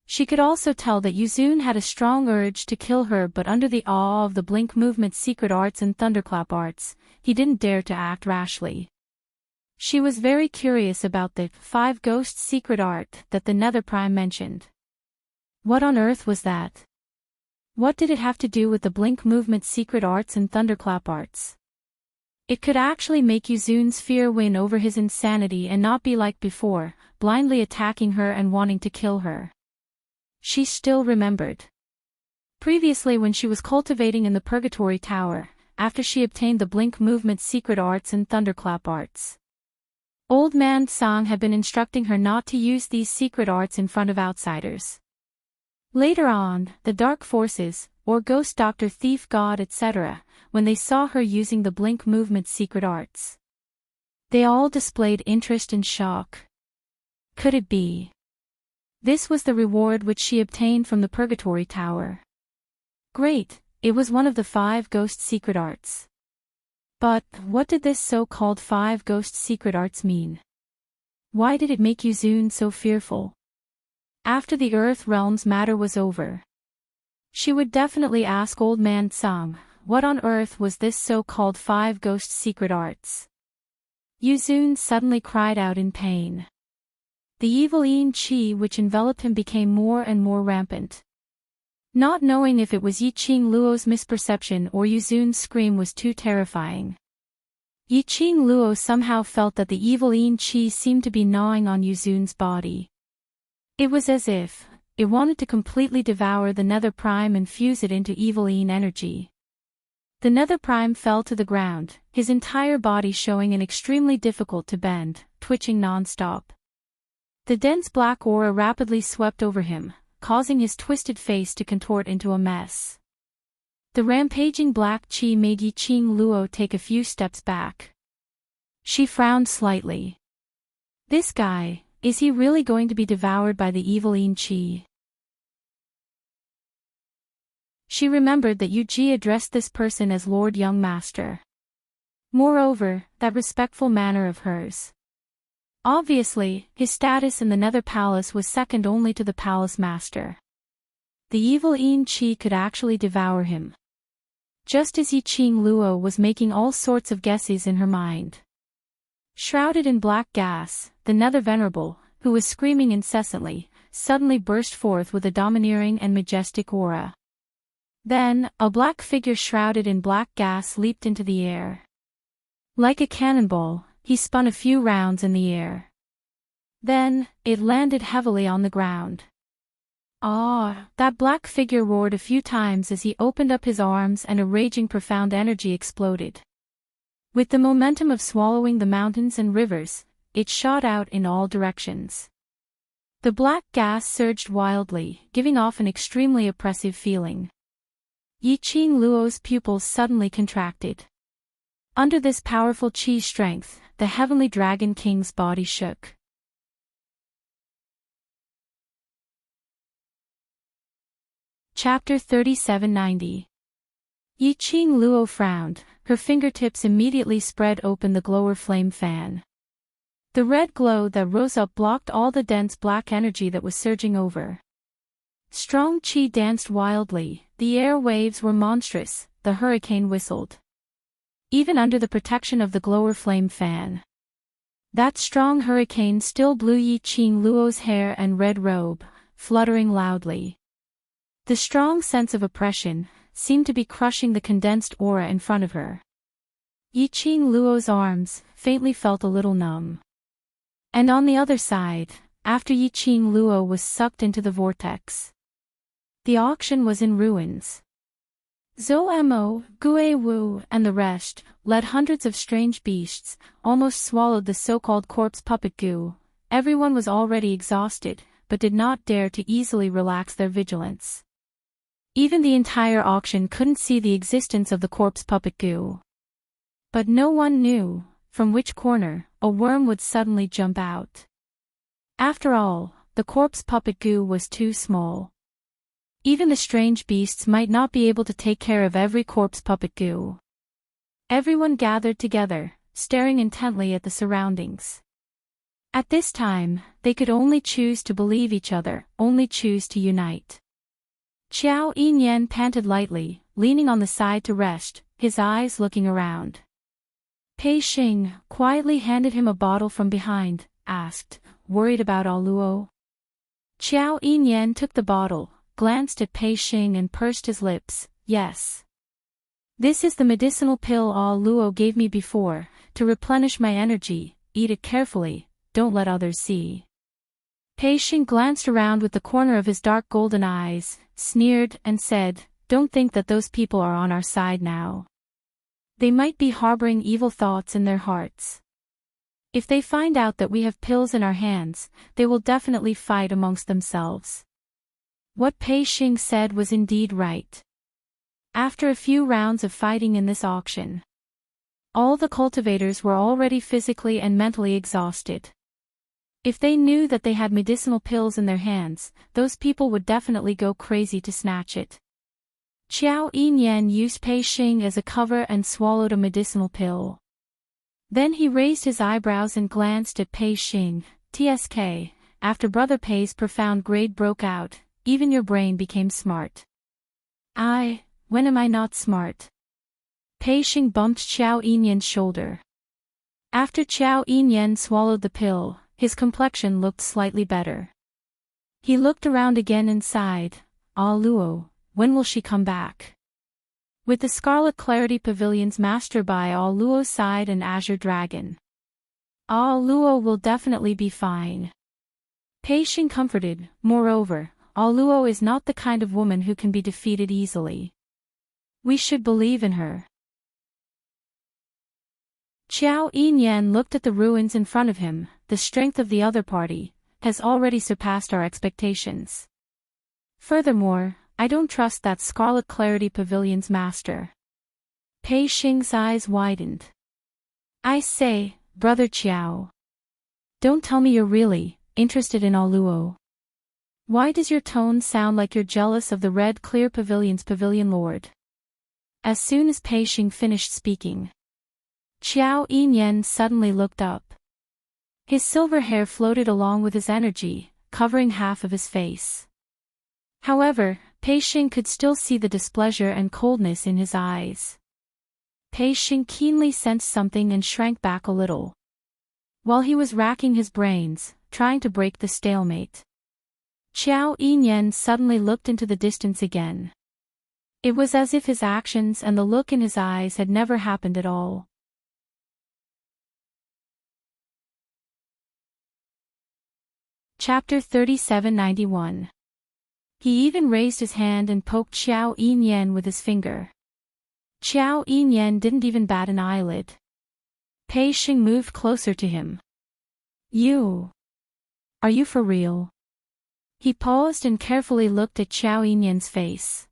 [SPEAKER 1] She could also tell that Yuzun had a strong urge to kill her, but under the awe of the Blink Movement Secret Arts and Thunderclap Arts, he didn't dare to act rashly. She was very curious about the 5 Ghost Secret Art that the Nether Prime mentioned. What on earth was that? What did it have to do with the Blink Movement Secret Arts and Thunderclap Arts? It could actually make Yuzun's fear win over his insanity and not be like before, blindly attacking her and wanting to kill her. She still remembered. Previously when she was cultivating in the Purgatory Tower, after she obtained the Blink Movement secret arts and Thunderclap arts. Old Man Tsang had been instructing her not to use these secret arts in front of outsiders. Later on, the Dark Forces, or Ghost Doctor Thief God etc., when they saw her using the Blink Movement secret arts, they all displayed interest and shock. Could it be? This was the reward which she obtained from the Purgatory Tower. Great, it was one of the 5 ghost secret arts. But, what did this so-called 5 ghost secret arts mean? Why did it make Yuzun so fearful? After the Earth Realm's matter was over, she would definitely ask Old Man Tsang, what on earth was this so-called 5 ghost secret arts? Yuzun suddenly cried out in pain. The evil yin qi which enveloped him became more and more rampant. Not knowing if it was Yi Qing Luo's misperception or Yuzun's scream was too terrifying. Yi Qing Luo somehow felt that the evil yin qi seemed to be gnawing on Yuzun's body. It was as if it wanted to completely devour the Nether Prime and fuse it into evil yin energy. The Nether Prime fell to the ground, his entire body showing an extremely difficult to bend, twitching non-stop. The dense black aura rapidly swept over him, causing his twisted face to contort into a mess. The rampaging black qi made Yi Qing Luo take a few steps back. She frowned slightly. This guy, is he really going to be devoured by the evil yin qi? She remembered that Yu Ji addressed this person as Lord Young Master. Moreover, that respectful manner of hers. Obviously, his status in the Nether Palace was second only to the Palace Master. The evil yin qi could actually devour him. Just as Yi Qing Luo was making all sorts of guesses in her mind. Shrouded in black gas, the Nether Venerable, who was screaming incessantly, suddenly burst forth with a domineering and majestic aura. Then, a black figure shrouded in black gas leaped into the air. Like a cannonball, he spun a few rounds in the air. Then, it landed heavily on the ground. Ah! That black figure roared a few times as he opened up his arms and a raging profound energy exploded. With the momentum of swallowing the mountains and rivers, it shot out in all directions. The black gas surged wildly, giving off an extremely oppressive feeling. Yi Qing Luo's pupils suddenly contracted. Under this powerful qi strength, the Heavenly Dragon King's body shook. Chapter 3790. Yi Qing Luo frowned, her fingertips immediately spread open the glower flame fan. The red glow that rose up blocked all the dense black energy that was surging over. Strong qi danced wildly, the air waves were monstrous, the hurricane whistled. Even under the protection of the glower flame fan, that strong hurricane still blew Yi Qing Luo's hair and red robe, fluttering loudly. The strong sense of oppression seemed to be crushing the condensed aura in front of her. Yi Qing Luo's arms faintly felt a little numb. And on the other side, after Yi Qing Luo was sucked into the vortex, the auction was in ruins. Zhou Mo, Gue Wu, and the rest, led hundreds of strange beasts, almost swallowed the so-called corpse puppet Gu. Everyone was already exhausted, but did not dare to easily relax their vigilance. Even the entire auction couldn't see the existence of the corpse puppet Gu. But no one knew from which corner a worm would suddenly jump out. After all, the corpse puppet Gu was too small. Even the strange beasts might not be able to take care of every corpse puppet Gu. Everyone gathered together, staring intently at the surroundings. At this time, they could only choose to believe each other, only choose to unite. Qiao Yinyan panted lightly, leaning on the side to rest, his eyes looking around. Pei Xing quietly handed him a bottle from behind, asked, worried about Luo. Qiao Yinyan took the bottle, glanced at Pei Xing and pursed his lips, yes. This is the medicinal pill Luo gave me before, to replenish my energy, eat it carefully, don't let others see. Pei Xing glanced around with the corner of his dark golden eyes, sneered, and said, "Don't think that those people are on our side now. They might be harboring evil thoughts in their hearts. If they find out that we have pills in our hands, they will definitely fight amongst themselves." What Pei Xing said was indeed right. After a few rounds of fighting in this auction, all the cultivators were already physically and mentally exhausted. If they knew that they had medicinal pills in their hands, those people would definitely go crazy to snatch it. Qiao Yinyan used Pei Xing as a cover and swallowed a medicinal pill. Then he raised his eyebrows and glanced at Pei Xing. "TSK, after Brother Pei's profound grade broke out, even your brain became smart." When am I not smart?" Pei Xing bumped Qiao Yinyan's shoulder. After Qiao Yinyan swallowed the pill, his complexion looked slightly better. He looked around again and sighed, "Ah Luo, when will she come back?" With the Scarlet Clarity Pavilion's master by Ah Luo's side and Azure Dragon, Ah Luo will definitely be fine. Pei Xing comforted. Moreover, Ah Luo is not the kind of woman who can be defeated easily. We should believe in her. Qiao Yinyan looked at the ruins in front of him. "The strength of the other party has already surpassed our expectations. Furthermore, I don't trust that Scarlet Clarity Pavilion's master." Pei Xing's eyes widened. "I say, Brother Qiao. Don't tell me you're really interested in Ah Luo. Why does your tone sound like you're jealous of the Red Clear Pavilion's pavilion lord?" As soon as Pei Xing finished speaking, Qiao Yinyan suddenly looked up. His silver hair floated along with his energy, covering half of his face. However, Pei Xing could still see the displeasure and coldness in his eyes. Pei Xing keenly sensed something and shrank back a little. While he was racking his brains, trying to break the stalemate, Qiao Yinyan suddenly looked into the distance again. It was as if his actions and the look in his eyes had never happened at all. Chapter 3791. He even raised his hand and poked Qiao Yinyan with his finger. Qiao Yinyan didn't even bat an eyelid. Pei Xing moved closer to him. Are you for real?" He paused and carefully looked at Qiao Yinyan's face.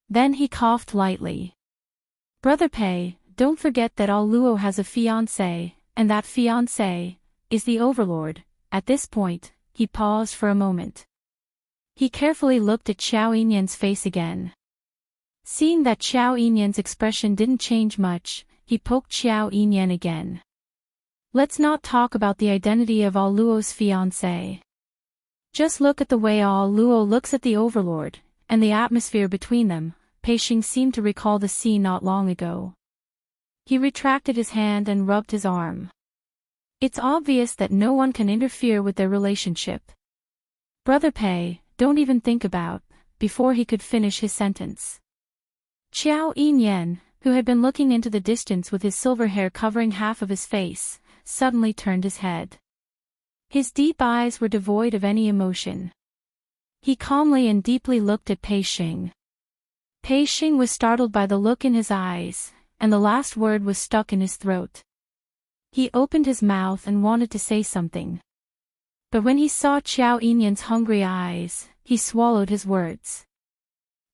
[SPEAKER 1] Then he coughed lightly. "Brother Pei, don't forget that Ah Luo has a fiancé, and that fiancé is the Overlord." At this point, he paused for a moment. He carefully looked at Qiao Yinyan's face again. Seeing that Qiao Yinyan's expression didn't change much, he poked Qiao Yinyan again. "Let's not talk about the identity of Ah Luo's fiancé. Just look at the way Ah Luo looks at the Overlord, and the atmosphere between them." Pei Xing seemed to recall the scene not long ago. He retracted his hand and rubbed his arm. It's obvious that no one can interfere with their relationship. "Brother Pei, don't even think about," before he could finish his sentence. Qiao Yinyan, who had been looking into the distance with his silver hair covering half of his face, suddenly turned his head. His deep eyes were devoid of any emotion. He calmly and deeply looked at Pei Xing. Pei Xing was startled by the look in his eyes, and the last word was stuck in his throat. He opened his mouth and wanted to say something. But when he saw Qiao Yinyan's hungry eyes, he swallowed his words.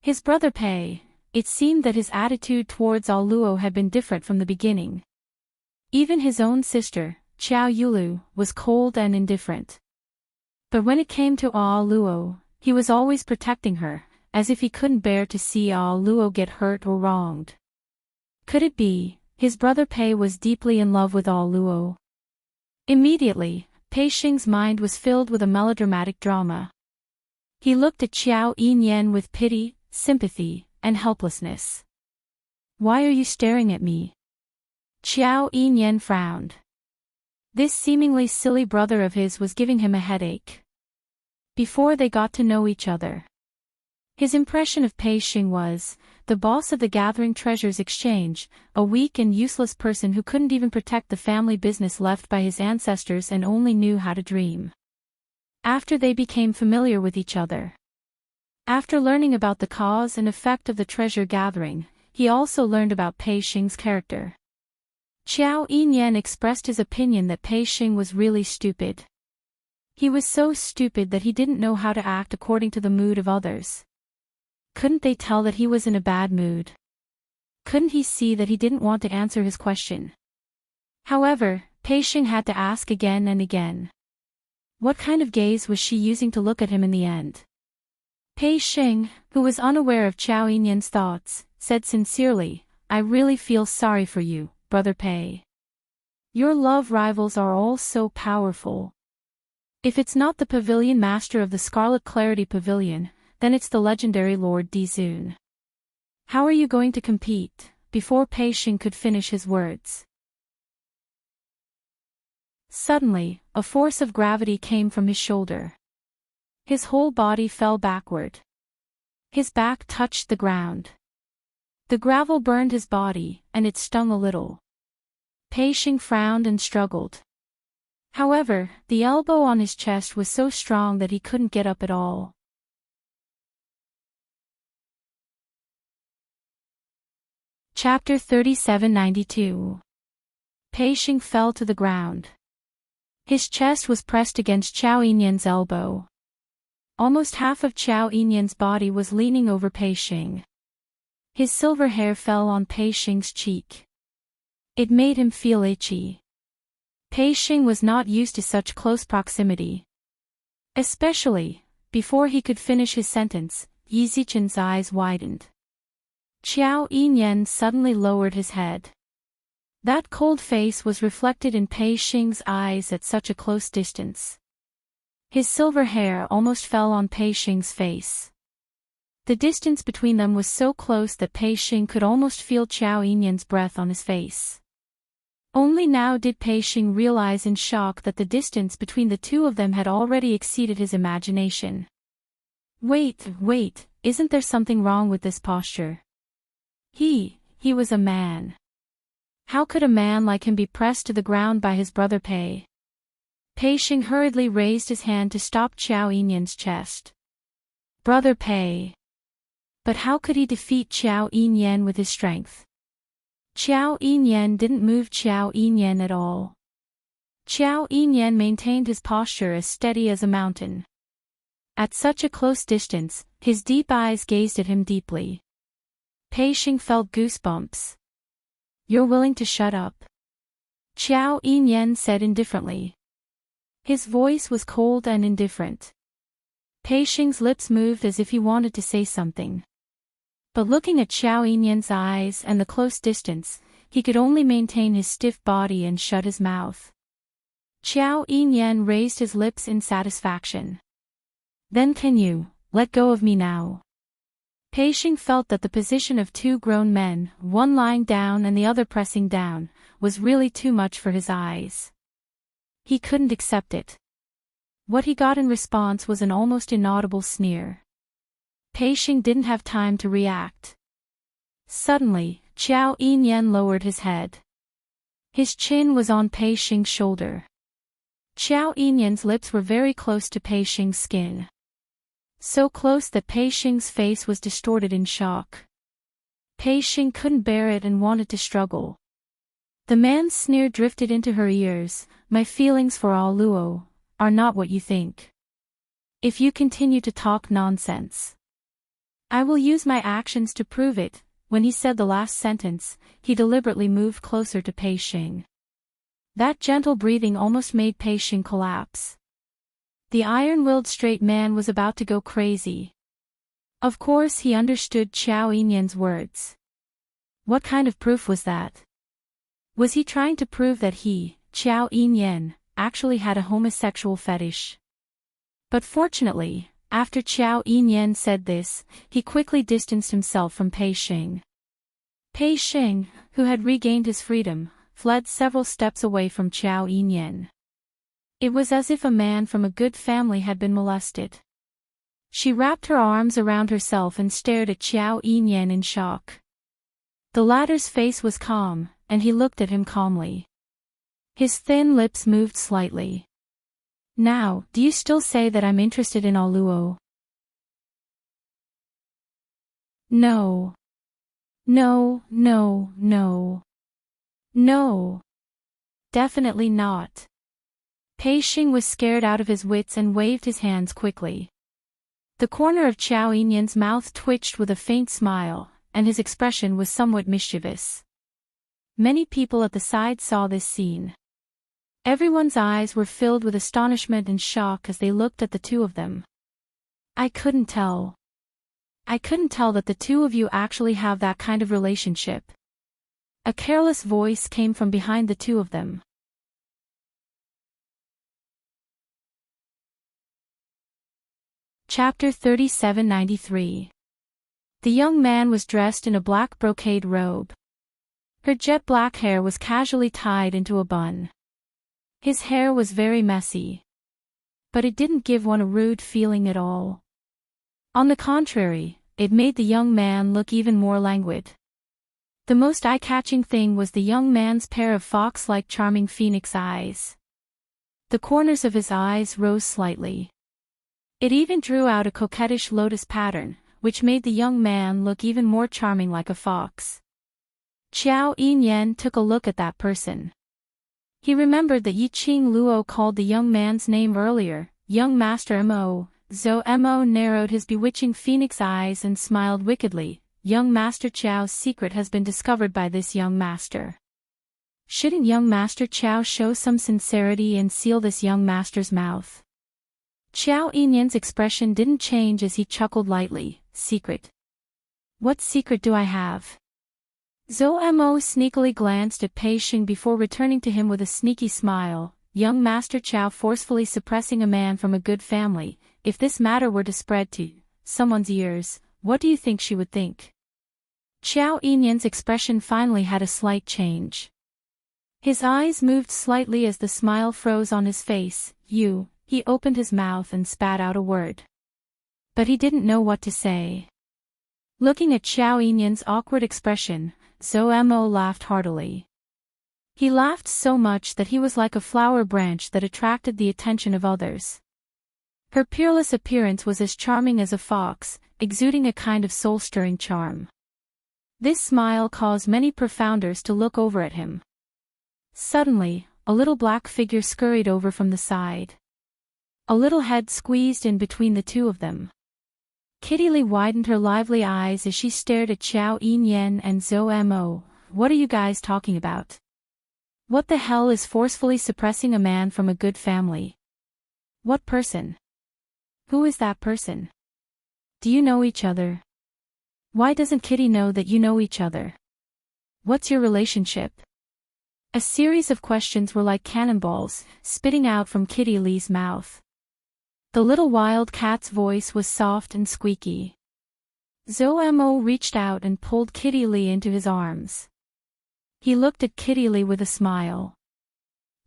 [SPEAKER 1] His brother Pei, it seemed that his attitude towards Ah Luo had been different from the beginning. Even his own sister, Qiao Yulu, was cold and indifferent. But when it came to Ah Luo, he was always protecting her, as if he couldn't bear to see Ah Luo get hurt or wronged. Could it be, his brother Pei was deeply in love with Ah Luo? Immediately, Pei Xing's mind was filled with a melodramatic drama. He looked at Qiao Yinyan with pity, sympathy, and helplessness. "Why are you staring at me?" Qiao Yinyan frowned. This seemingly silly brother of his was giving him a headache. Before they got to know each other, his impression of Pei Xing was the boss of the Gathering Treasures Exchange, a weak and useless person who couldn't even protect the family business left by his ancestors and only knew how to dream. after they became familiar with each other. After learning about the cause and effect of the treasure gathering, he also learned about Pei Xing's character. Qiao Yinyan expressed his opinion that Pei Xing was really stupid. He was so stupid that he didn't know how to act according to the mood of others. Couldn't they tell that he was in a bad mood? Couldn't he see that he didn't want to answer his question? However, Pei Xing had to ask again and again. What kind of gaze was she using to look at him in the end? Pei Xing, who was unaware of Qiao Yinyan's thoughts, said sincerely, "I really feel sorry for you, Brother Pei. Your love rivals are all so powerful. If it's not the pavilion master of the Scarlet Clarity Pavilion, then it's the legendary Lord Dizun. How are you going to compete?" Before Pei Xing could finish his words, suddenly, a force of gravity came from his shoulder. His whole body fell backward. His back touched the ground. The gravel burned his body, and it stung a little. Pei Xing frowned and struggled. However, the elbow on his chest was so strong that he couldn't get up at all. Chapter 3792. Pei Xing fell to the ground. His chest was pressed against Qiao Yinyan's elbow. Almost half of Qiao Yinyan's body was leaning over Pei Xing. His silver hair fell on Pei Xing's cheek. It made him feel itchy. Pei Xing was not used to such close proximity. Especially, before he could finish his sentence, Yi Zichen's eyes widened. Qiao Yinyan suddenly lowered his head. That cold face was reflected in Pei Xing's eyes at such a close distance. His silver hair almost fell on Pei Xing's face. The distance between them was so close that Pei Xing could almost feel Qiao Yinyan's breath on his face. Only now did Pei Xing realize in shock that the distance between the two of them had already exceeded his imagination. Wait, isn't there something wrong with this posture? He was a man. How could a man like him be pressed to the ground by his brother Pei? Pei Xing hurriedly raised his hand to stop Qiao Yinyan's chest. Brother Pei. But how could he defeat Qiao Yinyan with his strength? Qiao Yinyan didn't move Qiao Yinyan at all. Qiao Yinyan maintained his posture as steady as a mountain. At such a close distance, his deep eyes gazed at him deeply. Pei Xing felt goosebumps. You're willing to shut up? Qiao Yinyan said indifferently. His voice was cold and indifferent. Pei Xing's lips moved as if he wanted to say something. But looking at Qiao Yinyan's eyes and the close distance, he could only maintain his stiff body and shut his mouth. Qiao Yinyan raised his lips in satisfaction. Then can you let go of me now? Pei Xing felt that the position of two grown men, one lying down and the other pressing down, was really too much for his eyes. He couldn't accept it. What he got in response was an almost inaudible sneer. Pei Xing didn't have time to react. Suddenly, Qiao Yinyan lowered his head. His chin was on Pei Xing's shoulder. Qiao Yinyan's lips were very close to Pei Xing's skin. So close that Pei Xing's face was distorted in shock. Pei Xing couldn't bear it and wanted to struggle. The man's sneer drifted into her ears. My feelings for All Luo are not what you think. If you continue to talk nonsense, I will use my actions to prove it. When he said the last sentence, he deliberately moved closer to Pei Xing. That gentle breathing almost made Pei Xing collapse. The iron-willed straight man was about to go crazy. Of course he understood Qiao Yinyan's words. What kind of proof was that? Was he trying to prove that he, Qiao Yinyan, actually had a homosexual fetish? But fortunately, after Qiao Yinyan said this, he quickly distanced himself from Pei Xing. Pei Xing, who had regained his freedom, fled several steps away from Qiao Yinyan. It was as if a man from a good family had been molested. She wrapped her arms around herself and stared at Qiao Yinyan in shock. The latter's face was calm, and he looked at him calmly. His thin lips moved slightly. Now, do you still say that I'm interested in Aluo? No. No, no, no. No. Definitely not. Pei Xing was scared out of his wits and waved his hands quickly. The corner of Qiao Yinyan's mouth twitched with a faint smile, and his expression was somewhat mischievous. Many people at the side saw this scene. Everyone's eyes were filled with astonishment and shock as they looked at the two of them. I couldn't tell that the two of you actually have that kind of relationship. A careless voice came from behind the two of them. Chapter 3793. The young man was dressed in a black brocade robe. Her jet black hair was casually tied into a bun. His hair was very messy. But it didn't give one a rude feeling at all. On the contrary, it made the young man look even more languid. The most eye-catching thing was the young man's pair of fox-like charming phoenix eyes. The corners of his eyes rose slightly. It even drew out a coquettish lotus pattern, which made the young man look even more charming like a fox. Qiao Yinyan took a look at that person. He remembered that Yi Qing Luo called the young man's name earlier, young Master Mo. Zhou Mo narrowed his bewitching phoenix eyes and smiled wickedly. Young Master Qiao's secret has been discovered by this young master. Shouldn't young Master Qiao show some sincerity and seal this young master's mouth? Qiao Yinyan's expression didn't change as he chuckled lightly. Secret? What secret do I have? Zhou Mo sneakily glanced at Pei Xing before returning to him with a sneaky smile. Young Master Qiao forcefully suppressing a man from a good family. If this matter were to spread to someone's ears, what do you think she would think? Qiao Yinyan's expression finally had a slight change. His eyes moved slightly as the smile froze on his face. He opened his mouth and spat out a word. But he didn't know what to say. Looking at Qiao Yinyan's awkward expression, Zhou Mo laughed heartily. He laughed so much that he was like a flower branch that attracted the attention of others. Her peerless appearance was as charming as a fox, exuding a kind of soul-stirring charm. This smile caused many profounders to look over at him. Suddenly, a little black figure scurried over from the side. A little head squeezed in between the two of them. Kitty Lee widened her lively eyes as she stared at Qiao Yinyan and Zhou Mo. What are you guys talking about? What the hell is forcefully suppressing a man from a good family? What person? Who is that person? Do you know each other? Why doesn't Kitty know that you know each other? What's your relationship? A series of questions were like cannonballs, spitting out from Kitty Lee's mouth. The little wild cat's voice was soft and squeaky. Zhou Mo reached out and pulled Kitty Lee into his arms. He looked at Kitty Lee with a smile.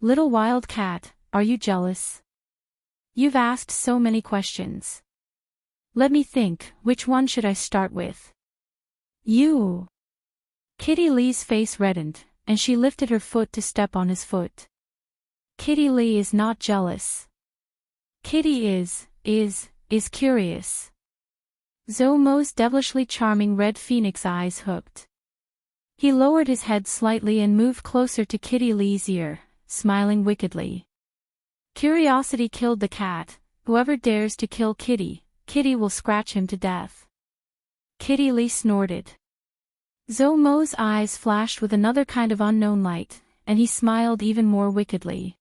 [SPEAKER 1] Little wild cat, are you jealous? You've asked so many questions. Let me think, which one should I start with? You. Kitty Lee's face reddened, and she lifted her foot to step on his foot. Kitty Lee is not jealous. Kitty is curious. Zhou Mo's devilishly charming red phoenix eyes hooked. He lowered his head slightly and moved closer to Kitty Lee's ear, smiling wickedly. Curiosity killed the cat. Whoever dares to kill Kitty, Kitty will scratch him to death. Kitty Lee snorted. Zhou Mo's eyes flashed with another kind of unknown light, and he smiled even more wickedly.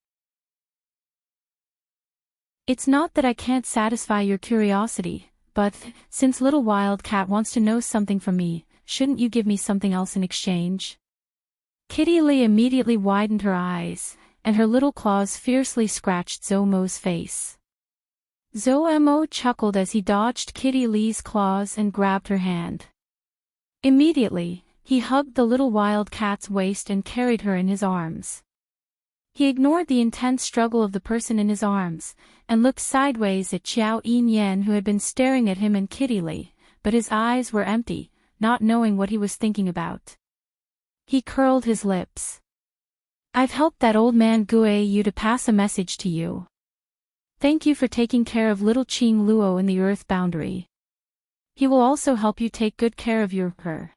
[SPEAKER 1] It's not that I can't satisfy your curiosity, but, since little wild cat wants to know something from me, shouldn't you give me something else in exchange? Kitty Lee immediately widened her eyes, and her little claws fiercely scratched Zhou Mo's face. Zhou Mo chuckled as he dodged Kitty Lee's claws and grabbed her hand. Immediately, he hugged the little wild cat's waist and carried her in his arms. He ignored the intense struggle of the person in his arms, and looked sideways at Qiao Yinyan who had been staring at him and Kitty Lee, but his eyes were empty, not knowing what he was thinking about. He curled his lips. I've helped that old man Gue Yu to pass a message to you. Thank you for taking care of little Qing Luo in the earth boundary. He will also help you take good care of her.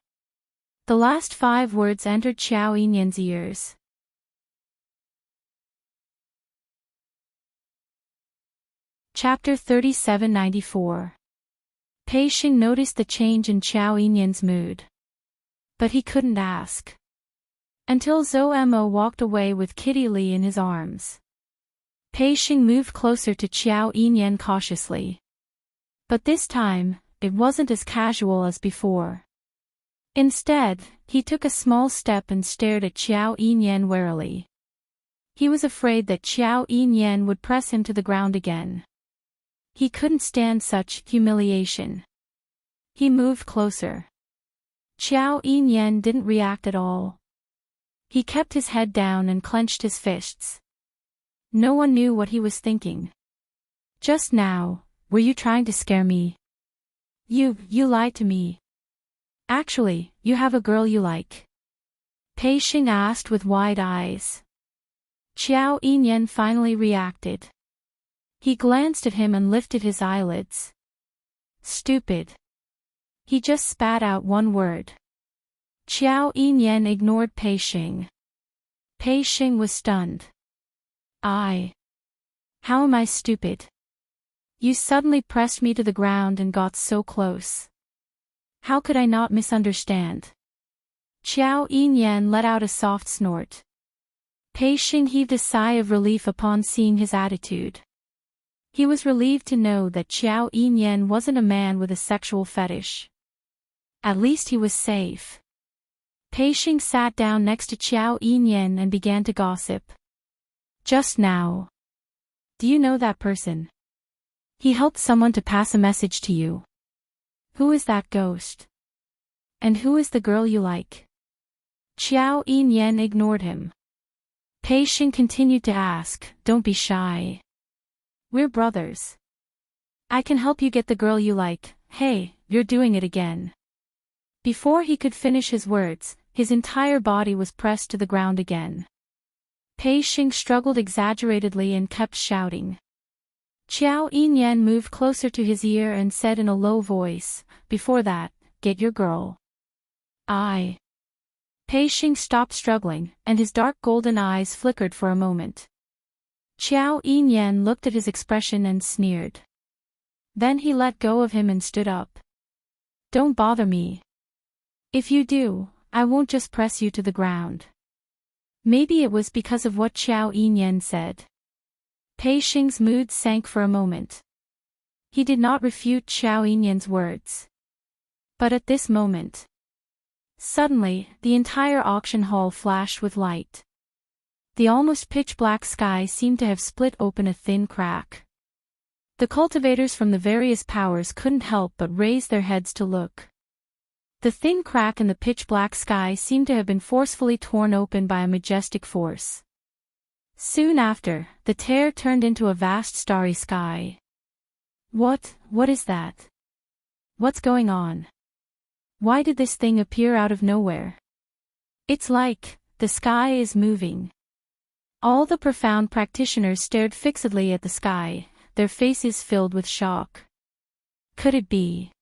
[SPEAKER 1] The last 5 words entered Xiao Yinyan's ears. Chapter 3794. Pei Xing noticed the change in Xiao Yinyan's mood. But he couldn't ask. Until Zhou Mo walked away with Kitty Li in his arms. Pei Xing moved closer to Xiao Yinyan cautiously. But this time, it wasn't as casual as before. Instead, he took a small step and stared at Xiao Yinyan warily. He was afraid that Xiao Yinyan would press him to the ground again. He couldn't stand such humiliation. He moved closer. Xiao Yinyan didn't react at all. He kept his head down and clenched his fists. No one knew what he was thinking. Just now, were you trying to scare me? You lied to me. Actually, you have a girl you like. Pei Xing asked with wide eyes. Xiao Yinyan finally reacted. He glanced at him and lifted his eyelids. Stupid. He just spat out one word. Xiao Yinyan ignored Pei Xing. Pei Xing was stunned. How am I stupid? You suddenly pressed me to the ground and got so close. How could I not misunderstand? Xiao Yinyan let out a soft snort. Pei Xing heaved a sigh of relief upon seeing his attitude. He was relieved to know that Xiao Yinyan wasn't a man with a sexual fetish. At least he was safe. Pei Xing sat down next to Xiao Yinyan and began to gossip. Just now. Do you know that person? He helped someone to pass a message to you. Who is that ghost? And who is the girl you like? Xiao Yinyan ignored him. Pei Xing continued to ask, don't be shy. We're brothers. I can help you get the girl you like. Hey, you're doing it again. Before he could finish his words, his entire body was pressed to the ground again. Pei Xing struggled exaggeratedly and kept shouting. Xiao Yinyan moved closer to his ear and said in a low voice, before that, get your girl. Pei Xing stopped struggling, and his dark golden eyes flickered for a moment. Xiao Yinyan looked at his expression and sneered. Then he let go of him and stood up. Don't bother me. If you do, I won't just press you to the ground. Maybe it was because of what Xiao Yinyan said. Pei Xing's mood sank for a moment. He did not refute Xiao Yinyan's words. But at this moment, suddenly, the entire auction hall flashed with light. The almost pitch-black sky seemed to have split open a thin crack. The cultivators from the various powers couldn't help but raise their heads to look. The thin crack in the pitch-black sky seemed to have been forcefully torn open by a majestic force. Soon after, the tear turned into a vast starry sky. What is that? What's going on? Why did this thing appear out of nowhere? It's like, the sky is moving. All the profound practitioners stared fixedly at the sky, their faces filled with shock. Could it be?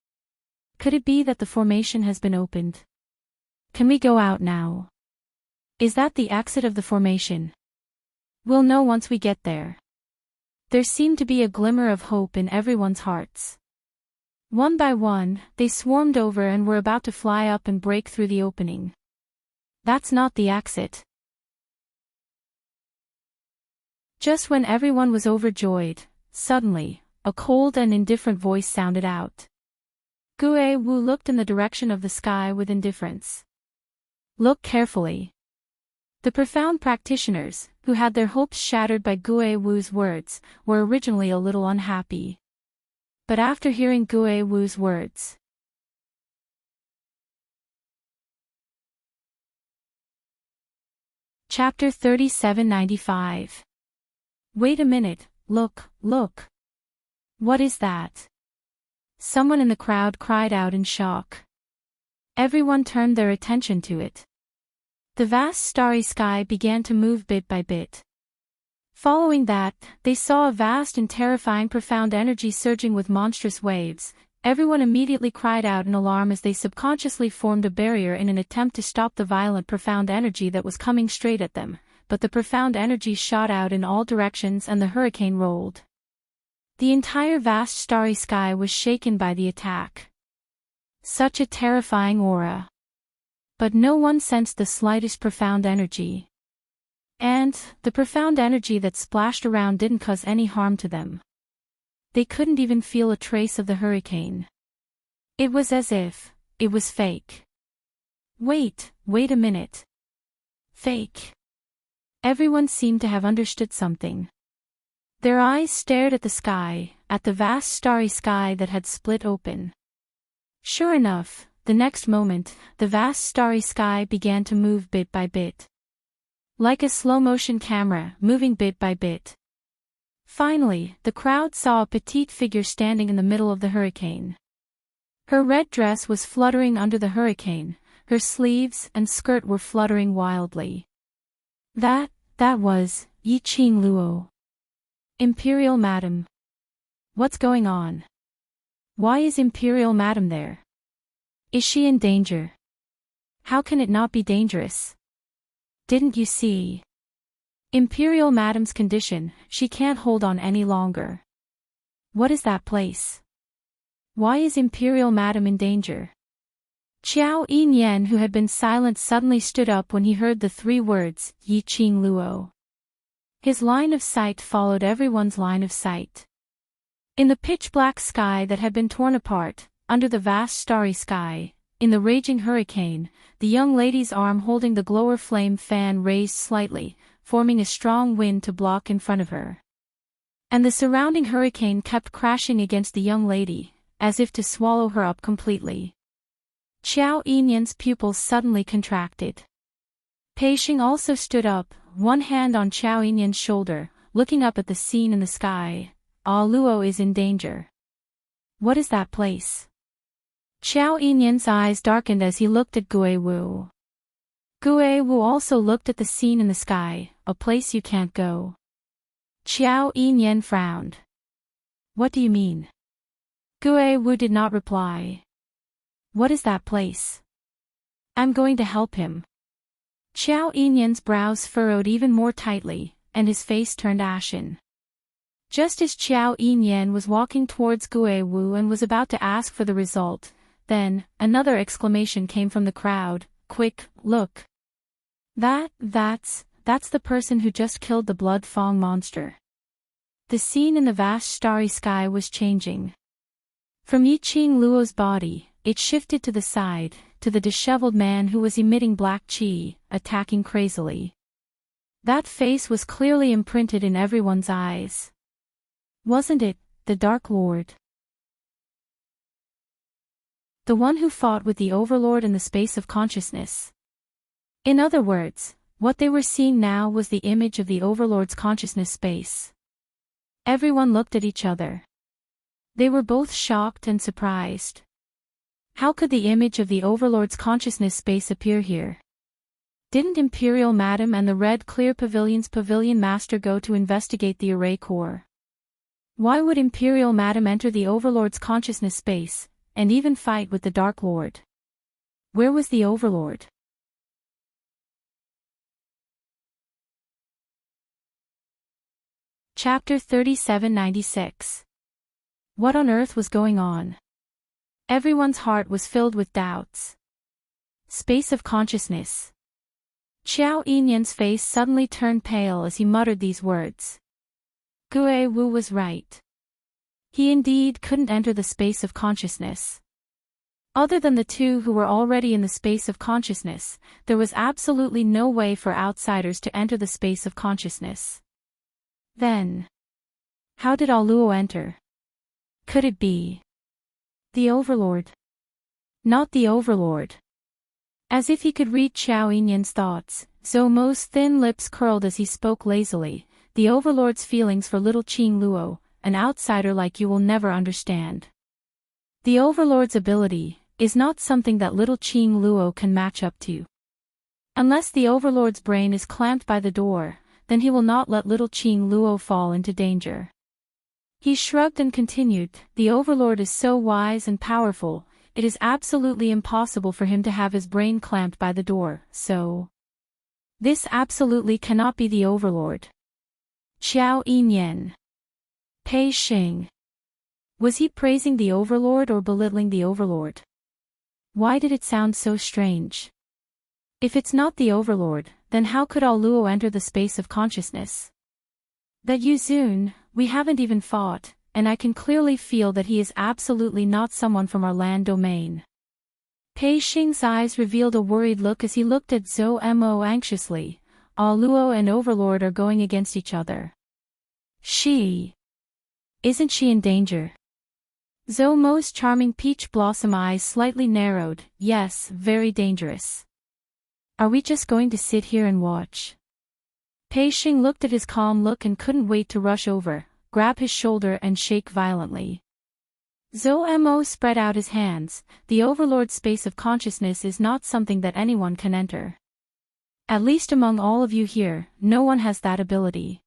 [SPEAKER 1] Could it be that the formation has been opened? Can we go out now? Is that the exit of the formation? We'll know once we get there. There seemed to be a glimmer of hope in everyone's hearts. One by one, they swarmed over and were about to fly up and break through the opening. That's not the exit. Just when everyone was overjoyed, suddenly, a cold and indifferent voice sounded out. Gue Wu looked in the direction of the sky with indifference. Look carefully. The profound practitioners, who had their hopes shattered by Gue Wu's words, were originally a little unhappy. But after hearing Gue Wu's words, Chapter 3795. Wait a minute, look. What is that? Someone in the crowd cried out in shock. Everyone turned their attention to it. The vast starry sky began to move bit by bit. Following that, they saw a vast and terrifying profound energy surging with monstrous waves. Everyone immediately cried out in alarm as they subconsciously formed a barrier in an attempt to stop the violent profound energy that was coming straight at them, but the profound energy shot out in all directions and the hurricane rolled. The entire vast starry sky was shaken by the attack. Such a terrifying aura. But no one sensed the slightest profound energy. And the profound energy that splashed around didn't cause any harm to them. They couldn't even feel a trace of the hurricane. It was as if it was fake. Wait a minute. Fake. Everyone seemed to have understood something. Their eyes stared at the sky, at the vast starry sky that had split open. Sure enough, the next moment, the vast starry sky began to move bit by bit. Like a slow-motion camera, moving bit by bit. Finally, the crowd saw a petite figure standing in the middle of the hurricane. Her red dress was fluttering under the hurricane, her sleeves and skirt were fluttering wildly. That was Yi Qing Luo. Imperial Madam. What's going on? Why is Imperial Madam there? Is she in danger? How can it not be dangerous? Didn't you see? Imperial Madam's condition, she can't hold on any longer. What is that place? Why is Imperial Madam in danger? Qiao Yinyan, who had been silent, suddenly stood up when he heard the 3 words, Yi Qing Luo. His line of sight followed everyone's line of sight. In the pitch-black sky that had been torn apart, under the vast starry sky, in the raging hurricane, the young lady's arm holding the glower flame fan raised slightly, forming a strong wind to block in front of her. And the surrounding hurricane kept crashing against the young lady, as if to swallow her up completely. Qiao Yinyan's pupils suddenly contracted. Pei Xing also stood up, one hand on Qiao Yinyan's shoulder, looking up at the scene in the sky. Ah, Luo is in danger. What is that place? Qiao Yinyan's eyes darkened as he looked at Gue Wu. Gue Wu also looked at the scene in the sky, a place you can't go. Qiao Yinyan frowned. What do you mean? Gue Wu did not reply. What is that place? I'm going to help him. Qiao Yinyan's brows furrowed even more tightly, and his face turned ashen. Just as Qiao Yinyan was walking towards Gue Wu and was about to ask for the result, then, another exclamation came from the crowd. Quick, look. That's the person who just killed the Blood Fong monster. The scene in the vast starry sky was changing. From Yi Qing Luo's body, it shifted to the side, to the disheveled man who was emitting black qi, attacking crazily. That face was clearly imprinted in everyone's eyes. Wasn't it, the Dark Lord? The one who fought with the Overlord in the space of consciousness. In other words, what they were seeing now was the image of the Overlord's consciousness space. Everyone looked at each other. They were both shocked and surprised. How could the image of the Overlord's consciousness space appear here? Didn't Imperial Madam and the Red Clear Pavilion's Pavilion Master go to investigate the array core? Why would Imperial Madam enter the Overlord's consciousness space, and even fight with the Dark Lord? Where was the Overlord? Chapter 3796. What on earth was going on? Everyone's heart was filled with doubts. Space of consciousness. Qiao Yinyan's face suddenly turned pale as he muttered these words. Gue Wu was right. He indeed couldn't enter the space of consciousness. Other than the 2 who were already in the space of consciousness, there was absolutely no way for outsiders to enter the space of consciousness. Then, how did Luo enter? Could it be the Overlord? Not the Overlord. As if he could read Qiao Yinyan's thoughts, Zhou Mo's thin lips curled as he spoke lazily. The Overlord's feelings for little Qing Luo, an outsider like you, will never understand. The Overlord's ability is not something that little Qing Luo can match up to. Unless the Overlord's brain is clamped by the door, then he will not let little Qing Luo fall into danger. He shrugged and continued, the Overlord is so wise and powerful, it is absolutely impossible for him to have his brain clamped by the door, so... This absolutely cannot be the Overlord. Xiao Yinyan. Pei Xing. Was he praising the Overlord or belittling the Overlord? Why did it sound so strange? If it's not the Overlord, then how could All Luo enter the space of consciousness? That Yuzun, we haven't even fought, and I can clearly feel that he is absolutely not someone from our land domain. Pei Xing's eyes revealed a worried look as he looked at Zhou Mo anxiously. All Luo and Overlord are going against each other. Isn't she in danger? Zhou Mo's charming peach blossom eyes slightly narrowed. Yes, very dangerous. Are we just going to sit here and watch? Pei Xing looked at his calm look and couldn't wait to rush over, grab his shoulder and shake violently. Zhou Mo spread out his hands. The Overlord's space of consciousness is not something that anyone can enter. At least among all of you here, no one has that ability.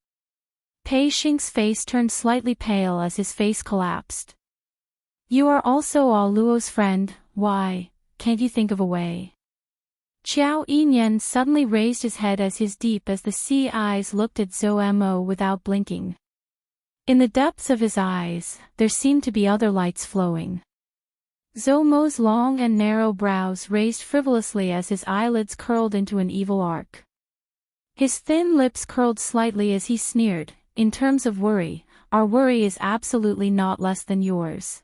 [SPEAKER 1] Pei Xing's face turned slightly pale as his face collapsed. You are also All Luo's friend, why, can't you think of a way? Xiao Yinyan suddenly raised his head as his deep as the sea eyes looked at Zhou Mo without blinking. In the depths of his eyes, there seemed to be other lights flowing. Zhou Mo's long and narrow brows raised frivolously as his eyelids curled into an evil arc. His thin lips curled slightly as he sneered, in terms of worry, our worry is absolutely not less than yours.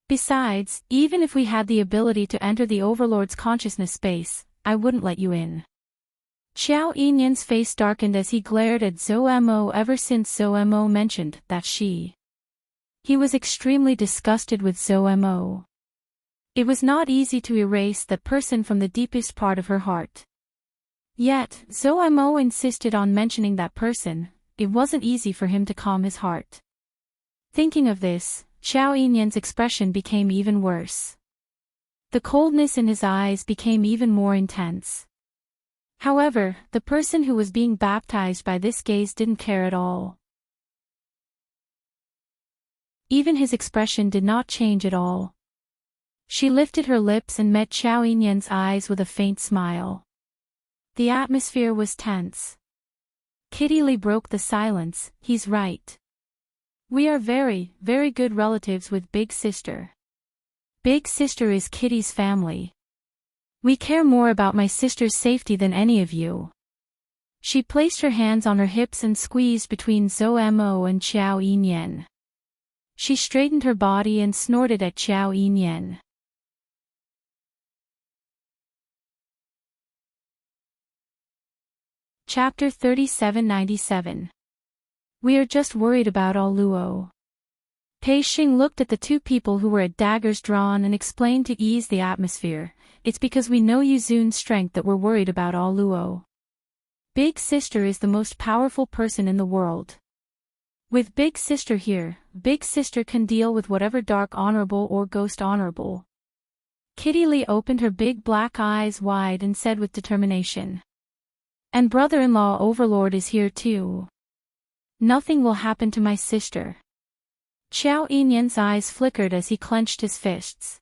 [SPEAKER 1] Besides, even if we had the ability to enter the Overlord's consciousness space, I wouldn't let you in. Xiao Yinyan's face darkened as he glared at Zhou Mo ever since Zhou Mo mentioned that she. He was extremely disgusted with Zhou Mo. It was not easy to erase that person from the deepest part of her heart. Yet, Zhou Mo insisted on mentioning that person, it wasn't easy for him to calm his heart. Thinking of this, Xiao Yinyan's expression became even worse. The coldness in his eyes became even more intense. However, the person who was being baptized by this gaze didn't care at all. Even his expression did not change at all. She lifted her lips and met Xiao Yinyan's eyes with a faint smile. The atmosphere was tense. Kitty Lee broke the silence, he's right. We are very, very good relatives with Big Sister. Big Sister is Kitty's family. We care more about my sister's safety than any of you. She placed her hands on her hips and squeezed between Zhou Mo and Xiao Yinyan. She straightened her body and snorted at Xiao Yinyan. Chapter 3797. We are just worried about All Luo. Pei Xing looked at the two people who were at daggers drawn and explained to ease the atmosphere, it's because we know Yuzun's strength that we're worried about All Luo. Big Sister is the most powerful person in the world. With Big Sister here, Big Sister can deal with whatever dark honorable or ghost honorable. Kitty Lee opened her big black eyes wide and said with determination. And brother-in-law Overlord is here too. Nothing will happen to my sister. Xiao Yinyan's eyes flickered as he clenched his fists.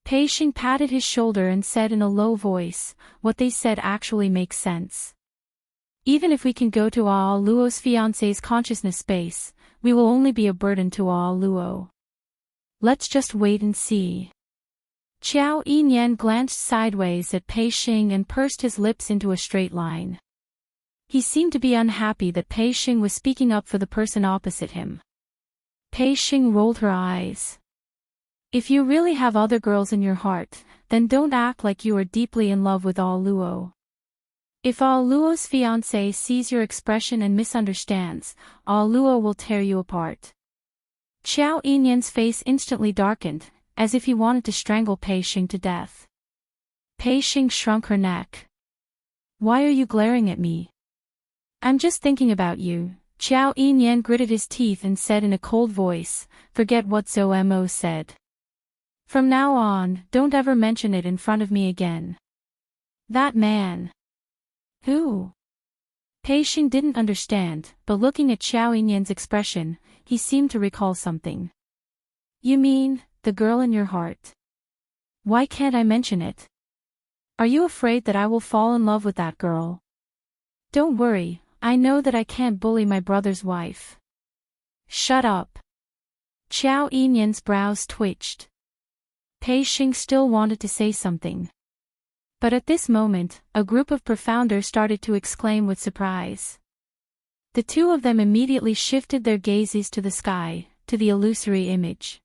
[SPEAKER 1] Pei Xing patted his shoulder and said in a low voice, what they said actually makes sense. Even if we can go to All Luo's fiancé's consciousness space, we will only be a burden to All Luo. Let's just wait and see. Xiao Yinyan glanced sideways at Pei Xing and pursed his lips into a straight line. He seemed to be unhappy that Pei Xing was speaking up for the person opposite him. Pei Xing rolled her eyes. If you really have other girls in your heart, then don't act like you are deeply in love with All Luo. If All Luo's fiancé sees your expression and misunderstands, All Luo will tear you apart. Xiao Yinyan's face instantly darkened, as if he wanted to strangle Pei Xing to death. Pei Xing shrunk her neck. Why are you glaring at me? I'm just thinking about you. Xiao Yinyan gritted his teeth and said in a cold voice, forget what Zhou Mo said. From now on, don't ever mention it in front of me again. That man. Who? Pei Xing didn't understand, but looking at Xiao Yinyan's expression, he seemed to recall something. You mean, the girl in your heart? Why can't I mention it? Are you afraid that I will fall in love with that girl? Don't worry, I know that I can't bully my brother's wife. Shut up. Xiao Yinyan's brows twitched. Pei Xing still wanted to say something. But at this moment, a group of profounders started to exclaim with surprise. The two of them immediately shifted their gazes to the sky, to the illusory image.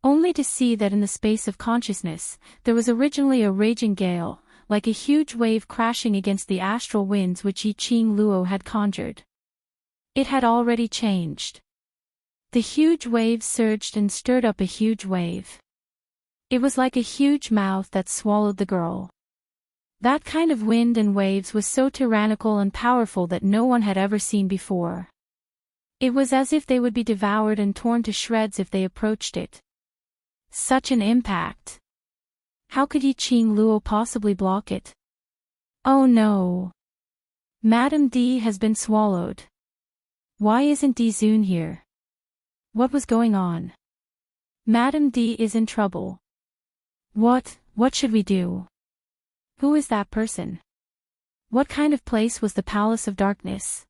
[SPEAKER 1] Only to see that in the space of consciousness, there was originally a raging gale, like a huge wave crashing against the astral winds which Yi Qing Luo had conjured. It had already changed. The huge wave surged and stirred up a huge wave. It was like a huge mouth that swallowed the girl. That kind of wind and waves was so tyrannical and powerful that no one had ever seen before. It was as if they would be devoured and torn to shreds if they approached it. Such an impact. How could Yi Qing Luo possibly block it? Oh no. Madame D has been swallowed. Why isn't Di Zun here? What was going on? Madame D is in trouble. What should we do? Who is that person? What kind of place was the Palace of Darkness?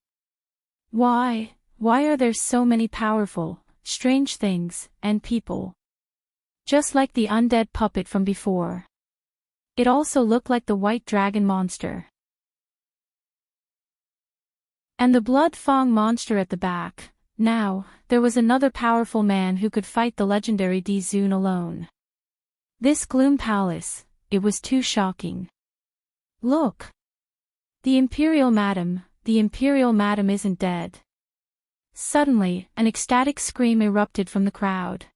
[SPEAKER 1] Why are there so many powerful, strange things, and people? Just like the undead puppet from before. It also looked like the white dragon monster. And the blood fang monster at the back. Now, there was another powerful man who could fight the legendary Di Zun alone. This gloom palace, it was too shocking. Look! The Imperial Madam isn't dead. Suddenly, an ecstatic scream erupted from the crowd.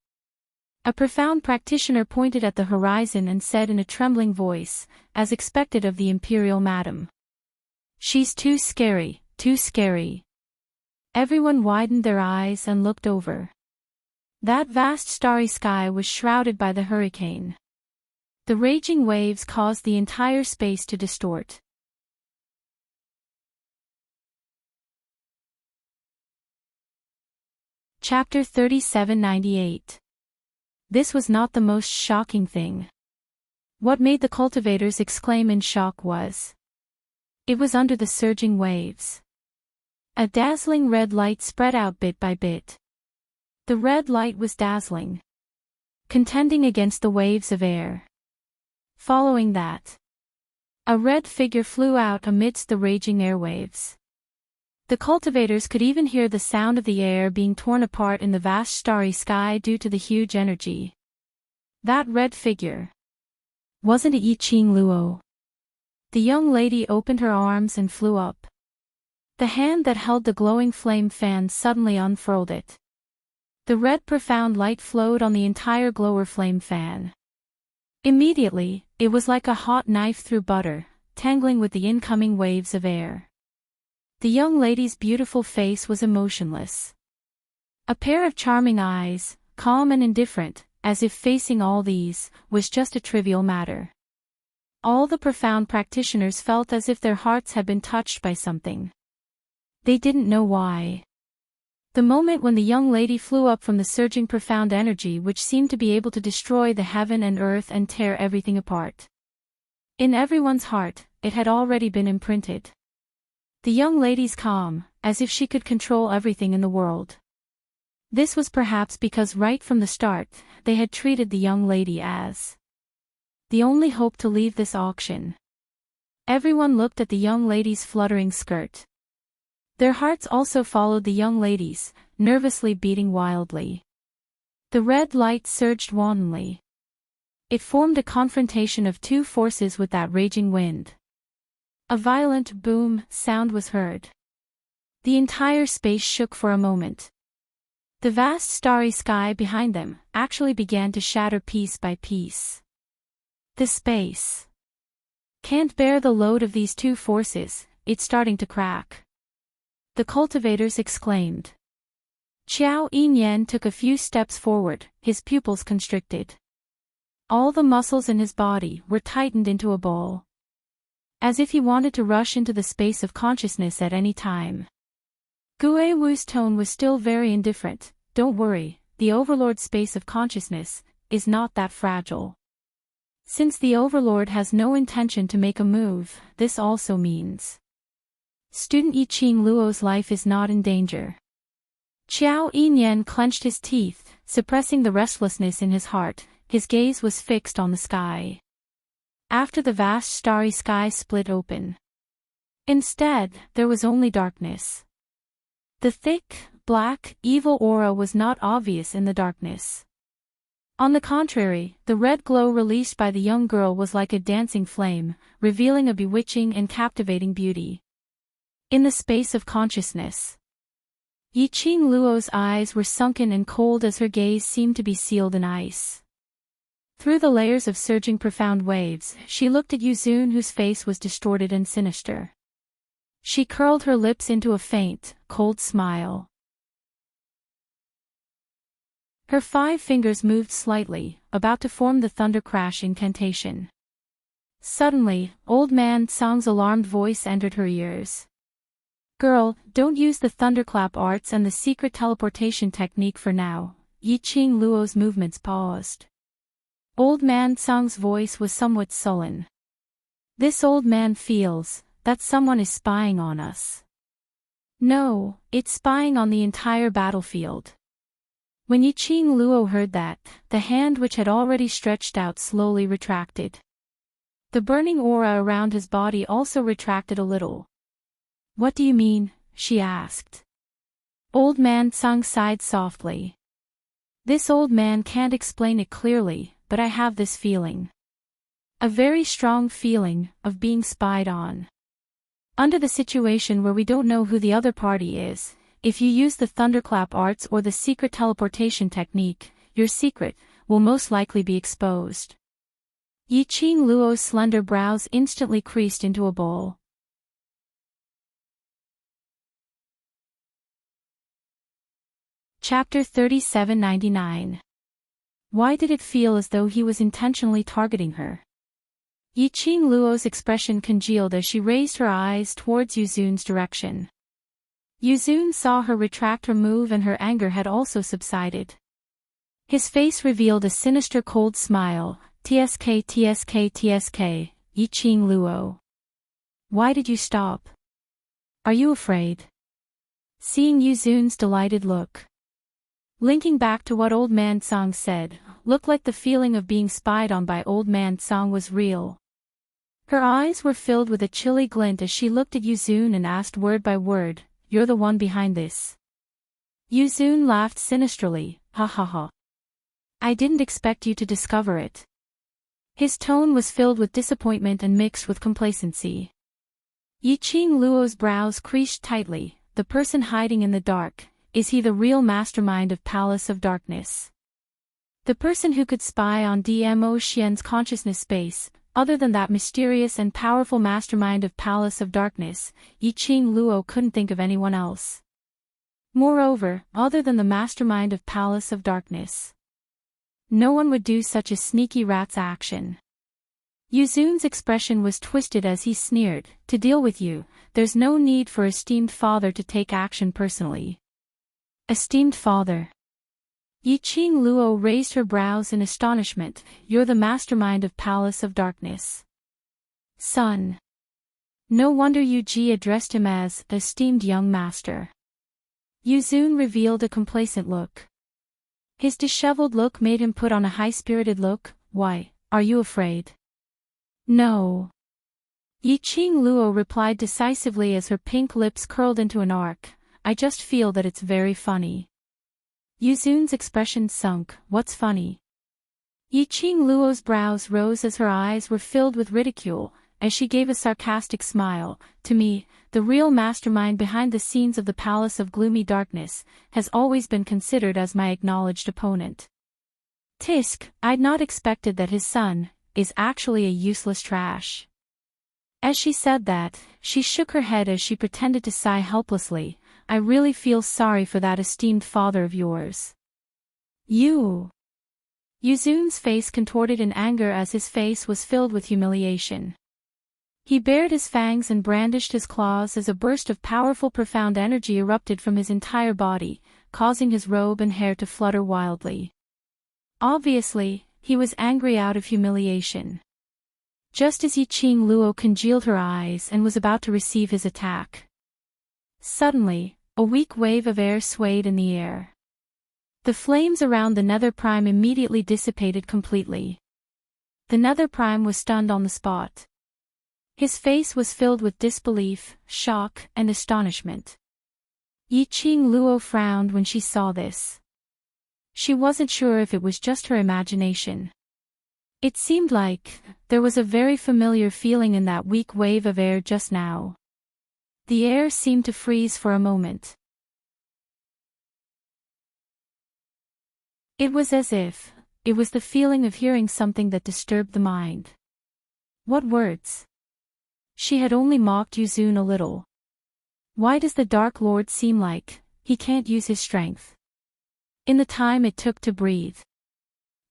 [SPEAKER 1] A profound practitioner pointed at the horizon and said in a trembling voice, as expected of the Imperial Madam. She's too scary, too scary. Everyone widened their eyes and looked over. That vast starry sky was shrouded by the hurricane. The raging waves caused the entire space to distort. Chapter 3798. This was not the most shocking thing. What made the cultivators exclaim in shock was. It was under the surging waves. A dazzling red light spread out bit by bit. The red light was dazzling. Contending against the waves of air. Following that, a red figure flew out amidst the raging airwaves. The cultivators could even hear the sound of the air being torn apart in the vast starry sky due to the huge energy. That red figure. Wasn't it Yi Qing Luo? The young lady opened her arms and flew up. The hand that held the glowing flame fan suddenly unfurled it. The red profound light flowed on the entire glower flame fan. Immediately, it was like a hot knife through butter, tangling with the incoming waves of air. The young lady's beautiful face was emotionless. A pair of charming eyes, calm and indifferent, as if facing all these, was just a trivial matter. All the profound practitioners felt as if their hearts had been touched by something. They didn't know why. The moment when the young lady flew up from the surging profound energy which seemed to be able to destroy the heaven and earth and tear everything apart. In everyone's heart, it had already been imprinted. The young lady's calm, as if she could control everything in the world. This was perhaps because right from the start, they had treated the young lady as the only hope to leave this auction. Everyone looked at the young lady's fluttering skirt. Their hearts also followed the young lady's, nervously beating wildly. The red light surged wantonly. It formed a confrontation of two forces with that raging wind. A violent boom sound was heard. The entire space shook for a moment. The vast starry sky behind them actually began to shatter piece by piece. The space can't bear the load of these two forces, it's starting to crack. The cultivators exclaimed. Xiao Yinyan took a few steps forward, his pupils constricted. All the muscles in his body were tightened into a ball. as if he wanted to rush into the space of consciousness at any time. Gue Wu's tone was still very indifferent. Don't worry, the Overlord space of consciousness is not that fragile. Since the Overlord has no intention to make a move, this also means student Yiqing Luo's life is not in danger. Qiao Yinyan clenched his teeth, suppressing the restlessness in his heart. His gaze was fixed on the sky. After the vast starry sky split open, instead, there was only darkness. The thick, black, evil aura was not obvious in the darkness. On the contrary, the red glow released by the young girl was like a dancing flame, revealing a bewitching and captivating beauty. In the space of consciousness, Yiqing Luo's eyes were sunken and cold as her gaze seemed to be sealed in ice. Through the layers of surging profound waves, she looked at Yuzun, whose face was distorted and sinister. She curled her lips into a faint, cold smile. Her 5 fingers moved slightly, about to form the thunder crash incantation. Suddenly, Old Man Song's alarmed voice entered her ears. Girl, don't use the thunderclap arts and the secret teleportation technique for now. Yiqing Luo's movements paused. Old Man Song's voice was somewhat sullen. This old man feels that someone is spying on us. No, it's spying on the entire battlefield. When Yiqing Luo heard that, the hand which had already stretched out slowly retracted. The burning aura around his body also retracted a little. What do you mean? She asked. Old Man Song sighed softly. This old man can't explain it clearly, but I have this feeling. A very strong feeling of being spied on. Under the situation where we don't know who the other party is, if you use the thunderclap arts or the secret teleportation technique, your secret will most likely be exposed. Yiqing Luo's slender brows instantly creased into a bowl. Chapter 3799. Why did it feel as though he was intentionally targeting her? Yiqing Luo's expression congealed as she raised her eyes towards Yuzun's direction. Yuzun saw her retract her move and her anger had also subsided. His face revealed a sinister cold smile. TSK TSK TSK, Yiqing Luo. Why did you stop? Are you afraid? Seeing Yuzun's delighted look, linking back to what Old Man Song said, looked like the feeling of being spied on by Old Man Song was real. Her eyes were filled with a chilly glint as she looked at Yuzun and asked word by word, "You're the one behind this?" Yuzun laughed sinisterly, "Ha ha ha. I didn't expect you to discover it." His tone was filled with disappointment and mixed with complacency. Yiqing Luo's brows creased tightly. The person hiding in the dark, is he the real mastermind of Palace of Darkness? The person who could spy on DMO Xian's consciousness space, other than that mysterious and powerful mastermind of Palace of Darkness, Yiqing Luo couldn't think of anyone else. Moreover, other than the mastermind of Palace of Darkness, no one would do such a sneaky rat's action. Yuzun's expression was twisted as he sneered, "To deal with you, there's no need for esteemed father to take action personally." Esteemed father. Yiqing Luo raised her brows in astonishment. You're the mastermind of Palace of Darkness. Son. No wonder Yu Ji addressed him as esteemed young master. Yuzun revealed a complacent look. His disheveled look made him put on a high-spirited look. Why, are you afraid? No. Yiqing Luo replied decisively as her pink lips curled into an arc. I just feel that it's very funny. Yuzun's expression sunk. What's funny? Yiqing Luo's brows rose as her eyes were filled with ridicule, as she gave a sarcastic smile. To me, the real mastermind behind the scenes of the Palace of Gloomy Darkness has always been considered as my acknowledged opponent. Tisk, I'd not expected that his son is actually a useless trash. As she said that, she shook her head as she pretended to sigh helplessly. I really feel sorry for that esteemed father of yours. You. Yuzun's face contorted in anger as his face was filled with humiliation. He bared his fangs and brandished his claws as a burst of powerful profound energy erupted from his entire body, causing his robe and hair to flutter wildly. Obviously, he was angry out of humiliation. Just as Yiqing Luo congealed her eyes and was about to receive his attack. Suddenly, a weak wave of air swayed in the air. The flames around the Nether Prime immediately dissipated completely. The Nether Prime was stunned on the spot. His face was filled with disbelief, shock, and astonishment. Yiqing Luo frowned when she saw this. She wasn't sure if it was just her imagination. It seemed like there was a very familiar feeling in that weak wave of air just now. The air seemed to freeze for a moment. It was as if it was the feeling of hearing something that disturbed the mind. What words? She had only mocked Yuzun a little. Why does the Dark Lord seem like he can't use his strength? In the time it took to breathe.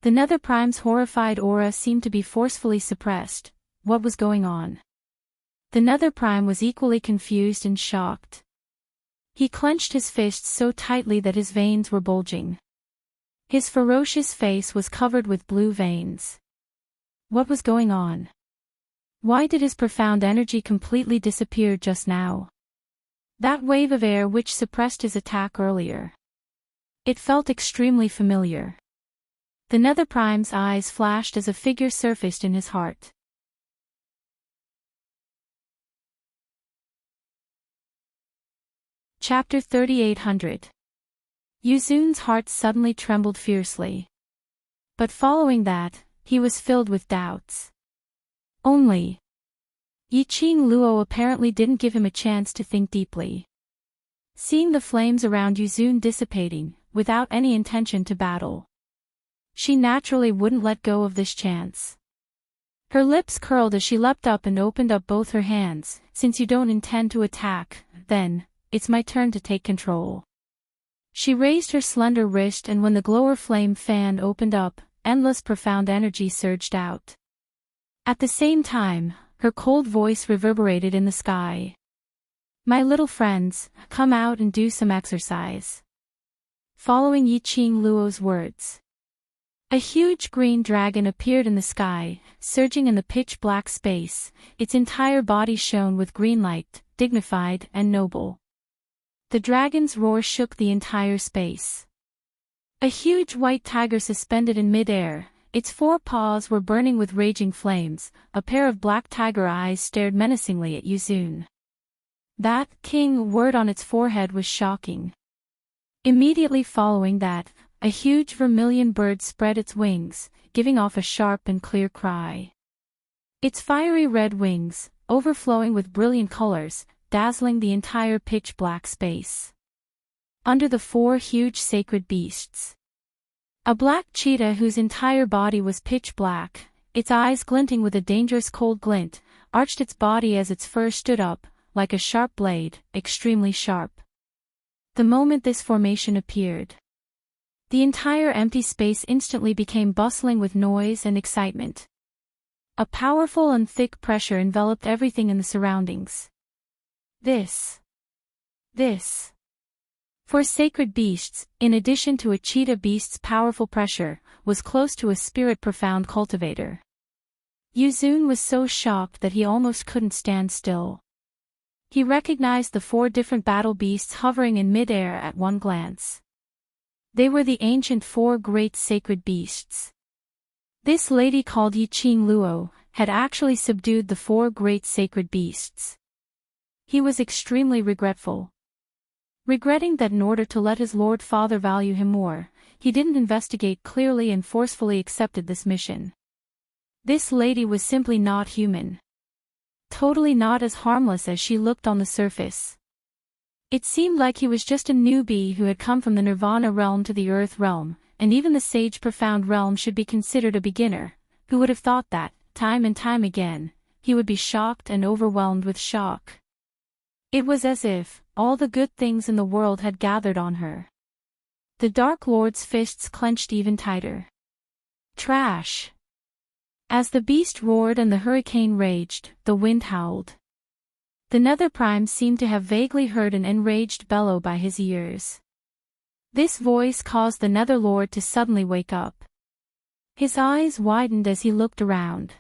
[SPEAKER 1] The Nether Prime's horrified aura seemed to be forcefully suppressed. What was going on? The Nether Prime was equally confused and shocked. He clenched his fists so tightly that his veins were bulging. His ferocious face was covered with blue veins. What was going on? Why did his profound energy completely disappear just now? That wave of air which suppressed his attack earlier. It felt extremely familiar. The Nether Prime's eyes flashed as a figure surfaced in his heart. Chapter 3800. Yuzun's heart suddenly trembled fiercely. But following that, he was filled with doubts. Only. Yiqing Luo apparently didn't give him a chance to think deeply. Seeing the flames around Yuzun dissipating, without any intention to battle, she naturally wouldn't let go of this chance. Her lips curled as she leapt up and opened up both her hands. Since you don't intend to attack, then it's my turn to take control. She raised her slender wrist, and when the glower flame fan opened up, endless profound energy surged out. At the same time, her cold voice reverberated in the sky. My little friends, come out and do some exercise. Following Yiqing Luo's words, a huge green dragon appeared in the sky, surging in the pitch-black space. Its entire body shone with green light, dignified and noble. The dragon's roar shook the entire space. A huge white tiger suspended in mid-air, its four paws were burning with raging flames. A pair of black tiger eyes stared menacingly at Yuzun. That king word on its forehead was shocking. Immediately following that, a huge vermilion bird spread its wings, giving off a sharp and clear cry. Its fiery red wings, overflowing with brilliant colors, dazzling the entire pitch-black space. Under the four huge sacred beasts. A black cheetah whose entire body was pitch black, its eyes glinting with a dangerous cold glint, arched its body as its fur stood up, like a sharp blade, extremely sharp. The moment this formation appeared, the entire empty space instantly became bustling with noise and excitement. A powerful and thick pressure enveloped everything in the surroundings. This. For sacred beasts, in addition to a cheetah beast's powerful pressure, was close to a spirit profound cultivator. Yuzun was so shocked that he almost couldn't stand still. He recognized the four different battle beasts hovering in mid-air at one glance. They were the ancient four great sacred beasts. This lady called Yiqing Luo had actually subdued the four great sacred beasts. He was extremely regretful. Regretting that in order to let his Lord Father value him more, he didn't investigate clearly and forcefully accepted this mission. This lady was simply not human. Totally not as harmless as she looked on the surface. It seemed like he was just a newbie who had come from the Nirvana realm to the Earth realm, and even the Sage Profound realm should be considered a beginner. Who would have thought that, time and time again, he would be shocked and overwhelmed with shock. It was as if all the good things in the world had gathered on her. The Dark Lord's fists clenched even tighter. Trash! As the beast roared and the hurricane raged, the wind howled. The Nether Prime seemed to have vaguely heard an enraged bellow by his ears. This voice caused the Nether Lord to suddenly wake up. His eyes widened as he looked around.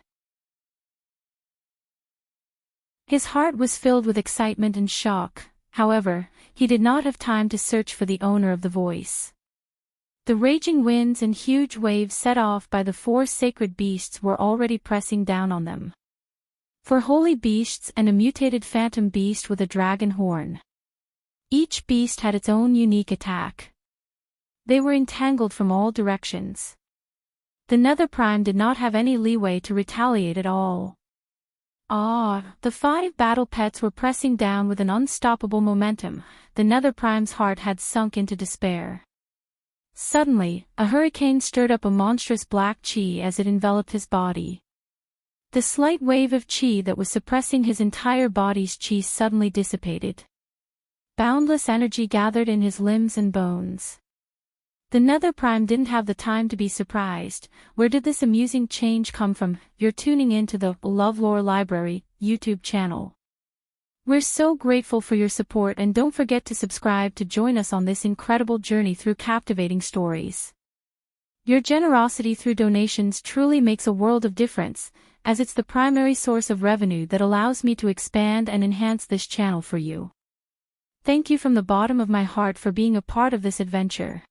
[SPEAKER 1] His heart was filled with excitement and shock. However, he did not have time to search for the owner of the voice. The raging winds and huge waves set off by the 4 sacred beasts were already pressing down on them. 4 holy beasts and a mutated phantom beast with a dragon horn. Each beast had its own unique attack. They were entangled from all directions. The Nether Prime did not have any leeway to retaliate at all. The 5 battle pets were pressing down with an unstoppable momentum. The Nether Prime's heart had sunk into despair. Suddenly, a hurricane stirred up a monstrous black chi as it enveloped his body. The slight wave of chi that was suppressing his entire body's chi suddenly dissipated. Boundless energy gathered in his limbs and bones. The Nether Prime didn't have the time to be surprised. Where did this amusing change come from? You're tuning in to the LoveLore Library YouTube channel. We're so grateful for your support, and don't forget to subscribe to join us on this incredible journey through captivating stories. Your generosity through donations truly makes a world of difference, as it's the primary source of revenue that allows me to expand and enhance this channel for you. Thank you from the bottom of my heart for being a part of this adventure.